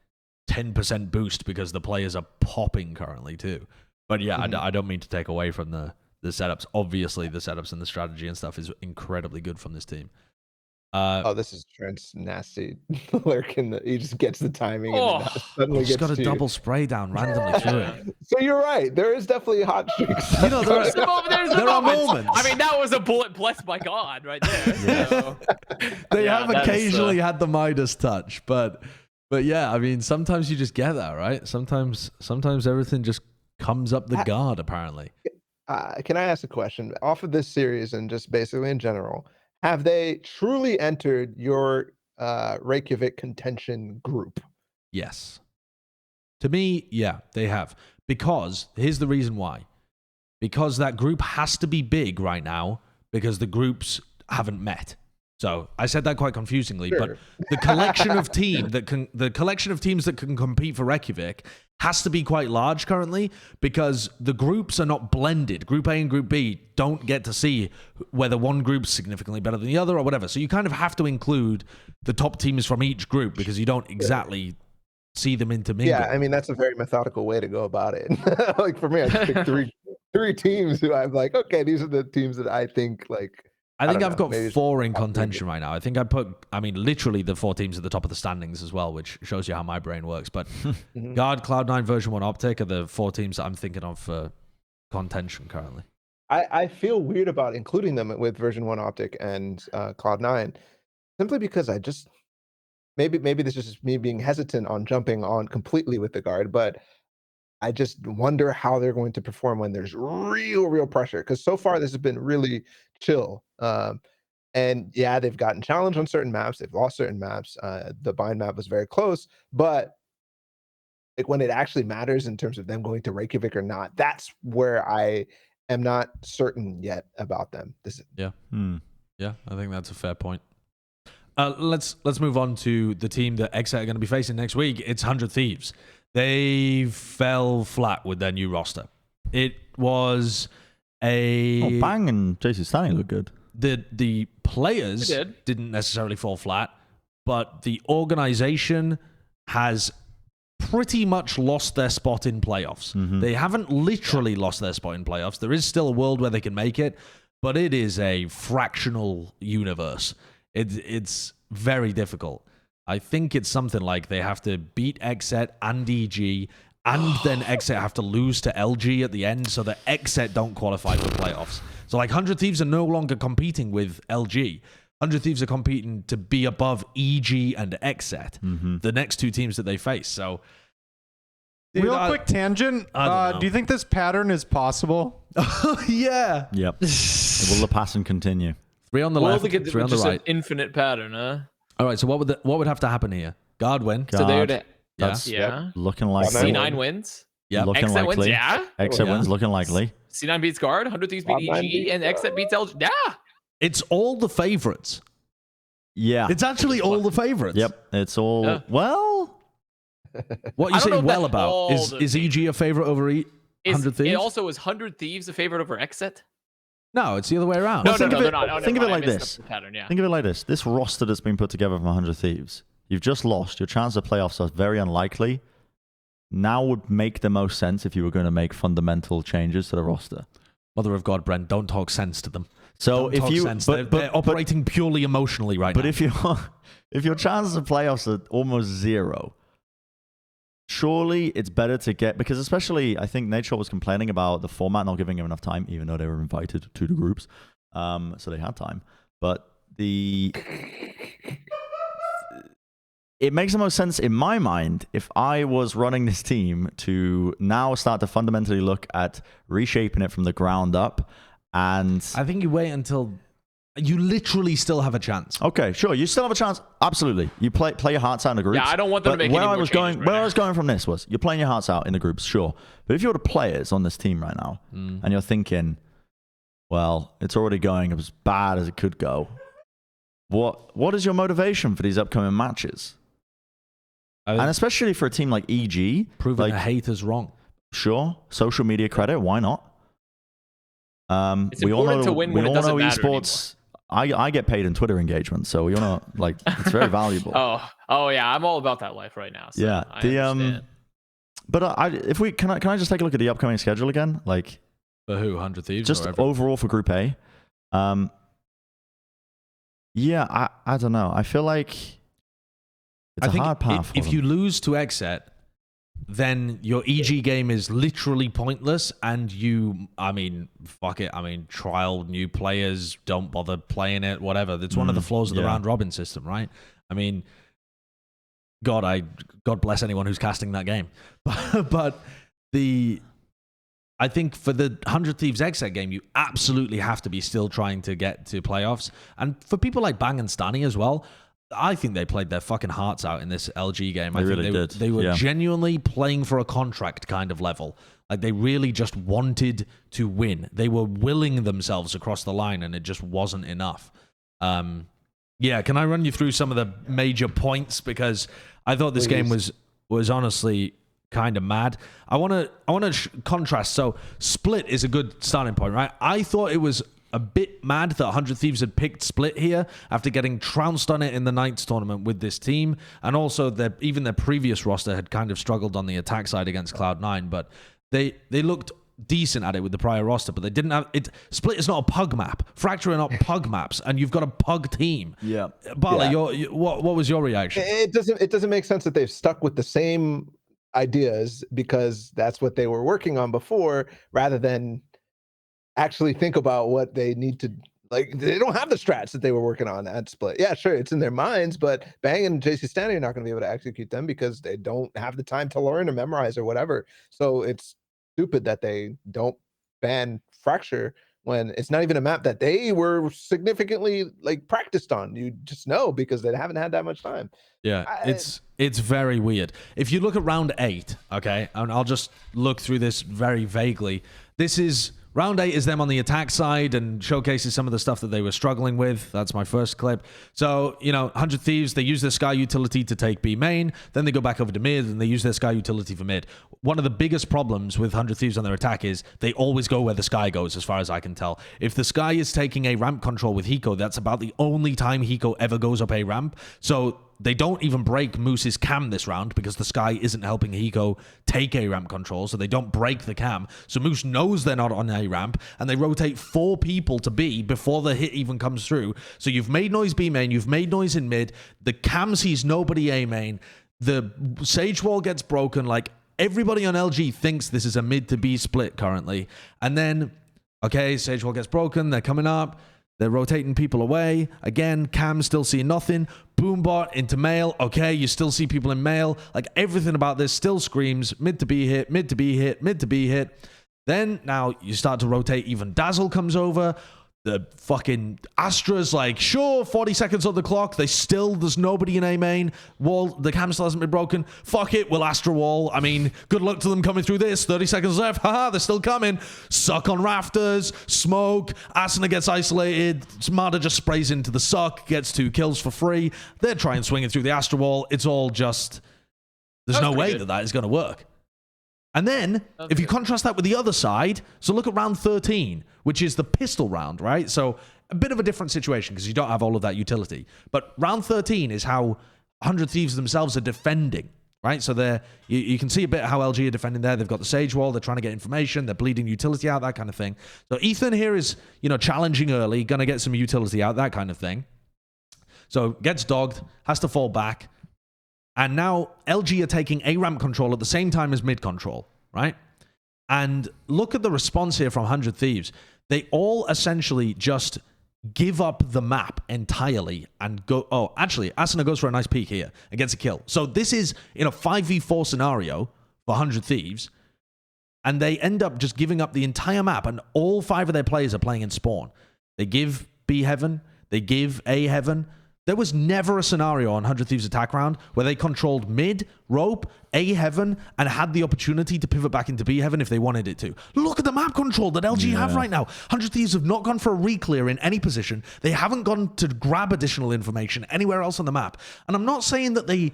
10% boost because the players are popping currently too. But yeah, I don't mean to take away from the setups. Obviously, the setups and the strategy and stuff is incredibly good from this team. This is Trent's nasty lurk he just gets the timing and suddenly gets got a double spray down randomly through it. So you're right. There is definitely hot streaks. You know, there are moments. I mean, that was a bullet blessed by God right there. Yeah. So. They have occasionally had the Midas touch, but yeah, I mean, sometimes you just get that, right? Sometimes everything just comes up the guard, apparently. Can I ask a question? Off of this series and just basically in general, have they truly entered your Reykjavik contention group? Yes. To me, yeah, they have. Because, here's the reason why. Because that group has to be big right now because the groups haven't met. So I said that quite confusingly, but the collection of teams that can compete for Reykjavik has to be quite large currently because the groups are not blended. Group A and Group B don't get to see whether one group's significantly better than the other or whatever. So you kind of have to include the top teams from each group because you don't exactly see them intermingle. Yeah, I mean, that's a very methodical way to go about it. Like for me, I just picked three teams who I'm like, okay, these are the teams that I think like. I think I've got 4 in contention right now. I think literally the 4 teams at the top of the standings as well, which shows you how my brain works. But Guard, Cloud9, version 1, OpTic are the 4 teams that I'm thinking of for contention currently. I feel weird about including them with version 1 OpTic and Cloud9 simply because I just maybe this is just me being hesitant on jumping on completely with the Guard, but I just wonder how they're going to perform when there's real pressure. Because so far this has been really chill. And yeah, they've gotten challenged on certain maps. They've lost certain maps. The bind map was very close, but like when it actually matters in terms of them going to Reykjavik or not, that's where I am not certain yet about them. Yeah, I think that's a fair point. Let's move on to the team that XSET are going to be facing next week. It's 100 Thieves. They fell flat with their new roster. It was Bang and JC Stanley look good. The players didn't necessarily fall flat, but the organization has pretty much lost their spot in playoffs. They haven't literally lost their spot in playoffs. There is still a world where they can make it, but it is a fractional universe. It's very difficult. I think it's something like they have to beat XSET and EG, and then XSET have to lose to LG at the end so that XSET don't qualify for playoffs. So like 100 Thieves are no longer competing with LG. 100 Thieves are competing to be above EG and XSET, the next two teams that they face. So, dude, real quick tangent. Do you think this pattern is possible? Yeah. Yep. Will the passing continue? 3 on the left, 3 on the just right. an infinite pattern, huh? All right, so what would have to happen here? Guard win. So they would, That's looking likely. C9 wins. Yeah. Looking XSET wins, likely. yeah. XSET wins looking likely. C9 beats Guard, 100 Thieves beat EG, and XSET beats LG. Yeah. It's all the favorites. Yeah. It's actually all the favorites. Yep. It's all well. What are you saying well about? all Is EG a favorite over 100 Thieves? It also is 100 Thieves a favorite over XSET? No, it's the other way around. No, think of it- they're not. think of it like I missed this. the pattern, yeah. Think of it like this. This roster that's been put together from 100 Thieves, you've just lost. Your chance of playoffs are very unlikely. Now would make the most sense if you were going to make fundamental changes to the roster. Mother of God, Bren, don't talk sense to them. So Don't if talk you, sense. but they're operating purely emotionally right now. but if your chances of playoffs are almost zero, surely it's better to get, because especially I think Nature was complaining about the format not giving him enough time, even though they were invited to the groups, so they had time. But it makes the most sense in my mind if I was running this team to now start to fundamentally look at reshaping it from the ground up. And I think you wait until you literally still have a chance. okay, sure, you still have a chance. Absolutely, you play your hearts out in the groups. Yeah, I don't want them to make where any I more was changes going, right where now. I was going from this was you're playing your hearts out in the groups, sure. But if you're the players on this team right now and you're thinking, well, it's already going as bad as it could go. What is your motivation for these upcoming matches? And especially for a team like EG, Proving like, the haters wrong. sure, social media credit, why not? It's We all important know, to win we when it all doesn't know matter esports. I get paid in Twitter engagement, so you know, like, it's very valuable. Oh yeah, I'm all about that life right now. So Yeah, I understand. But if we can I just take a look at the upcoming schedule again, like For who? 100 Thieves? just or everyone? overall for Group A. Yeah, I don't know. I feel like it's a hard path. If you lose to XSET, then your EG game is literally pointless, and fuck it. I mean, trial new players, don't bother playing it, whatever. That's one of the flaws of the round robin system, right? I mean, God bless anyone who's casting that game. But I think for the 100 Thieves XSET game, you absolutely have to be still trying to get to playoffs. And for people like Bang and Stanny as well, I think they played their fucking hearts out in this LG game. I think really did. They were genuinely playing for a contract kind of level. Like, they really just wanted to win. They were willing themselves across the line, and it just wasn't enough. Yeah, can I run you through some of the major points? Because I thought this game was honestly kind of mad. I want to contrast. So Split is a good starting point, right? I thought it was a bit mad that 100 Thieves had picked Split here after getting trounced on it in the Knights tournament with this team, and also even their previous roster had kind of struggled on the attack side against Cloud9, but they looked decent at it with the prior roster, but they didn't have it. Split is not a pug map. Fracture are not pug maps, and you've got a pug team. Yeah, Balla, what was your reaction? It doesn't make sense that they've stuck with the same ideas because that's what they were working on before, rather than actually think about what they need to, like, they don't have the strats that they were working on at Split. Yeah, sure, it's in their minds, but Bang and JC Stanley are not going to be able to execute them because they don't have the time to learn or memorize or whatever. So it's stupid that they don't ban Fracture when it's not even a map that they were significantly like practiced on. You just know because they haven't had that much time. Yeah, it's very weird. If you look at round 8, okay, and I'll just look through this very vaguely. This is round 8 is them on the attack side and showcases some of the stuff that they were struggling with. That's my first clip. So, 100 Thieves, they use their Sky utility to take B main. Then they go back over to mid and they use their Sky utility for mid. One of the biggest problems with 100 Thieves on their attack is they always go where the Sky goes, as far as I can tell. If the Sky is taking a ramp control with Hiko, that's about the only time Hiko ever goes up a ramp. So they don't even break Moose's cam this round because the Sky isn't helping Hiko take A-ramp control, so they don't break the cam. So Moose knows they're not on A-ramp, and they rotate 4 people to B before the hit even comes through. So you've made noise B main, you've made noise in mid, the cam sees nobody A main, the Sage wall gets broken, like everybody on LG thinks this is a mid to B split currently. And then, okay, Sage wall gets broken, they're coming up, they're rotating people away. Again, cam still see nothing. Boombot into male. Okay, you still see people in male. Like everything about this still screams mid to B hit, mid to B hit, mid to B hit. Then now you start to rotate. Even Dazzle comes over. The fucking Astra's like, sure, 40 seconds on the clock. There's nobody in A main. Wall, the cam still hasn't been broken. Fuck it, we'll Astra wall. I mean, good luck to them coming through this. 30 seconds left. Haha, they're still coming. Suck on rafters. Smoke. Asuna gets isolated. Smada just sprays into the suck. Gets 2 kills for free. They're trying swinging through the Astra wall. It's all just... There's no way that is going to work. And then, if you contrast that with the other side, so look at round 13, which is the pistol round, right? So a bit of a different situation because you don't have all of that utility. But round 13 is how 100 Thieves themselves are defending, right? So you can see a bit how LG are defending there. They've got the Sage wall. They're trying to get information. They're bleeding utility out, that kind of thing. So Ethan here is, challenging early, going to get some utility out, that kind of thing. So gets dogged, has to fall back. And now LG are taking A-ramp control at the same time as mid control, right? And look at the response here from 100 Thieves. They all essentially just give up the map entirely and go... Oh, actually, Asuna goes for a nice peek here and gets a kill. So this is in a 5v4 scenario for 100 Thieves. And they end up just giving up the entire map. And all 5 of their players are playing in spawn. They give B heaven. They give A heaven. There was never a scenario on 100 Thieves attack round where they controlled mid, rope, A heaven, and had the opportunity to pivot back into B heaven if they wanted it to. Look at the map control that LG have right now. 100 Thieves have not gone for a reclear in any position. They haven't gone to grab additional information anywhere else on the map. And I'm not saying that they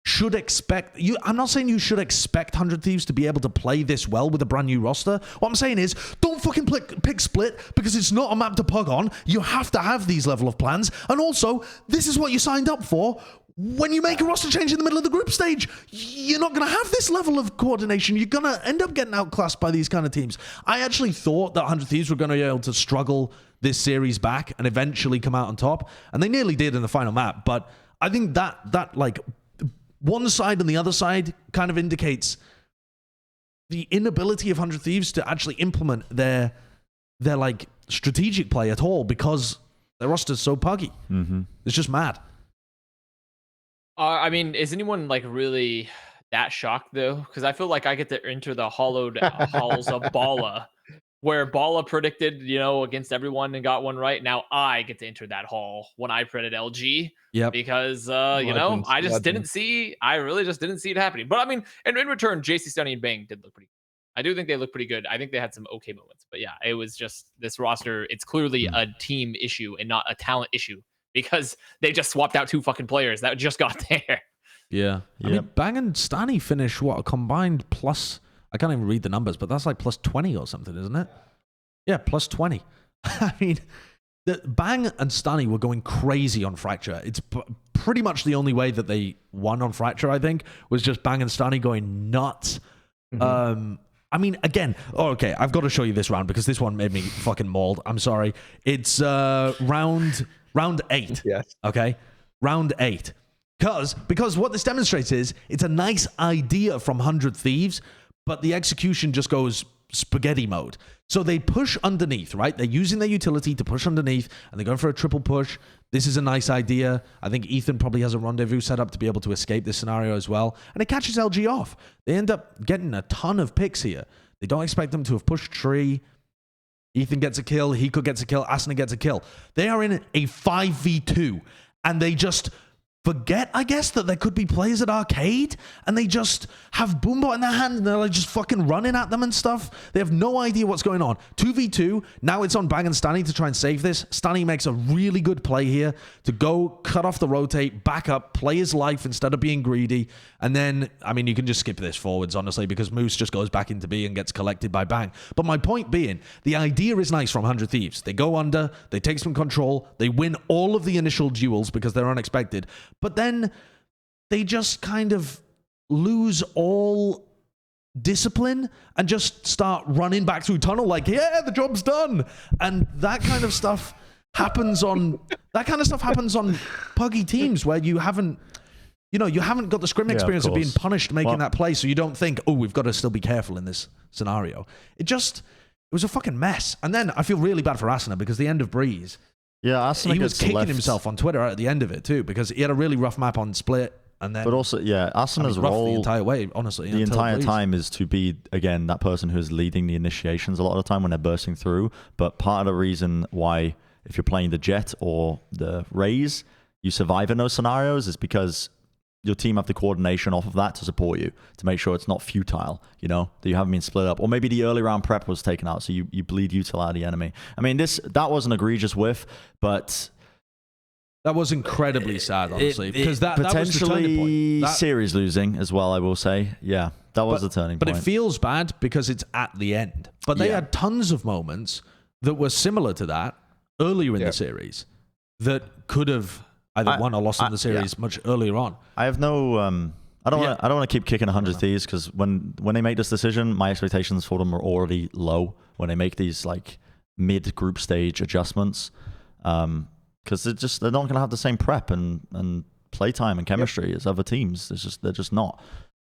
should expect... I'm not saying you should expect 100 Thieves to be able to play this well with a brand new roster. What I'm saying is, don't fucking pick split because it's not a map to pug on. You have to have these level of plans. And also, this is what you signed up for. When you make a roster change in the middle of the group stage, you're not going to have this level of coordination. You're going to end up getting outclassed by these kind of teams. I actually thought that 100 Thieves were going to be able to struggle this series back and eventually come out on top. And they nearly did in the final map. But I think that like... one side and the other side kind of indicates the inability of 100 Thieves to actually implement their like strategic play at all because their roster's so puggy. Mm-hmm. It's just mad. I mean, is anyone like really that shocked though? Because I feel like I get to enter the hollowed halls of Balla, where Balla predicted, against everyone and got one right. Now I get to enter that hall when I predicted LG. Yep. Because, I really just didn't see it happening. But I mean, in return, JC Stunny and Bang did look pretty good. I do think they look pretty good. I think they had some okay moments. But yeah, it was just this roster. It's clearly a team issue and not a talent issue because they just swapped out 2 fucking players that just got there. Yeah. I mean, Bang and Stunny finish what? A combined plus... I can't even read the numbers, but that's like plus 20 or something, isn't it? Yeah, plus 20. I mean... The Bang and Stunny were going crazy on Fracture. It's pretty much the only way that they won on Fracture, I think, was just Bang and Stunny going nuts. Mm-hmm. I mean, again, okay, I've got to show you this round because this one made me fucking mauled. I'm sorry. It's round 8. Yes. Okay? Round 8. Because what this demonstrates is it's a nice idea from 100 Thieves, but the execution just goes spaghetti mode. So they push underneath, right? They're using their utility to push underneath, and they're going for a triple push. This is a nice idea. I think Ethan probably has a rendezvous set up to be able to escape this scenario as well. And it catches LG off. They end up getting a ton of picks here. They don't expect them to have pushed tree. Ethan gets a kill. Hiko gets a kill. Asuna gets a kill. They are in a 5v2, and they just... forget, I guess, that there could be players at Arcade, and they just have Boombot in their hand, and they're like just fucking running at them and stuff. They have no idea what's going on. 2v2, now it's on Bang and Stunny to try and save this. Stunny makes a really good play here to go cut off the rotate, back up, play his life instead of being greedy, and then, I mean, you can just skip this forwards, honestly, because Moose just goes back into B and gets collected by Bang. But my point being, the idea is nice from 100 Thieves. They go under, they take some control, they win all of the initial duels because they're unexpected, but then they just kind of lose all discipline and just start running back through tunnel like, yeah, the job's done. And that kind of stuff happens on puggy teams where you haven't got the scrim experience of being punished making that play, so you don't think, oh, we've got to still be careful in this scenario. It was a fucking mess. And then I feel really bad for Asuna because the end of Breeze, he was kicking himself on Twitter at the end of it too, because he had a really rough map on Split. And then, but also, Asuna's role the entire way, honestly, the entire time is to be, again, that person who's leading the initiations a lot of the time when they're bursting through. But part of the reason why, if you're playing the Jett or the Raze, you survive in those scenarios is because your team have the coordination off of that to support you, to make sure it's not futile, that you haven't been split up. Or maybe the early round prep was taken out, so you bleed util out of the enemy. I mean, that was an egregious whiff, but that was incredibly sad, honestly, because that potentially was the turning point. Series losing as well, I will say. Yeah, that was the turning point. But it feels bad because it's at the end. But they had tons of moments that were similar to that earlier in the series that could have either won or lost in the series much earlier on. I have no... I don't want to keep kicking 100 Thieves, because when they make this decision, my expectations for them are already low when they make these like mid-group stage adjustments. Because they're not going to have the same prep and playtime and chemistry as other teams. They're just not.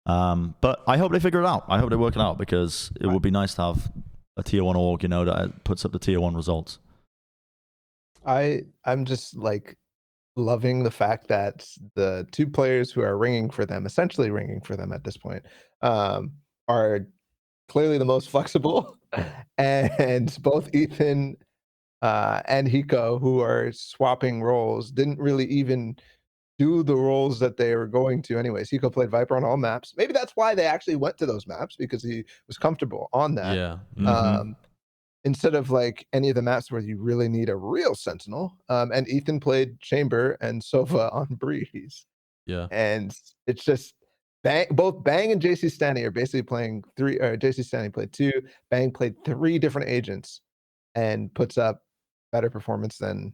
But I hope they figure it out. I hope they work it out, because it would be nice to have a tier 1 org, that puts up the tier 1 results. I'm just like loving the fact that the two players who are essentially ringing for them at this point, are clearly the most flexible, and both Ethan and Hiko, who are swapping roles, didn't really even do the roles that they were going to anyways. Hiko played Viper on all maps. Maybe that's why they actually went to those maps, because he was comfortable on that. Yeah. Mm-hmm. Instead of like any of the maps where you really need a real Sentinel. And Ethan played Chamber and Sova on Breeze. Yeah. And it's just both Bang and JC Stanny are basically playing three, or JC Stanny played 2, Bang played 3 different agents, and puts up better performance than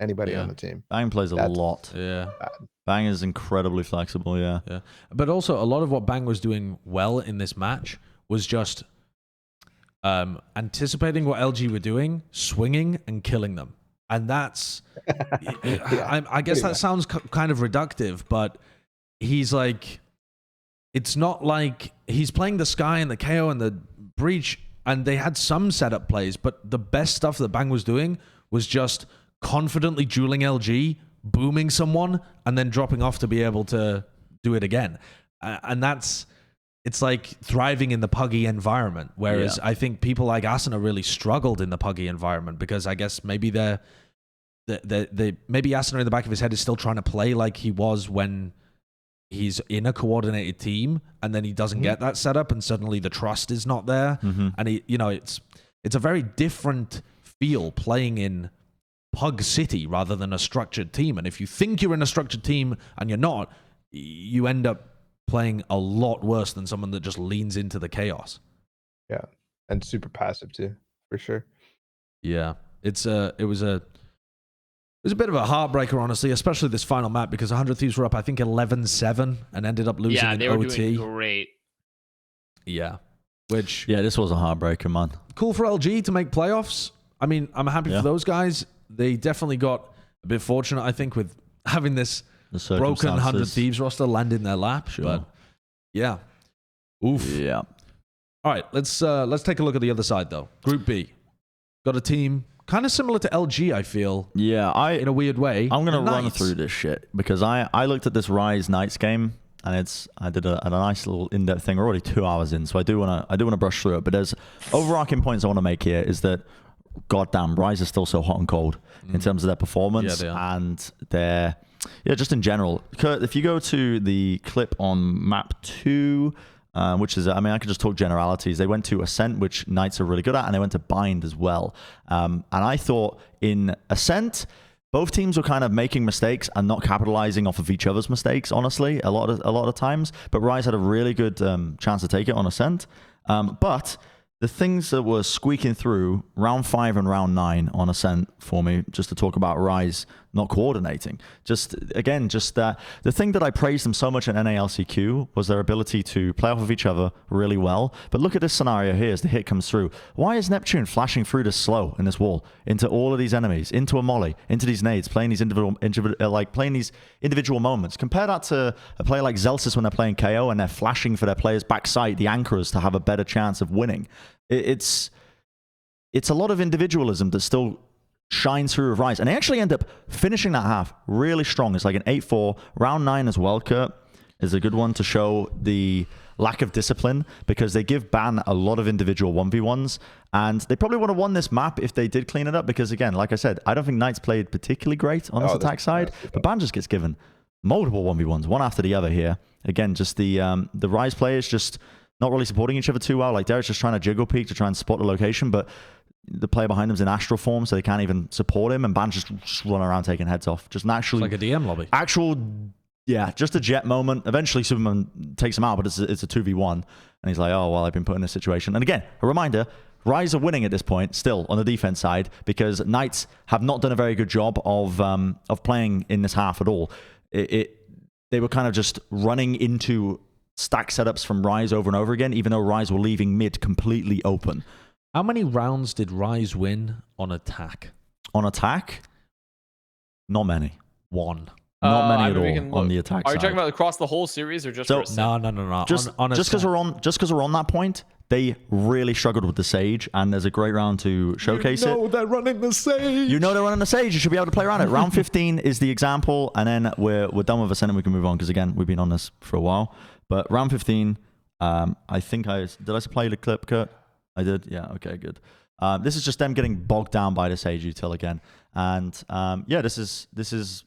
anybody on the team. Bang plays a lot. Yeah. Bad. Bang is incredibly flexible, yeah. But also, a lot of what Bang was doing well in this match was just anticipating what LG were doing, swinging, and killing them. And that's... I guess that sounds kind of reductive, but he's like... It's not like... He's playing the Sky and the KO and the Breach, and they had some setup plays, but the best stuff that Bang was doing was just confidently dueling LG, booming someone, and then dropping off to be able to do it again. And it's like thriving in the puggy environment. Whereas I think people like Asuna really struggled in the puggy environment, because I guess maybe maybe Asuna in the back of his head is still trying to play like he was when he's in a coordinated team, and then he doesn't get that setup, and suddenly the trust is not there. And it's a very different feel playing in Pug City rather than a structured team. And if you think you're in a structured team and you're not, you end up playing a lot worse than someone that just leans into the chaos. Yeah, and super passive too, for sure. Yeah, it was a bit of a heartbreaker, honestly, especially this final map, because 100 Thieves were up, I think, 11-7 and ended up losing in they OT. were doing great. Yeah, which... Yeah, this was a heartbreaker, man. Cool for LG to make playoffs. I mean, I'm happy for those guys. They definitely got a bit fortunate, I think, with having this broken 100 Thieves roster land in their lap. Sure. But yeah. Oof. Yeah. All right, let's take a look at the other side, though. Group B. Got a team kind of similar to LG, I feel. Yeah, in a weird way. I'm going to run through this shit, because I looked at this Rise Knights game, and I did a nice little in-depth thing. We're already 2 hours in, so I do want to brush through it. But there's overarching points I want to make here is that, goddamn, Rise is still so hot and cold in terms of their performance and their just in general. If you go to the clip on map 2, which is, I could just talk generalities. They went to Ascent, which Knights are really good at, and they went to Bind as well. And I thought in Ascent, both teams were kind of making mistakes and not capitalizing off of each other's mistakes, honestly, a lot of times. But Rise had a really good chance to take it on Ascent. But the things that were squeaking through round 5 and round 9 on Ascent for me, just to talk about Rise, not coordinating. Just again, the thing that I praised them so much in NALCQ was their ability to play off of each other really well. But look at this scenario here as the hit comes through. Why is Neptune flashing through this slow in this wall into all of these enemies, into a molly, into these nades, playing these individual moments? Compare that to a player like Zelsis when they're playing KO and they're flashing for their players backside, the anchors, to have a better chance of winning. It's a lot of individualism that still shines through with Rise. And they actually end up finishing that half really strong. It's like an 8-4. Round 9 as well, Kurt, is a good one to show the lack of discipline, because they give Ban a lot of individual 1v1s. And they probably would have won this map if they did clean it up, because, again, like I said, I don't think Knights played particularly great on this attack side. But Ban just gets given multiple 1v1s, one after the other here. Again, just the Rise players just not really supporting each other too well. Like, Derek's just trying to jiggle peek to try and spot the location, but the player behind him's in astral form, so they can't even support him, and Ban's just running around taking heads off. Just naturally, like a DM lobby. Just a Jett moment. Eventually, Superman takes him out, but it's a 2v1, and he's like, oh, well, I've been put in this situation. And again, a reminder, Rise are winning at this point, still, on the defense side, because Knights have not done a very good job of playing in this half at all. They were kind of just running into stack setups from Rise over and over again, even though Rise were leaving mid completely open. How many rounds did Rise win on attack? On attack? Not many. One. Not many at all on the attack side. Are you talking about across the whole series or just No. Just because we're on that point, they really struggled with the Sage, and there's a great round to showcase it. They're running the Sage. You know they're running the Sage. You should be able to play around it. Round 15 is the example, and then we're done with ACEND and we can move on, because again, we've been on this for a while. But round 15, I think did I play the clip, Kurt? I did. Yeah. Okay. Good. This is just them getting bogged down by the Sage util again, and this is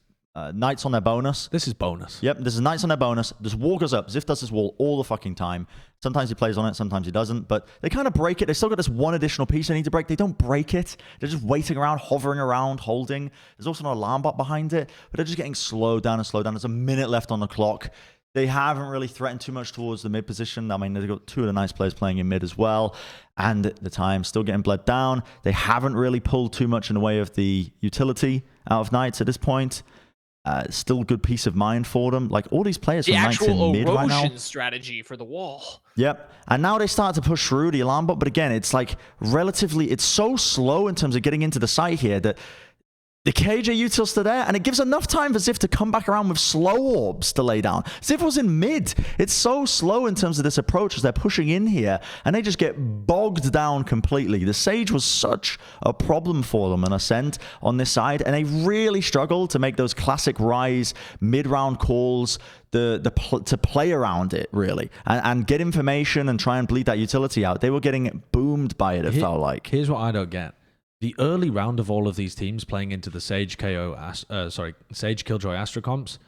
Knights on their bonus. This is bonus. Yep, this is Knights on their bonus. This wall goes up. Ziv does this wall all the fucking time. Sometimes he plays on it, sometimes he doesn't. But they kind of break it. They still got this one additional piece they need to break. They don't break it. They're just waiting around, hovering around, holding. There's also an alarm bot behind it, but they're just getting slowed down and slowed down. There's a minute left on the clock. They haven't really threatened too much towards the mid position. I mean, they've got two of the nice players playing in mid as well. And at the time, still getting bled down. They haven't really pulled too much in the way of the utility out of Knights at this point. Still good peace of mind for them. Like, all these players from Knights in mid right now. The actual erosion strategy for the wall. Yep. And now they start to push through the alarm bot. But again, it's like it's so slow in terms of getting into the site here that the KJ util's still there, and it gives enough time for Ziv to come back around with slow orbs to lay down. Ziv was in mid. It's so slow in terms of this approach as they're pushing in here, and they just get bogged down completely. The Sage was such a problem for them in ACEND on this side, and they really struggled to make those classic Rise mid-round calls, to play around it, really, and get information and try and bleed that utility out. They were getting boomed by it, it felt like. Here's what I don't get. The early round of all of these teams playing into the Sage Sage Killjoy Astra comps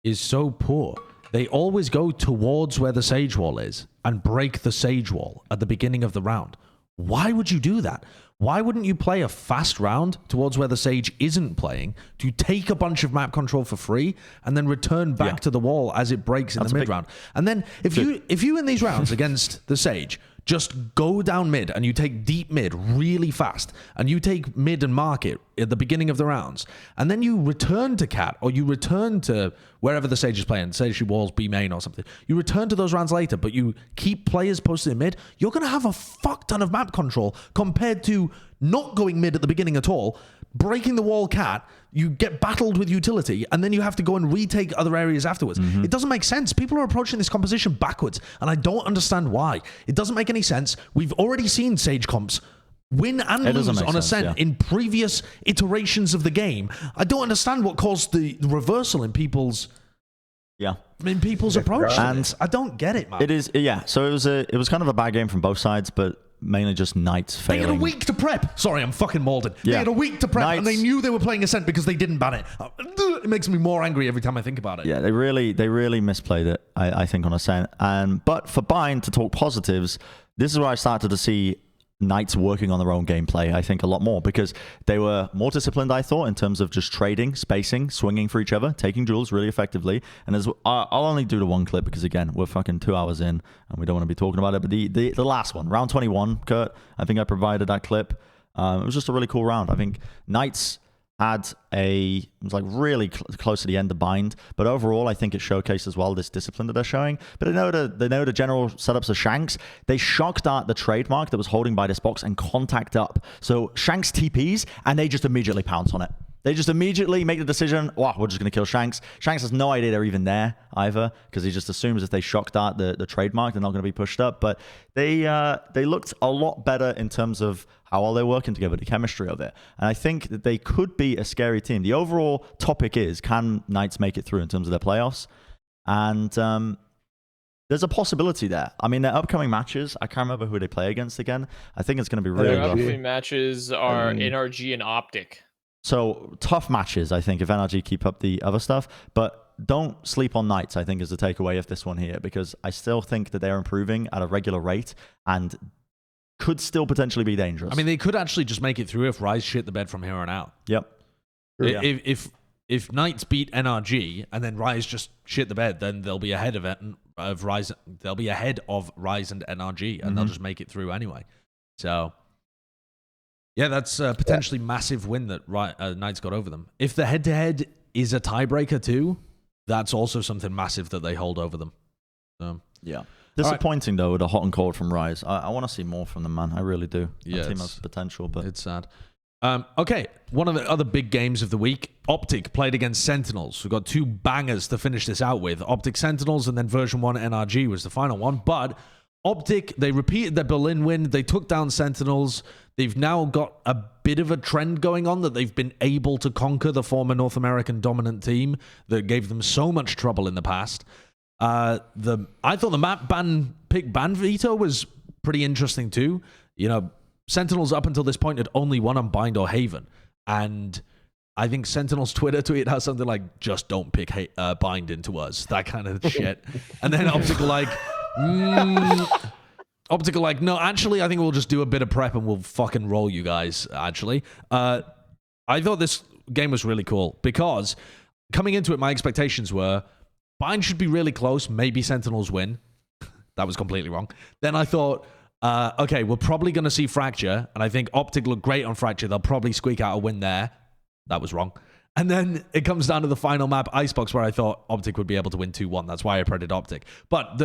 is so poor. They always go towards where the Sage wall is and break the Sage wall at the beginning of the round. Why would you do that? Why wouldn't you play a fast round towards where the Sage isn't playing to take a bunch of map control for free and then return back to the wall as it breaks in the mid round? And then if you in these rounds against the Sage just go down mid and you take deep mid really fast and you take mid and market at the beginning of the rounds, and then you return to Cat or you return to wherever the Sage is playing, say she walls B main or something, you return to those rounds later, but you keep players posted in mid, you're going to have a fuck ton of map control compared to not going mid at the beginning at all, breaking the wall Cat, you get battled with utility, and then you have to go and retake other areas afterwards. It doesn't make sense. People are approaching this composition backwards, and I don't understand why. It doesn't make any sense. We've already seen Sage comps win and lose on ACEND in previous iterations of the game. I don't understand what caused the reversal in people's approach to this. I don't get it, man. It is, so it was kind of a bad game from both sides, but mainly just Knights failing. They had a week to prep. Sorry, I'm fucking Malden. They had a week to prep, and they knew they were playing ACEND because they didn't ban it. It makes me more angry every time I think about it. Yeah, they really misplayed it, I think, on ACEND. But for Bind, to talk positives, this is where I started to see Knights working on their own gameplay, I think, a lot more, because they were more disciplined, I thought, in terms of just trading, spacing, swinging for each other, taking duels really effectively. And I'll only do the one clip because, again, we're fucking 2 hours in and we don't want to be talking about it. But the last one, round 21, Kurt, I think I provided that clip. It was just a really cool round. I think Knights it was like really close to the end of bind, but overall I think it showcased as well this discipline that they're showing. But they know the general setups of Shanks. They shocked at the trademark that was holding by this box and contact up. So Shanks TPs and they just immediately pounce on it. They just immediately make the decision, wow, we're just going to kill Shanks. Shanks has no idea they're even there either, because he just assumes if they shock dart the trademark, they're not going to be pushed up. But they looked a lot better in terms of how well they're working together, the chemistry of it. And I think that they could be a scary team. The overall topic is, can Knights make it through in terms of their playoffs? And there's a possibility there. I mean, their upcoming matches, I can't remember who they play against again. I think it's going to be really Their rough. upcoming matches are NRG and OpTic. So tough matches, I think, if NRG keep up the other stuff. But don't sleep on Knights, I think, is the takeaway of this one here, because I still think that they're improving at a regular rate and could still potentially be dangerous. I mean, they could actually just make it through if Rise shit the bed from here on out. Yep. If Knights beat NRG and then Rise just shit the bed, then they'll be ahead of Rise. They'll be ahead of Rise and NRG, and they'll just make it through anyway. So. Yeah, that's a potentially massive win that Knights got over them. If the head-to-head is a tiebreaker too, that's also something massive that they hold over them. So, yeah. Disappointing, though, with the hot and cold from Rise. I want to see more from them, man. I really do. Yeah, that team has potential, but it's sad. Okay, one of the other big games of the week, OpTic played against Sentinels. We've got two bangers to finish this out with. OpTic Sentinels and then version 1 NRG was the final one, but OpTic, they repeated their Berlin win. They took down Sentinels. They've now got a bit of a trend going on that they've been able to conquer the former North American dominant team that gave them so much trouble in the past. I thought the map pick ban veto was pretty interesting too. You know, Sentinels up until this point had only won on Bind or Haven. And I think Sentinels Twitter tweet has something like, just don't pick Bind into us. That kind of shit. And then OpTic like... OpTic like, no, actually, I think we'll just do a bit of prep and we'll fucking roll you guys, actually. I thought this game was really cool because coming into it, my expectations were Bind should be really close. Maybe Sentinels win. That was completely wrong. Then I thought, okay, we're probably going to see Fracture, and I think OpTic looked great on Fracture. They'll probably squeak out a win there. That was wrong. And then it comes down to the final map, Icebox, where I thought OpTic would be able to win 2-1. That's why I predicted OpTic. But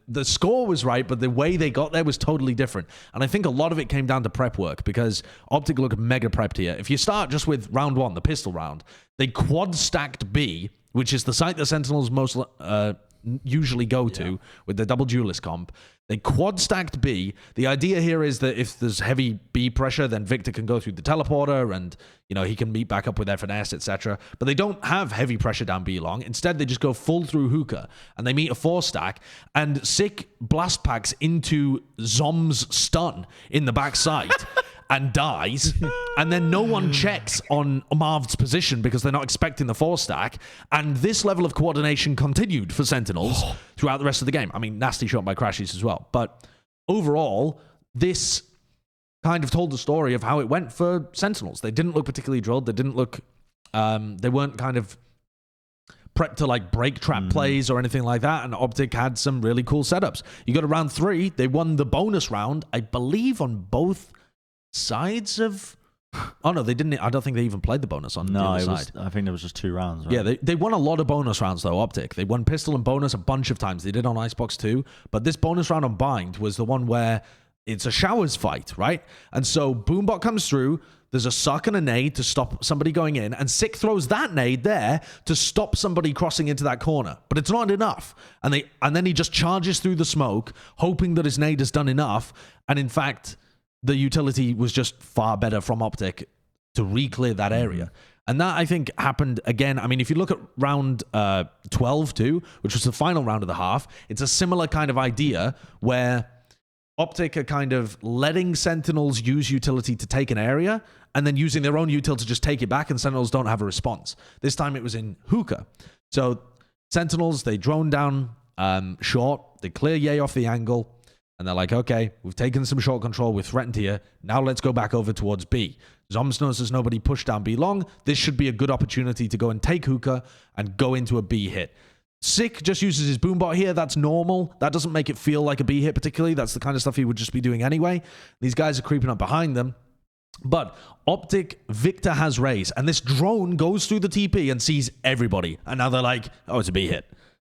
the score was right, but the way they got there was totally different. And I think a lot of it came down to prep work because OpTic looked mega prepped here. If you start just with round 1, the pistol round, they quad stacked B, which is the site that Sentinels most usually go to with the double duelist comp. They quad stacked B. The idea here is that if there's heavy B pressure, then Victor can go through the teleporter and, you know, he can meet back up with F&S, etc. But they don't have heavy pressure down B long. Instead, they just go full through hookah and they meet a 4-stack and Sick blast packs into Zom's stun in the back side. And dies, and then no one checks on Marv's position because they're not expecting the 4-stack, and this level of coordination continued for Sentinels throughout the rest of the game. I mean, nasty shot by Crashies as well, but overall, this kind of told the story of how it went for Sentinels. They didn't look particularly drilled. They didn't look, they weren't kind of prepped to like break trap plays or anything like that, and OpTic had some really cool setups. You go to round 3, they won the bonus round, I believe, on both sides of... Oh, no, they didn't. I don't think they even played the bonus on the other side. I think there was just 2 rounds, right? Yeah, they won a lot of bonus rounds, though, OpTic. They won pistol and bonus a bunch of times. They did on Icebox too, but this bonus round on Bind was the one where it's a showers fight, right? And so Boombot comes through, there's a suck and a nade to stop somebody going in, and Sick throws that nade there to stop somebody crossing into that corner. But it's not enough. And then he just charges through the smoke, hoping that his nade has done enough, and in fact... the utility was just far better from OpTic to re-clear that area. And that, I think, happened again. I mean, if you look at round 12 too, which was the final round of the half, it's a similar kind of idea where OpTic are kind of letting Sentinels use utility to take an area and then using their own util to just take it back, and Sentinels don't have a response. This time it was in hookah. So Sentinels, they drone down short, they clear Ye off the angle, and they're like, okay, we've taken some short control, we're threatened here, now let's go back over towards B. Zoms knows there's nobody pushed down B long. This should be a good opportunity to go and take hookah and go into a B hit. Sick just uses his boombot here. That's normal. That doesn't make it feel like a B hit particularly. That's the kind of stuff he would just be doing anyway. These guys are creeping up behind them. But OpTic, Victor has Raze, and this drone goes through the TP and sees everybody. And now they're like, oh, it's a B hit.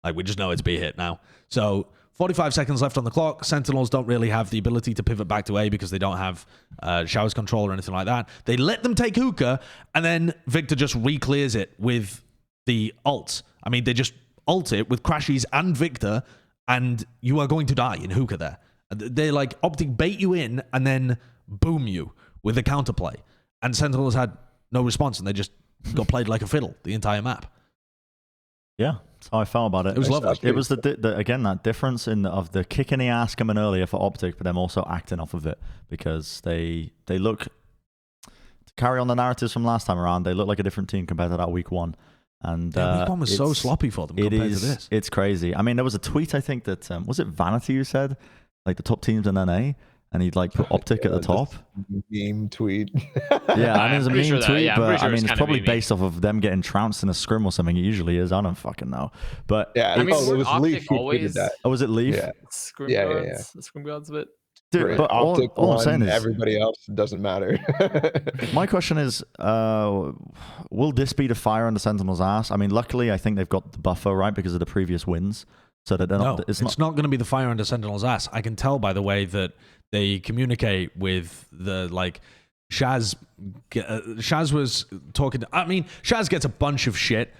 Like, we just know it's B hit now. So 45 seconds left on the clock. Sentinels don't really have the ability to pivot back to A because they don't have showers control or anything like that. They let them take hookah, and then Victor just re-clears it with the ults. I mean, they just ult it with Crashies and Victor, and you are going to die in hookah there. They like OpTic bait you in and then boom you with a counterplay. And Sentinels had no response, and they just got played like a fiddle the entire map. Yeah, that's how I felt about it. It was lovely. It was again that difference of the kick in the ass coming earlier for OpTic, but them also acting off of it because they look to carry on the narratives from last time around. They look like a different team compared to that week one. And week one was so sloppy for them compared to this. It's crazy. I mean, there was a tweet I think that was it Vanity who said like the top teams in NA. And he'd like put OpTic at the top. Meme tweet. Yeah, I mean, it's a meme sure tweet, but I mean, it's probably memey. based off of them getting trounced in a scrim or something. It usually is. I don't fucking know. But yeah, I mean, it was OpTic Leaf who tweeted always- that. oh, was it Leaf? Yeah. Scrim Yeah, gods, yeah, yeah. the scrim gods of it. Dude, but OpTic all I'm won, saying is, everybody else doesn't matter. my question is, will this be the fire on the Sentinels' ass? I mean, luckily, I think they've got the buffer, right, because of the previous wins. So that they're not, it's not going to be the fire under Sentinel's ass. I can tell by the way that they communicate with the, like, Shaz was talking. I mean, Shaz gets a bunch of shit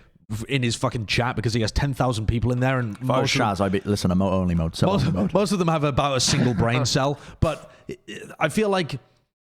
in his fucking chat because he has 10,000 people in there. And Shaz, I'd be, listen, I'm only mode. So most of them have about a single brain cell. But I feel like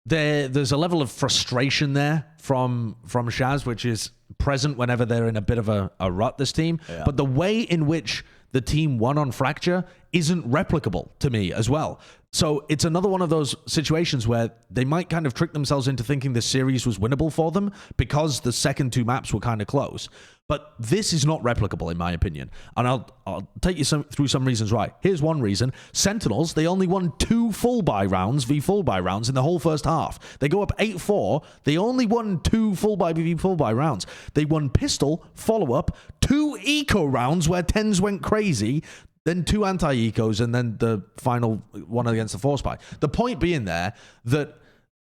there's a level of frustration there from Shaz, which is present whenever they're in a bit of a rut, this team. Yeah. But the way in which the team won on Fracture isn't replicable to me as well. So it's another one of those situations where they might kind of trick themselves into thinking the series was winnable for them because the second two maps were kind of close. But this is not replicable, in my opinion. And I'll take you through some reasons why. Here's one reason. Sentinels, they only won 2 full buy rounds, v full buy rounds in the whole first half. They go up 8-4. They only won 2 full buy v full buy rounds. They won pistol, follow-up, 2 eco rounds where tens went crazy, then 2 anti-ecos, and then the final one against the force buy. The point being there that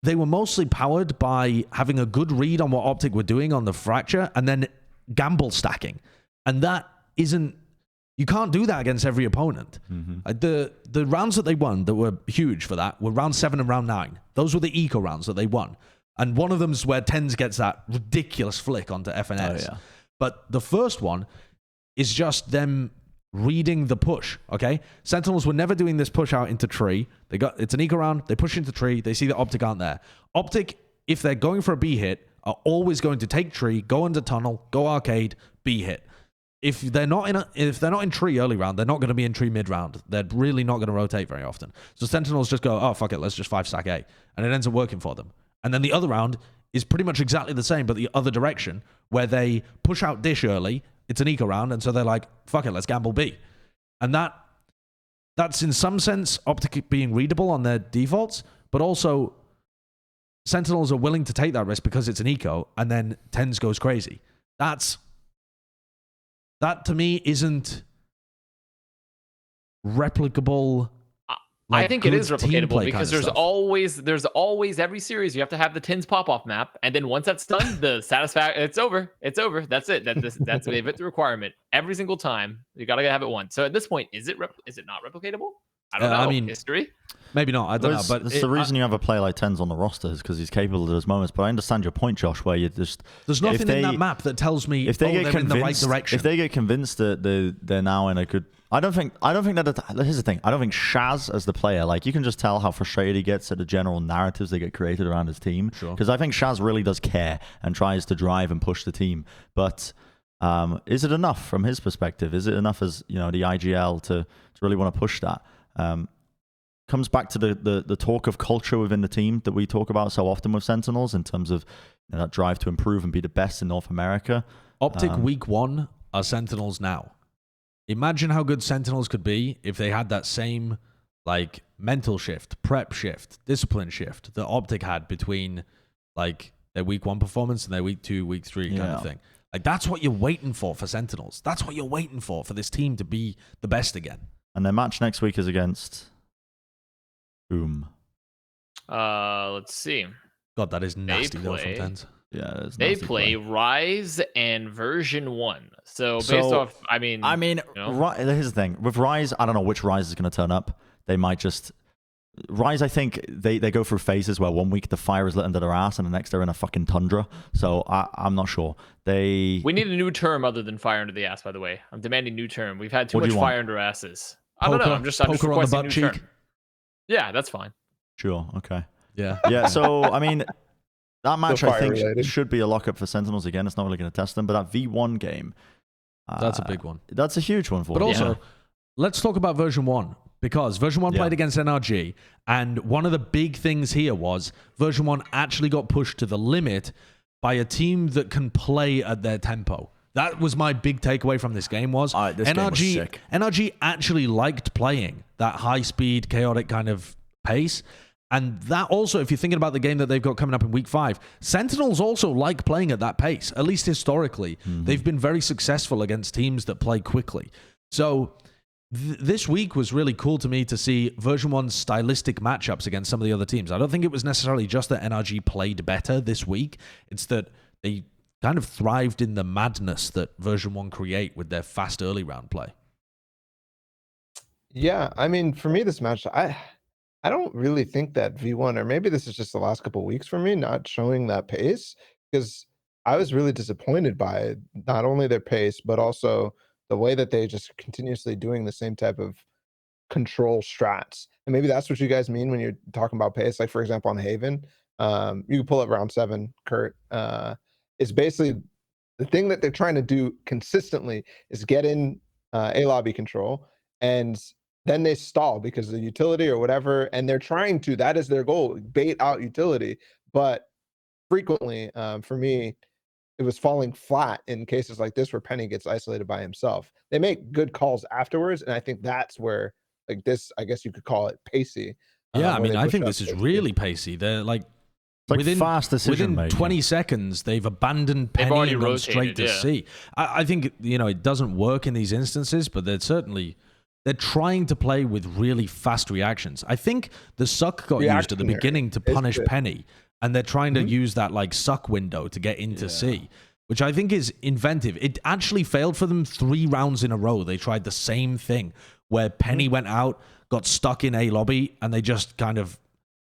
they were mostly powered by having a good read on what OpTic were doing on the Fracture and then gamble stacking. And that isn't, you can't do that against every opponent. Mm-hmm. The rounds that they won that were huge for that were round 7 and round 9. Those were the eco rounds that they won. And one of them's where Tens gets that ridiculous flick onto FNS. Oh, yeah. But the first one is just them reading the push, okay? Sentinels were never doing this push out into tree. It's an eco round, they push into tree, they see that OpTic aren't there. OpTic, if they're going for a B hit, are always going to take tree, go into tunnel, go arcade, B hit. If they're not in tree early round, they're not going to be in tree mid round. They're really not going to rotate very often. So Sentinels just go, oh fuck it, let's just 5-stack A, and it ends up working for them. And then the other round is pretty much exactly the same, but the other direction, where they push out dish early. It's an eco round, and so they're like, fuck it, let's gamble B. And that's in some sense OpTic being readable on their defaults, but also Sentinels are willing to take that risk because it's an eco, and then Tens goes crazy. That to me isn't replicable. I think it is replicatable because there's always every series you have to have the Tins pop-off map, and then once that's done, the satisfaction, it's over. That's it. That's the requirement every single time. You gotta have it once. So at this point, is it not replicatable? I don't know. I mean, history. Maybe not. I don't know. But it's the reason you have a player like Tens on the roster is because he's capable of those moments. But I understand your point, Josh, where you just there's nothing in that map that tells me if they get they're in the right direction. If they get convinced that they're now in a good, I don't think that. Here's the thing. I don't think Shaz as the player, like you can just tell how frustrated he gets at the general narratives that get created around his team. Because I think Shaz really does care and tries to drive and push the team. But is it enough from his perspective? Is it enough as the IGL to really want to push that? Comes back to the talk of culture within the team that we talk about so often with Sentinels in terms of that drive to improve and be the best in North America. OpTic week 1 are Sentinels now. Imagine how good Sentinels could be if they had that same like mental shift, prep shift, discipline shift that OpTic had between like their week 1 performance and their week 2, week 3 kind of thing. Like that's what you're waiting for Sentinels. That's what you're waiting for this team to be the best again. And their match next week is against whom? Let's see. God, that is nasty though from Tens. Yeah, it's They nasty play Rise and version 1. So based off, here's know? the thing with Rise. I don't know which Rise is going to turn up. They might just Rise. I think they go through phases where 1 week the fire is lit under their ass, and the next they're in a fucking tundra. So I'm not sure. We need a new term other than fire under the ass. By the way, I'm demanding new term. We've had too much fire under asses. I don't know. I'm just requesting new term. Yeah, that's fine. Sure. Okay. Yeah. So I mean, that match I think should be a lockup for Sentinels again. It's not really going to test them, but that V1 game, that's a big one. That's a huge one for them. But also, let's talk about version 1. Because version 1 played against NRG, and one of the big things here was version 1 actually got pushed to the limit by a team that can play at their tempo. That was my big takeaway from this game was NRG actually liked playing that high-speed, chaotic kind of pace. And that also, if you're thinking about the game that they've got coming up in week 5, Sentinels also like playing at that pace, at least historically. They've been very successful against teams that play quickly. So this week was really cool to me to see version 1's stylistic matchups against some of the other teams. I don't think it was necessarily just that NRG played better this week. It's that they kind of thrived in the madness that version 1 create with their fast early round play. Yeah, I mean, for me, this match, I don't really think that V1, or maybe this is just the last couple of weeks for me, not showing that pace, because I was really disappointed by not only their pace, but also the way that they just continuously doing the same type of control strats. And maybe that's what you guys mean when you're talking about pace. Like, for example, on Haven, you can pull up round 7, Kurt. It's basically the thing that they're trying to do consistently is get in A lobby control, and then they stall because of the utility or whatever. And they're trying to, that is their goal, bait out utility. But frequently, for me, it was falling flat in cases like this where Penny gets isolated by himself. They make good calls afterwards, and I think that's where, like this, I guess you could call it pacey. Yeah, I mean, I think this is really pacey. They're like within fast decision within 20 seconds, they've abandoned Penny and gone straight to C. I think, it doesn't work in these instances, but they're trying to play with really fast reactions. I think the suck got used at the beginning to punish Penny. And they're trying to use that like suck window to get into C, which I think is inventive. It actually failed for them 3 rounds in a row. They tried the same thing where Penny went out, got stuck in A lobby, and they just kind of...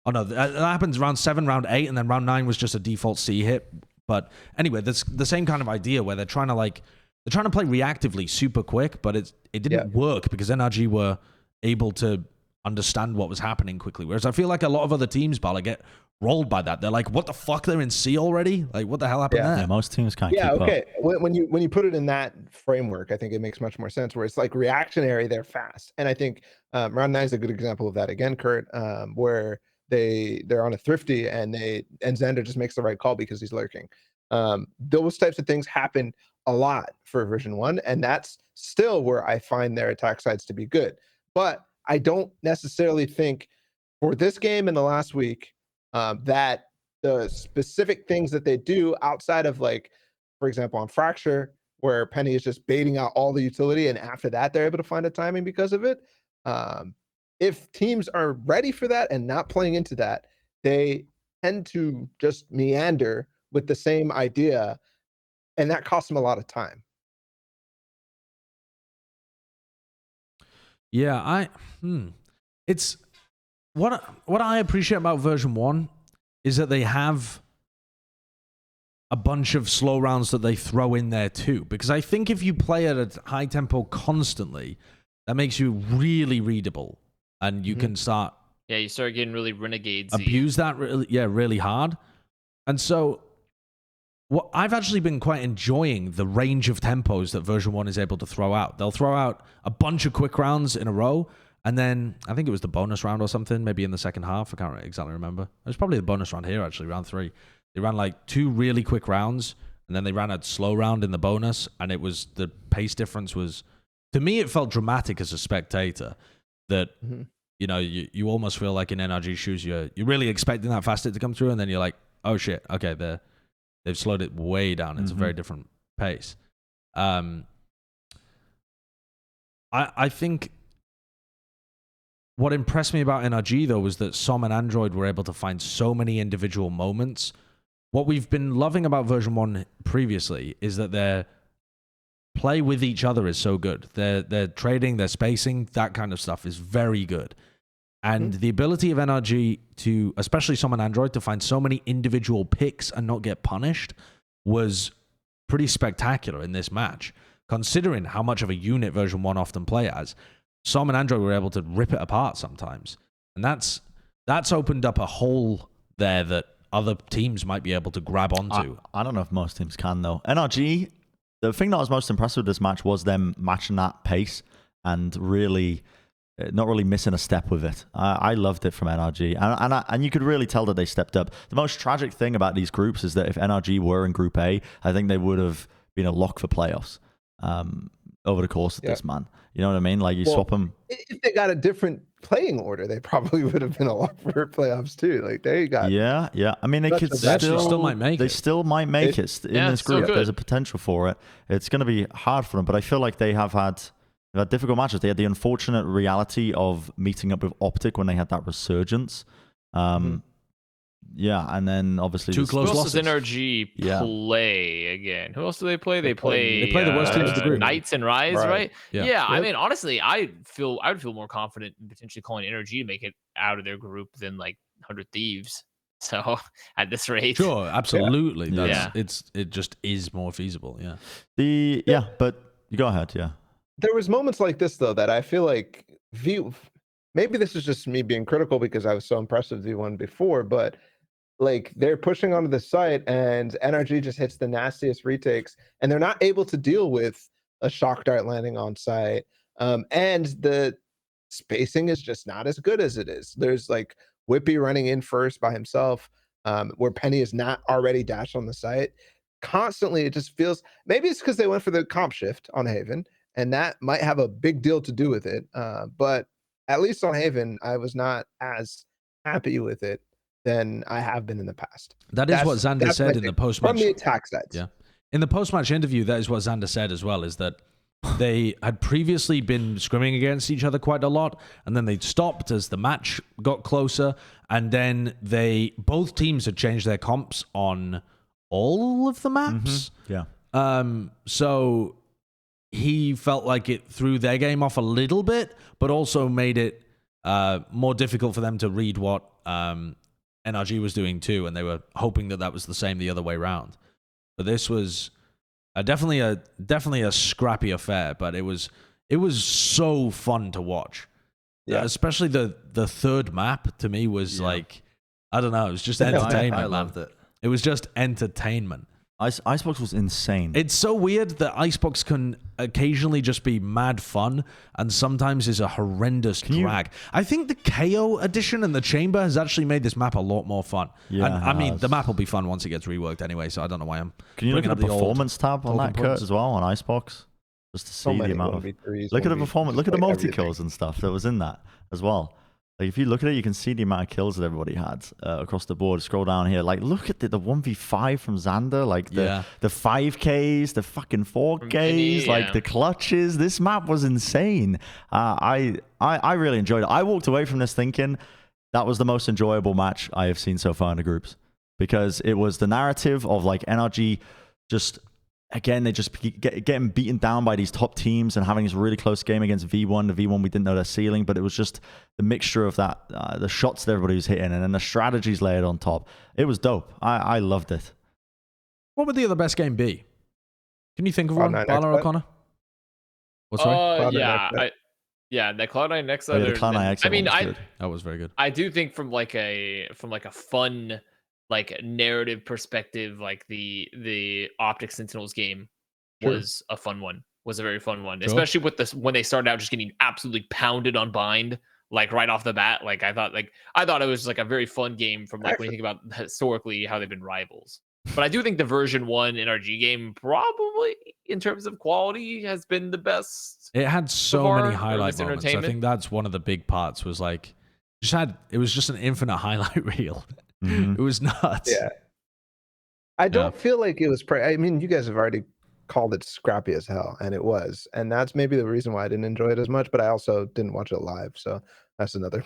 Oh no, that happens round 7, round 8, and then round 9 was just a default C hit. But anyway, that's the same kind of idea where they're trying to play reactively super quick, but it didn't work because NRG were able to understand what was happening quickly. Whereas I feel like a lot of other teams, Balla, get rolled by that. They're like, what the fuck? They're in C already? Like, what the hell happened there? Yeah, most teams can't keep up. When you put it in that framework, I think it makes much more sense where it's like reactionary, they're fast. And I think round 9 is a good example of that again, Kurt, where they're on a thrifty and Xander just makes the right call because he's lurking. Those types of things happen a lot for version 1, and that's still where I find their attack sides to be good. But I don't necessarily think for this game in the last week that the specific things that they do outside of, like, for example, on Fracture, where Penny is just baiting out all the utility, and after that they're able to find a timing because of it. If teams are ready for that and not playing into that, they tend to just meander with the same idea, and that costs them a lot of time. Yeah, it's what I appreciate about version 1 is that they have a bunch of slow rounds that they throw in there too. Because I think if you play at a high tempo constantly, that makes you really readable, and you can start. Yeah, you start getting really renegades. Abuse that really hard, and so. Well, I've actually been quite enjoying the range of tempos that version 1 is able to throw out. They'll throw out a bunch of quick rounds in a row, and then I think it was the bonus round or something, maybe in the second half. I can't exactly remember. It was probably the bonus round here, actually, round 3. They ran like 2 really quick rounds, and then they ran a slow round in the bonus, and it was the pace difference was, to me, it felt dramatic as a spectator that, you almost feel like in NRG shoes, you're really expecting that fast hit to come through, and then you're like, oh shit, okay, they've slowed it way down. It's a very different pace. I think what impressed me about NRG though was that Som and Android were able to find so many individual moments. What we've been loving about version 1 previously is that their play with each other is so good. Their trading, their spacing, that kind of stuff is very good. And the ability of NRG to, especially Som and Android, to find so many individual picks and not get punished was pretty spectacular in this match, considering how much of a unit version 1 often play as. Som and Android were able to rip it apart sometimes. And that's opened up a hole there that other teams might be able to grab onto. I don't know if most teams can, though. NRG, the thing that I was most impressed with this match was them matching that pace and really not really missing a step with it. I loved it from NRG. And you could really tell that they stepped up. The most tragic thing about these groups is that if NRG were in Group A, I think they would have been a lock for playoffs over the course of this, man. You know what I mean? Like, you swap them. If they got a different playing order, they probably would have been a lock for playoffs too. Like, they got... Yeah. I mean, they could still might make it. They still might make it in this group. There's a potential for it. It's going to be hard for them, but I feel like they have had difficult matches. They had the unfortunate reality of meeting up with OpTic when they had that resurgence. Yeah, and then obviously two close losses. Who else does NRG play again? Who else do they play? They play the worst teams of the group. Knights and Rise, right? Yeah. Yep. I mean, honestly, I would feel more confident in potentially calling NRG to make it out of their group than like 100 Thieves. So at this rate, sure, absolutely. Yeah. It just is more feasible. Yeah. But you go ahead. Yeah. There was moments like this though that I feel like maybe this is just me being critical because I was so impressed with V1 before, but like they're pushing onto the site and NRG just hits the nastiest retakes and they're not able to deal with a shock dart landing on site. And the spacing is just not as good as it is. There's like Whippy running in first by himself, where Penny is not already dashed on the site. Constantly, it just feels, maybe it's because they went for the comp shift on Haven, and that might have a big deal to do with it. But at least on Haven, I was not as happy with it than I have been in the past. That's what Xander said in the post-match. From the attack sides. Yeah. In the post-match interview, that is what Xander said as well, is that they had previously been scrimming against each other quite a lot, and then they stopped as the match got closer, and then both teams had changed their comps on all of the maps. Yeah. So he felt like it threw their game off a little bit, but also made it more difficult for them to read what NRG was doing too, and they were hoping that was the same the other way around. But this was definitely a scrappy affair, but it was so fun to watch. Yeah. Especially the third map to me was like, I don't know, it was just entertainment. I loved it. It was just entertainment. Icebox was insane. It's so weird that Icebox can occasionally just be mad fun and sometimes is a horrendous drag. I think the KO edition and the chamber has actually made this map a lot more fun. Yeah, and I mean, the map will be fun once it gets reworked anyway, so I don't know why I'm... Can you look at the performance tab on that, Kurt, as well, on Icebox? Just to see the amount of... Look at the performance. Look at the multi-kills and stuff that was in that as well. Like, if you look at it, you can see the amount of kills that everybody had across the board. Scroll down here. Like, look at the 1v5 from Xander. Like, the 5Ks, the fucking 4Ks, like the clutches. This map was insane. I really enjoyed it. I walked away from this thinking that was the most enjoyable match I have seen so far in the groups. Because it was the narrative of, like, NRG just... Again, they just getting beaten down by these top teams and having this really close game against V1. The V1, we didn't know their ceiling, but it was just the mixture of that, the shots that everybody was hitting, and then the strategies layered on top. It was dope. I loved it. What would the other best game be? Can you think of one, Balla or Connor? What's right? The Cloud9 X. The Cloud9 X. I mean, that was very good. I do think from like a fun, like, narrative perspective, like the OpTic Sentinels game was a fun one. Was a very fun one, especially with this when they started out just getting absolutely pounded on bind, like right off the bat. Like I thought it was like a very fun game from like when you think about historically how they've been rivals. But I do think the version 1 NRG game probably in terms of quality has been the best. It had so many highlight moments. I think that's one of the big parts was like it was just an infinite highlight reel. Mm-hmm. It was nuts. Yeah. I don't feel like it was I mean, you guys have already called it scrappy as hell, and it was. And that's maybe the reason why I didn't enjoy it as much, but I also didn't watch it live. So That's another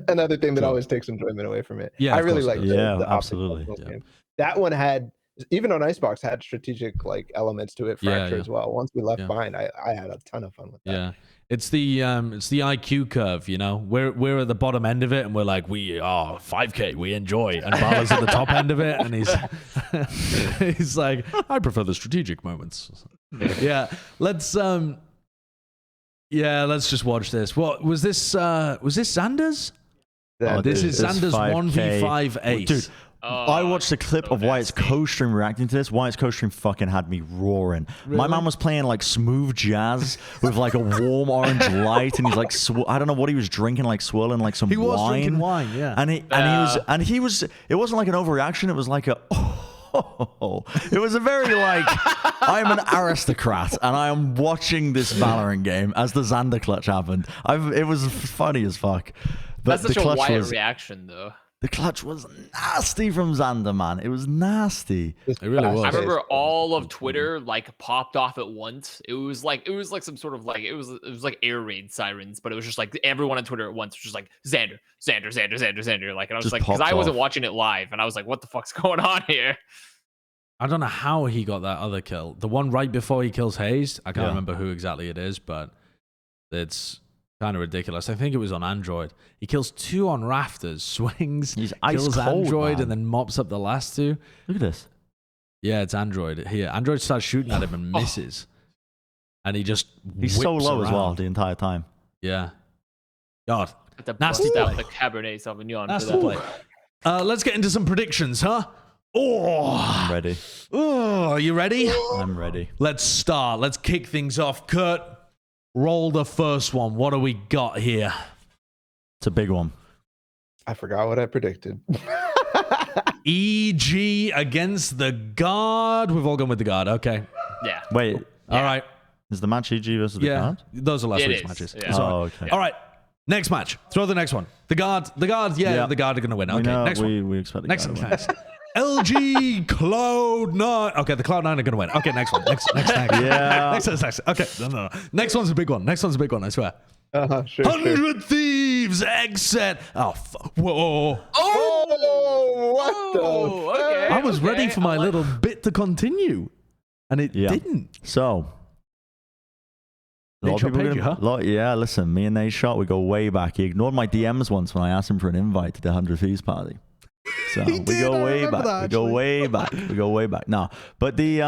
another thing that always takes enjoyment away from it. Yeah, I of really course like it does. the Yeah, absolutely. game. That one had, even on Icebox, had strategic like elements to it. Fracture as well. Once we left behind, I had a ton of fun with that. Yeah. It's the IQ curve, you know. We're at the bottom end of it, and we're like, we are 5K, we enjoy, and Balla's at the top end of it, and he's like, I prefer the strategic moments. Yeah, let's just watch this. What was this? Was this Xander's? This is Xander's 1v5 ace. Dude, I watched a clip of Wyatt's co-stream reacting to this. Wyatt's co-stream fucking had me roaring. Really? My man was playing like smooth jazz with like a warm orange light, and he's like, I don't know what he was drinking, like swirling like some wine. He was drinking wine, yeah. And he was. It wasn't like an overreaction. It was like a. It was a very like, I'm an aristocrat and I am watching this Valorant game as the Xander clutch happened. It was funny as fuck. But that's such a Wyatt reaction, though. The clutch was nasty from Xander, man. It was nasty. It really was. I remember all of Twitter like popped off at once. It was like some sort of like it was like air raid sirens, but it was just like everyone on Twitter at once was just like Xander. Like, and I was just like, because I wasn't watching it live, and I was like, what the fuck's going on here? I don't know how he got that other kill. The one right before he kills Hayes. I can't remember who exactly it is, but it's kind of ridiculous. I think it was on Android. He kills 2 on rafters, swings, kills Android, man. and then mops up the last 2. Look at this. Yeah, it's Android here. Android starts shooting at him and misses. And he just He's so low around. as well the entire time. Yeah. God. Nasty out the Cabernet Sauvignon. Nasty play. Let's get into some predictions, huh? Oh, I'm ready. Oh, are you ready? I'm ready. Let's start. Let's kick things off. Kurt, roll the first one. What do we got here? It's a big one. I forgot what I predicted. EG against the guard. We've all gone with the guard. Okay. Yeah. Wait. All right. Is the match EG versus the guard? Those are last week's matches. Yeah. Okay. All right. Next match. Throw the next one. The guard. The guard are going to win. Okay. Next one. We expect the guard to win. LG Cloud9. Okay, the Cloud9 are going to win. Okay, next one. Next. Yeah. Next. Okay, no. Next one's a big one. I swear. Sure. 100 Thieves, exit. Oh, whoa. Oh, what the? Okay, I was ready for my little bit to continue, and it didn't. So, Nate Shot paid you, huh? Yeah, listen, me and Nate Shot, we go way back. He ignored my DMs once when I asked him for an invite to the 100 Thieves party. So we go way back. We go way back. No, but the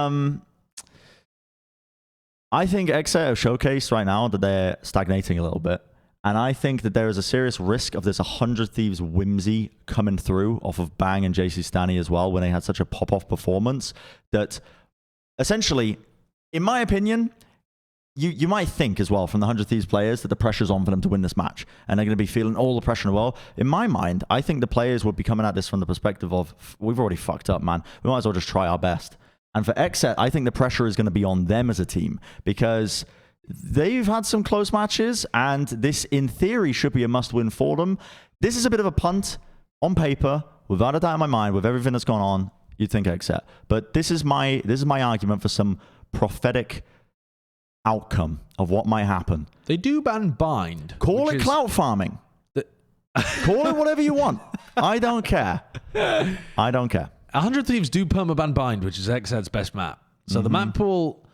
I think Exet have showcased right now that they're stagnating a little bit, and I think that there is a serious risk of this 100 Thieves whimsy coming through off of Bang and JC Stanny as well when they had such a pop-off performance that essentially, in my opinion, you might think as well from the 100 Thieves players that the pressure's on for them to win this match and they're going to be feeling all the pressure in the world. In my mind, I think the players would be coming at this from the perspective of, we've already fucked up, man. We might as well just try our best. And for Exet, I think the pressure is going to be on them as a team because they've had some close matches and this, in theory, should be a must-win for them. This is a bit of a punt on paper, without a doubt in my mind, with everything that's gone on. You'd think Exet. But this is my argument for some prophetic outcome of what might happen. They do ban bind. Call it clout farming. Call it whatever you want. I don't care. 100 Thieves do permaban bind, which is Exet's best map. So the map pool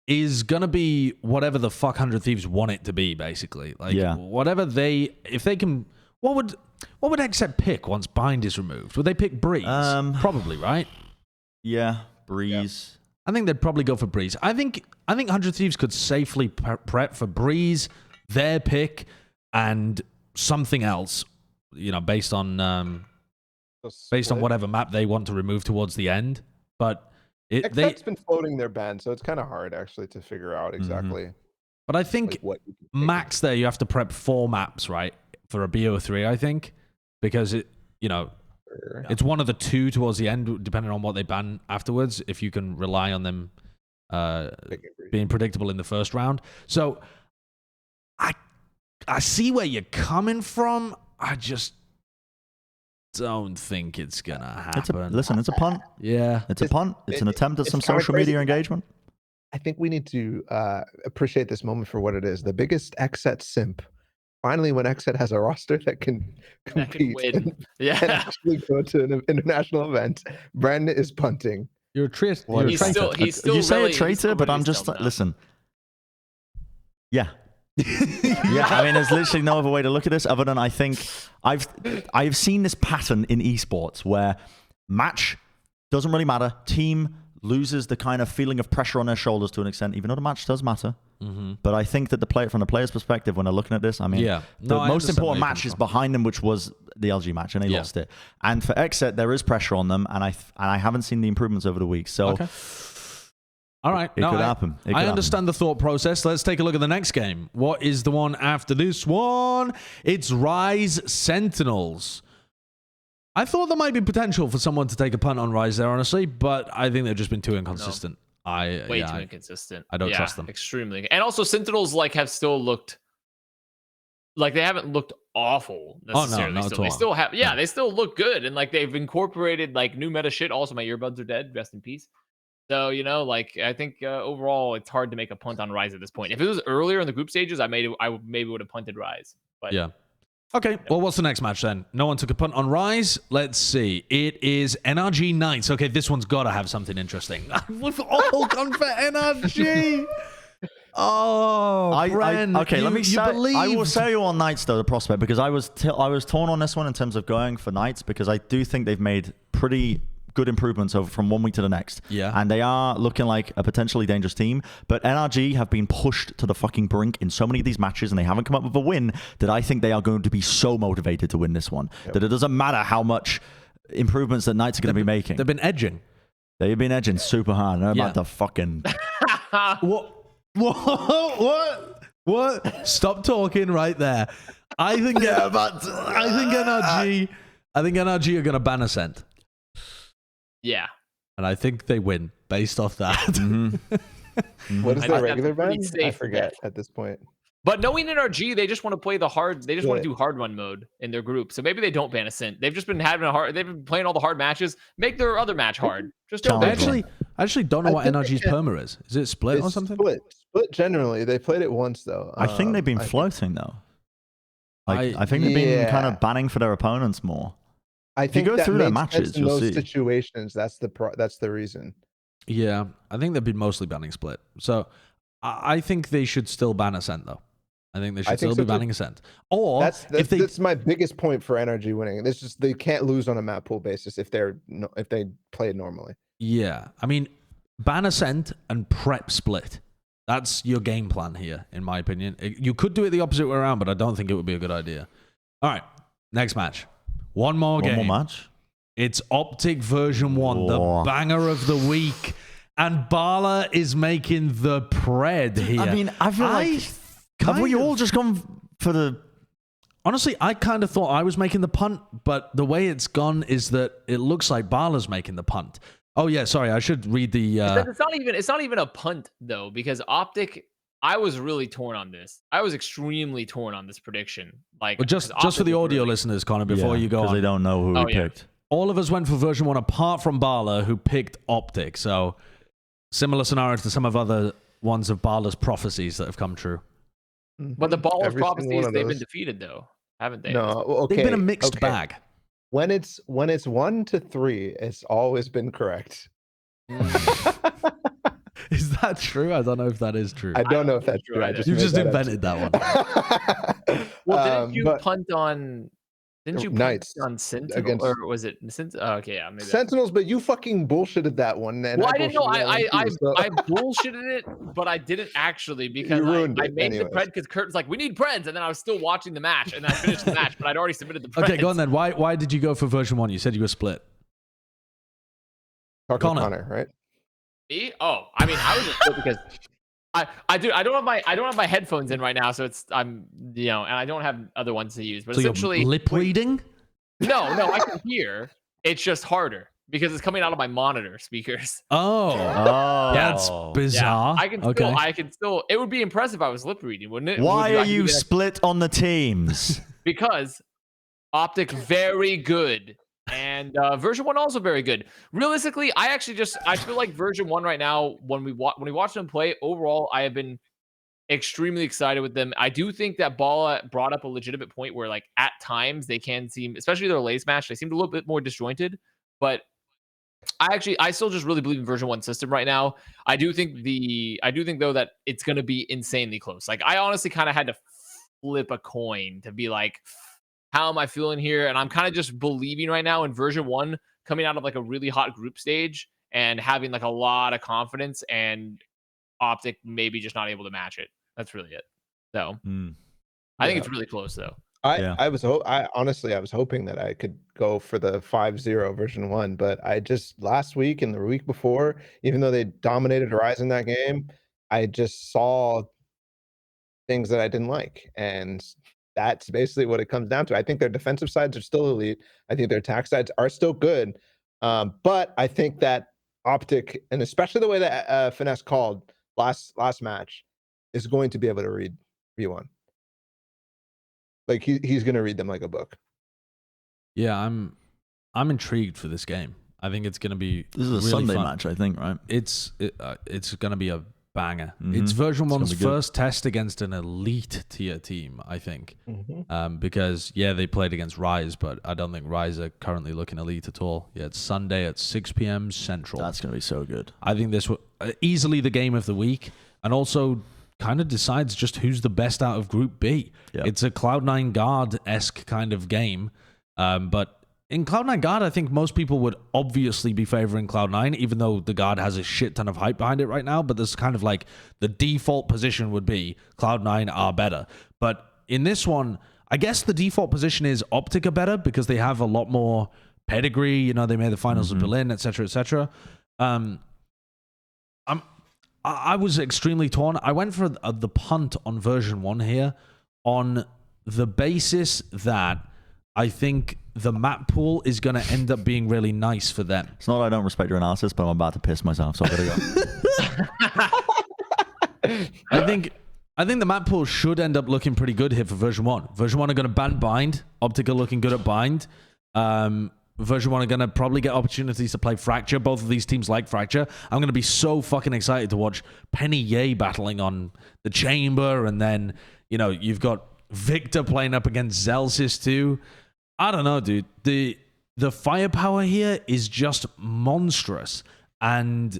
is going to be whatever the fuck 100 Thieves want it to be, basically. Like, whatever if they can, what would Exet pick once bind is removed? Would they pick Breeze? Probably, right? Yeah, Breeze. Yeah. I think they'd probably go for Breeze. I think 100 Thieves could safely prep for Breeze, their pick, and something else, based on whatever map they want to remove towards the end. But Exet's been floating their ban, so it's kind of hard actually to figure out exactly. But I think max there you have to prep 4 maps, right, for a BO3. I think because it's one of the 2 towards the end, depending on what they ban afterwards, if you can rely on them being predictable in the first round. So I see where you're coming from. I just don't think it's going to happen. It's a punt. Yeah. It's a punt. It's an attempt at some social media engagement. I think we need to appreciate this moment for what it is. The biggest Exet simp finally when XSET has a roster that can compete win. and Yeah. actually go to an international event, Bren is punting. You're a traitor. What You're a is traitor. that? He's still You say really- a he's traitor, still but really I'm just still listen. Yeah. Yeah, I mean, there's literally no other way to look at this other than I think I've seen this pattern in esports where match doesn't really matter. Team loses the kind of feeling of pressure on their shoulders to an extent, even though the match does matter. Mm-hmm. But I think that from the player's perspective, when they're looking at this, I mean, Yeah. the No, I most understand important where you match come is from. behind them, which was the LG match, and they Yeah. lost it. And for XSET, there is pressure on them, and I haven't seen the improvements over the week. So Okay. All right. it could happen. It could I happen. understand the thought process. Let's take a look at the next game. What is the one after this one? It's Rise Sentinels. I thought there might be potential for someone to take a punt on Rise there, honestly, but I think they've just been too inconsistent. Way too inconsistent. I don't trust them. Extremely. And also Sentinels have still looked like they haven't looked awful necessarily. not at all. They still have they still look good, and they've incorporated new meta shit. Also, my earbuds are dead. Rest in peace. So, I think overall it's hard to make a punt on Rise at this point. If it was earlier in the group stages, I maybe would have punted Rise. But Yeah. Okay, well, what's the next match then? No one took a punt on Rise. Let's see. It is NRG Knights. Okay, this one's got to have something interesting. We've all gone for NRG. Oh, Bren, okay, let me say. I will believed. sell you on Knights though, the prospect, because I was torn on this one in terms of going for Knights, because I do think they've made pretty good improvements over from one week to the next. Yeah. And they are looking like a potentially dangerous team. But NRG have been pushed to the fucking brink in so many of these matches, and they haven't come up with a win, that I think they are going to be so motivated to win this one. Yep. That it doesn't matter how much improvements that Knights are going to be making. They've been edging. They've been edging super hard. They're about to fucking... What? Stop talking right there. I think NRG are going to ban ACEND. Yeah. And I think they win based off that. Mm-hmm. What is I their think regular that's ban? pretty I safe forget bet. at this point. But knowing NRG, they just want to play the hard. They just want to Yeah. do hard run mode in their group. So maybe they don't ban ACEND. They've just been having a hard. They've been playing all the hard matches. Make their other match hard. Just don't. I Challenge. actually don't know I what think NRG's they can- perma is. Is it split or It's something? Split generally. They played it once though. I think they've been I think- floating though. I I- think they've been kind Yeah. of banning for their opponents more. I you think go that through their makes matches, sense in you'll those see. situations. That's the reason. Yeah, I think they've been mostly banning split. So I think they should still ban ACEND though. I think they should I still think be so, too. banning ACEND. Or That's my biggest point for NRG winning. It's just they can't lose on a map pool basis if they play it normally. yeah, I mean, ban ACEND and prep split. That's your game plan here, in my opinion. You could do it the opposite way around, but I don't think it would be a good idea. All right, next match. One more One game. more match. It's OpTic version 1, Whoa. the banger of the week. And Balla is making the pred here. I mean, I feel like have we all just gone for the... Honestly, I kind of thought I was making the punt, but the way it's gone is that it looks like Balla's making the punt. Oh yeah, sorry, I should read the... It's not even a punt though, because OpTic. I was really torn on this. I was extremely torn on this prediction. Like, Well, just for OpTic the was audio really- listeners, Connor, before you go because on. they don't know who Oh, we yeah. picked. All of us went for version 1 apart from Balla, who picked OpTic. So similar scenario to some of other ones of Balla's prophecies that have come true. But the ball of Every single prophecies, one of they've been those. defeated though, haven't they? No, okay. They've been a mixed okay. bag. When it's 1 to 3, it's always been correct. Is that true? I don't know if that is true. I don't know if that's true true. I either. just You've made just that up. invented that one. Well, didn't you but punt on? Didn't you punt Knights on Sentinel against- or was it Sentinel? Oh, okay, yeah, maybe. Sentinels, but you fucking bullshitted that one. And Well, I didn't know. bullshitted that one too, so- I bullshitted it, but I didn't actually because ruined I it made the anyways. pred because Kurt was like, "We need preds," and then I was still watching the match, and then I finished the match, but I'd already submitted the preds. Okay, go on then. Why did you go for version 1? You said you were split. Talking Connor. Connor, right? Me? Oh, I mean, I was just split because I don't have my headphones in right now, so I'm and I don't have other ones to use. But So essentially, you're lip reading? no, I can hear. It's just harder because it's coming out of my monitor speakers. Oh, Oh, that's bizarre. I can still. It would be impressive if I was lip reading, wouldn't it? Why Would are I do you that? split on the teams? Because OpTic very good and version 1 also very good. Realistically, I feel like version 1 right now when we watch them play overall, I have been extremely excited with them. I do think that Balla brought up a legitimate point where, like, at times they can seem, especially their latest match, they seemed a little bit more disjointed. But I still just really believe in version 1 system right now. I do think though that it's going to be insanely close. Like, I honestly kind of had to flip a coin to be like, how am I feeling here? And I'm kind of just believing right now in version 1 coming out of like a really hot group stage and having like a lot of confidence, and OpTic maybe just not able to match it. That's really it. So I think it's really close though. I was hoping that I could go for the 5-0 version 1, but I just last week and the week before, even though they dominated Horizon that game, I just saw things that I didn't like, and that's basically what it comes down to. I think their defensive sides are still elite. I think their attack sides are still good, but I think that OpTic, and especially the way that Finesse called last match, is going to be able to read V1. Like he's gonna read them like a book. Yeah, I'm intrigued for this game. I think it's gonna be. This is a really Sunday fun. match, I think, right? It's gonna be a banger. It's version 1's first test against an elite tier team, I think. Because they played against Rise, but I don't think Rise are currently looking elite at all. Yeah, it's Sunday at 6 p.m. Central. That's gonna be so good. I think this was easily the game of the week, and also kind of decides just who's the best out of Group B. Yep. It's a Cloud9 Guard-esque kind of game, but in Cloud9 Guard, I think most people would obviously be favoring Cloud9, even though the Guard has a shit ton of hype behind it right now, but there's kind of like the default position would be Cloud9 are better. But in this one, I guess the default position is OpTic are better because they have a lot more pedigree. You know, they made the finals of Berlin, etc., etc. I was extremely torn. I went for the punt on version 1 here on the basis that I think the map pool is going to end up being really nice for them. It's not that I don't respect your analysis, but I'm about to piss myself, so I gotta go. I think the map pool should end up looking pretty good here for version 1. Version 1 are going to ban Bind. OpTic are looking good at Bind. Version 1 are going to probably get opportunities to play Fracture. Both of these teams like Fracture. I'm going to be so fucking excited to watch Penny Yay battling on the Chamber, and then, you know, you've got Victor playing up against Zelsis too. I don't know, dude. The firepower here is just monstrous, and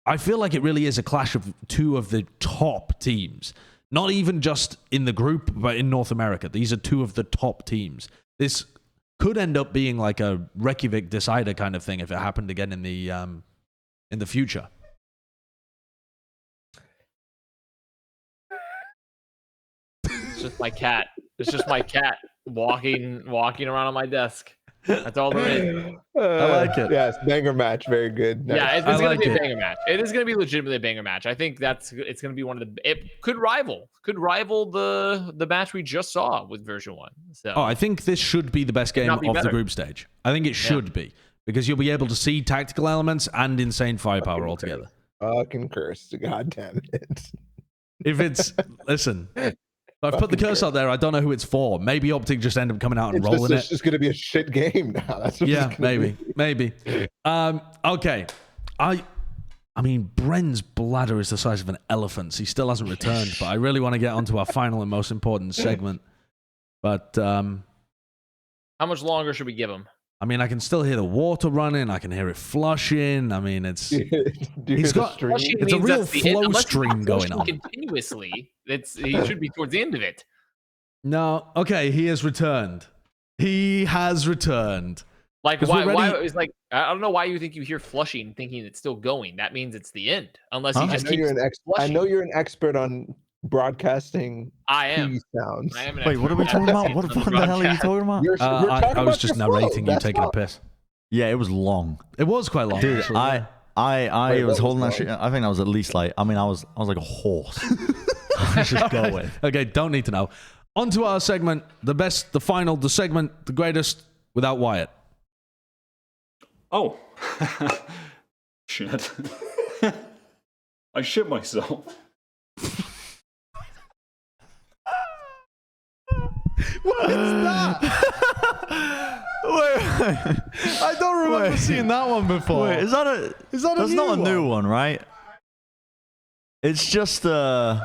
I feel like it really is a clash of two of the top teams. Not even just in the group, but in North America. These are two of the top teams. This could end up being like a Reykjavik decider kind of thing if it happened again in the future. It's just my cat. It's just my cat walking around on my desk. That's all there is. I like it. Yes, banger match, very good. Nice. Yeah, it's going to be a banger match. It is going to be legitimately a banger match. I think it's going to be one of the. It could rival the match we just saw with version 1. So I think this should be the best game of the group stage. I think it should be, because you'll be able to see tactical elements and insane firepower altogether. Fucking curse! God damn it! If it's listen. I've put the curse out there. I don't know who it's for. Maybe OpTic just end up coming out and rolling it. It's just going to be a shit game now. That's what maybe. Okay. I mean, Bren's bladder is the size of an elephant's. He still hasn't returned, but I really want to get onto our final and most important segment. But how much longer should we give him? I mean, I can still hear the water running. I can hear it flushing. I mean, it's it's a real flow stream going on continuously. He should be towards the end of it. No, okay, he has returned. Like, why? It's like, I don't know why you think you hear flushing, thinking it's still going. That means it's the end, unless he just keeps flushing. I know you're an expert on broadcasting. I am. Sounds. Wait, what are we talking about? What the hell are you talking about? I was just narrating you taking a piss. Yeah, it was long. It was quite long, dude. Actually. I was holding that shit. I think that was at least like. I mean, I was like a horse. Let's just go away. Okay, don't need to know. On to our segment, the best, the final, the segment, the greatest, without Wyatt. Oh. Shit. I shit myself. What is that? Wait. I don't remember seeing that one before. Wait, is that a That's new not one? A new one, right? It's just That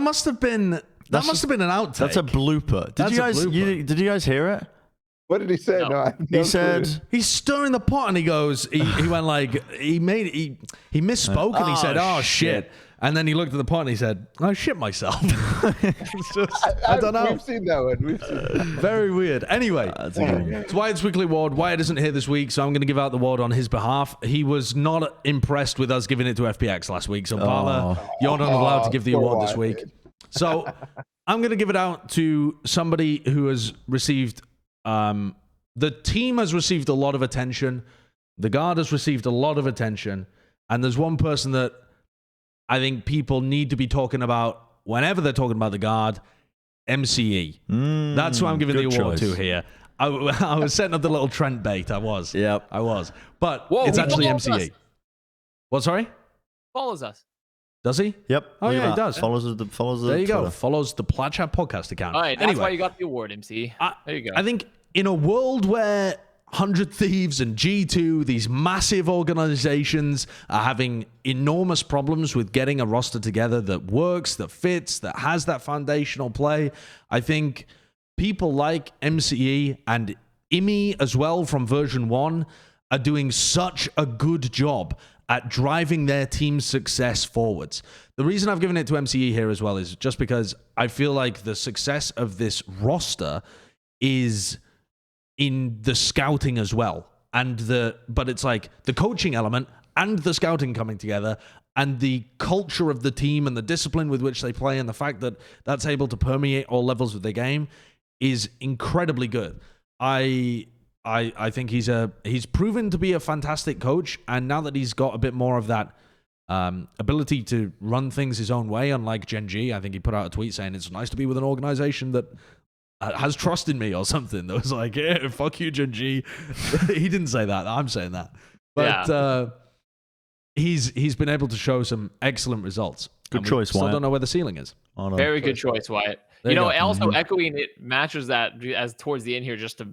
must have been an outtake. That's a blooper. Did you guys hear it? What did he say? No. I have no He clue. said, He's stirring the pot, and he goes. He went like he misspoke, and he said, "Oh shit." And then he looked at the pot and he said, "I shit myself." It's just, I don't know. We've seen that one. We've seen that. Very weird. Anyway, That's a good one. it's Wyatt's weekly award. Wyatt isn't here this week, so I'm going to give out the award on his behalf. He was not impressed with us giving it to FPX last week, so Balla, you're not allowed to give the poor award this Wyatt. week. So I'm going to give it out to somebody who has received. The team has received a lot of attention. The guard has received a lot of attention, and there's one person that I think people need to be talking about whenever they're talking about the guard. MCE. That's who I'm giving the award to here. I was setting up the little Trent bait. I was. Yep. I was. But Whoa, it's he actually follows MCE. us. What, sorry? Follows us. Does he? Yep. Oh, look at yeah, he that. does. Follows the There you go. Twitter. Follows the Plat podcast account. All right, that's anyway, why you got the award, MC. There you go. I think in a world where 100 Thieves and G2, these massive organizations, are having enormous problems with getting a roster together that works, that fits, that has that foundational play, I think people like MCE and EMEA as well from version 1 are doing such a good job at driving their team's success forwards. The reason I've given it to MCE here as well is just because I feel like the success of this roster is in the scouting as well. But it's like the coaching element and the scouting coming together and the culture of the team and the discipline with which they play and the fact that that's able to permeate all levels of the game is incredibly good. I think he's proven to be a fantastic coach, and now that he's got a bit more of that ability to run things his own way, unlike Gen.G, I think he put out a tweet saying it's nice to be with an organization that has trust in me or something. That was like, yeah, fuck you, Gen.G. He didn't say that. I'm saying that. But he's been able to show some excellent results. Good choice, Still Wyatt. don't know where the ceiling is. Oh, no. Very good choice, Wyatt. There You know, you go. also echoing it matches that as towards the end here, just to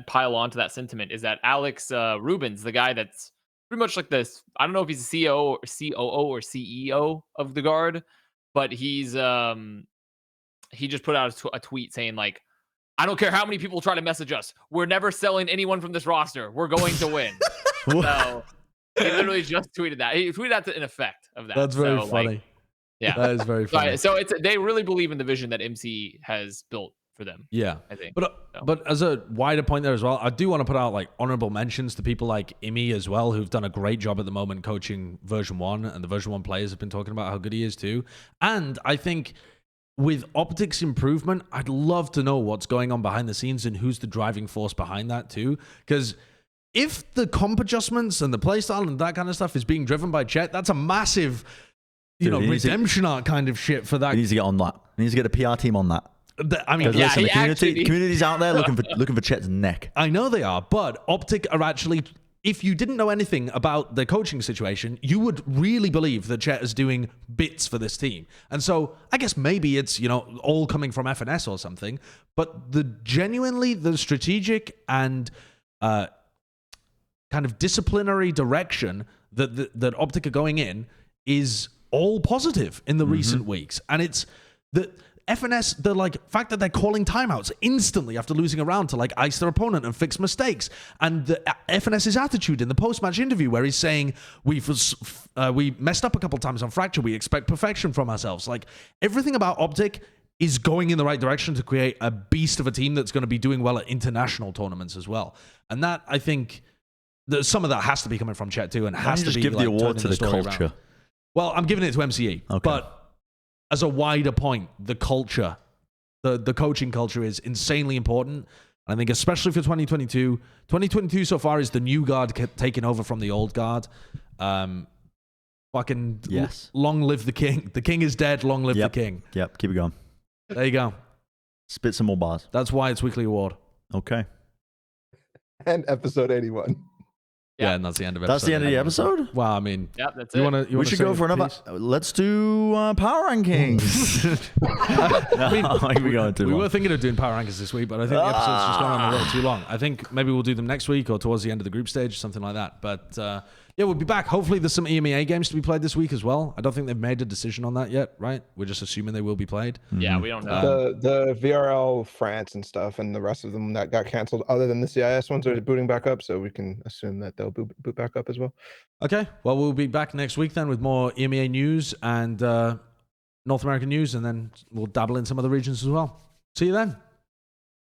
pile on to that sentiment, is that Alex Rubens, the guy that's pretty much like this. I don't know if he's a CEO or COO or CEO of the guard, but he's he just put out a tweet saying like, I don't care how many people try to message us. We're never selling anyone from this roster. We're going to win. So he literally just tweeted that. He tweeted that in effect of that. That's very So, funny. Like, yeah. That is very funny. So they really believe in the vision that MC has built for them. Yeah. I think. But as a wider point there as well, I do want to put out like honorable mentions to people like EMEA as well, who've done a great job at the moment coaching version 1, and the version 1 players have been talking about how good he is too. And I think with OpTic's improvement, I'd love to know what's going on behind the scenes and who's the driving force behind that too. Because if the comp adjustments and the playstyle and that kind of stuff is being driven by Jett, that's a massive, redemption arc kind of shit for that. He needs to get on that. He needs to get a PR team on that. I mean, Listen, the actually- community's out there looking for Chet's neck. I know they are, but OpTic are actually, if you didn't know anything about the coaching situation, you would really believe that Jett is doing bits for this team. And so I guess maybe it's, all coming from FNS or something, but the strategic and kind of disciplinary direction that OpTic are going in is all positive in the recent weeks. And it's the FNS, the fact that they're calling timeouts instantly after losing a round to ice their opponent and fix mistakes, and the FNS's attitude in the post-match interview where he's saying we messed up a couple times on Fracture, we expect perfection from ourselves. Everything about OpTic is going in the right direction to create a beast of a team that's going to be doing well at international tournaments as well. And that, I think, some of that has to be coming from Chet too, and has to just be give the award turning to the story culture. around. Well, I'm giving it to MCE, Okay. but as a wider point, the culture, the coaching culture is insanely important. And I think especially for 2022, 2022 so far is the new guard taking over from the old guard. Yes. Long live the king. The king is dead. Long live the king. Yep, keep it going. There you go. Spit some more bars. That's why it's weekly award. Okay. And episode 81. Yeah, and that's the end of it. That's the end of the episode? Well, I mean, Yeah, that's you it. want to? We should go for another. Let's do power rankings. We were thinking of doing power rankings this week, but I think the episode's just gone on a little too long. I think maybe we'll do them next week or towards the end of the group stage, something like that. But Yeah, we'll be back. Hopefully there's some EMEA games to be played this week as well. I don't think they've made a decision on that yet, right? We're just assuming they will be played. Yeah, we don't know. The VRL France and stuff and the rest of them that got canceled, other than the CIS ones, are booting back up. So we can assume that they'll boot back up as well. Okay. Well, we'll be back next week then with more EMEA news and North American news, and then we'll dabble in some other regions as well. See you then.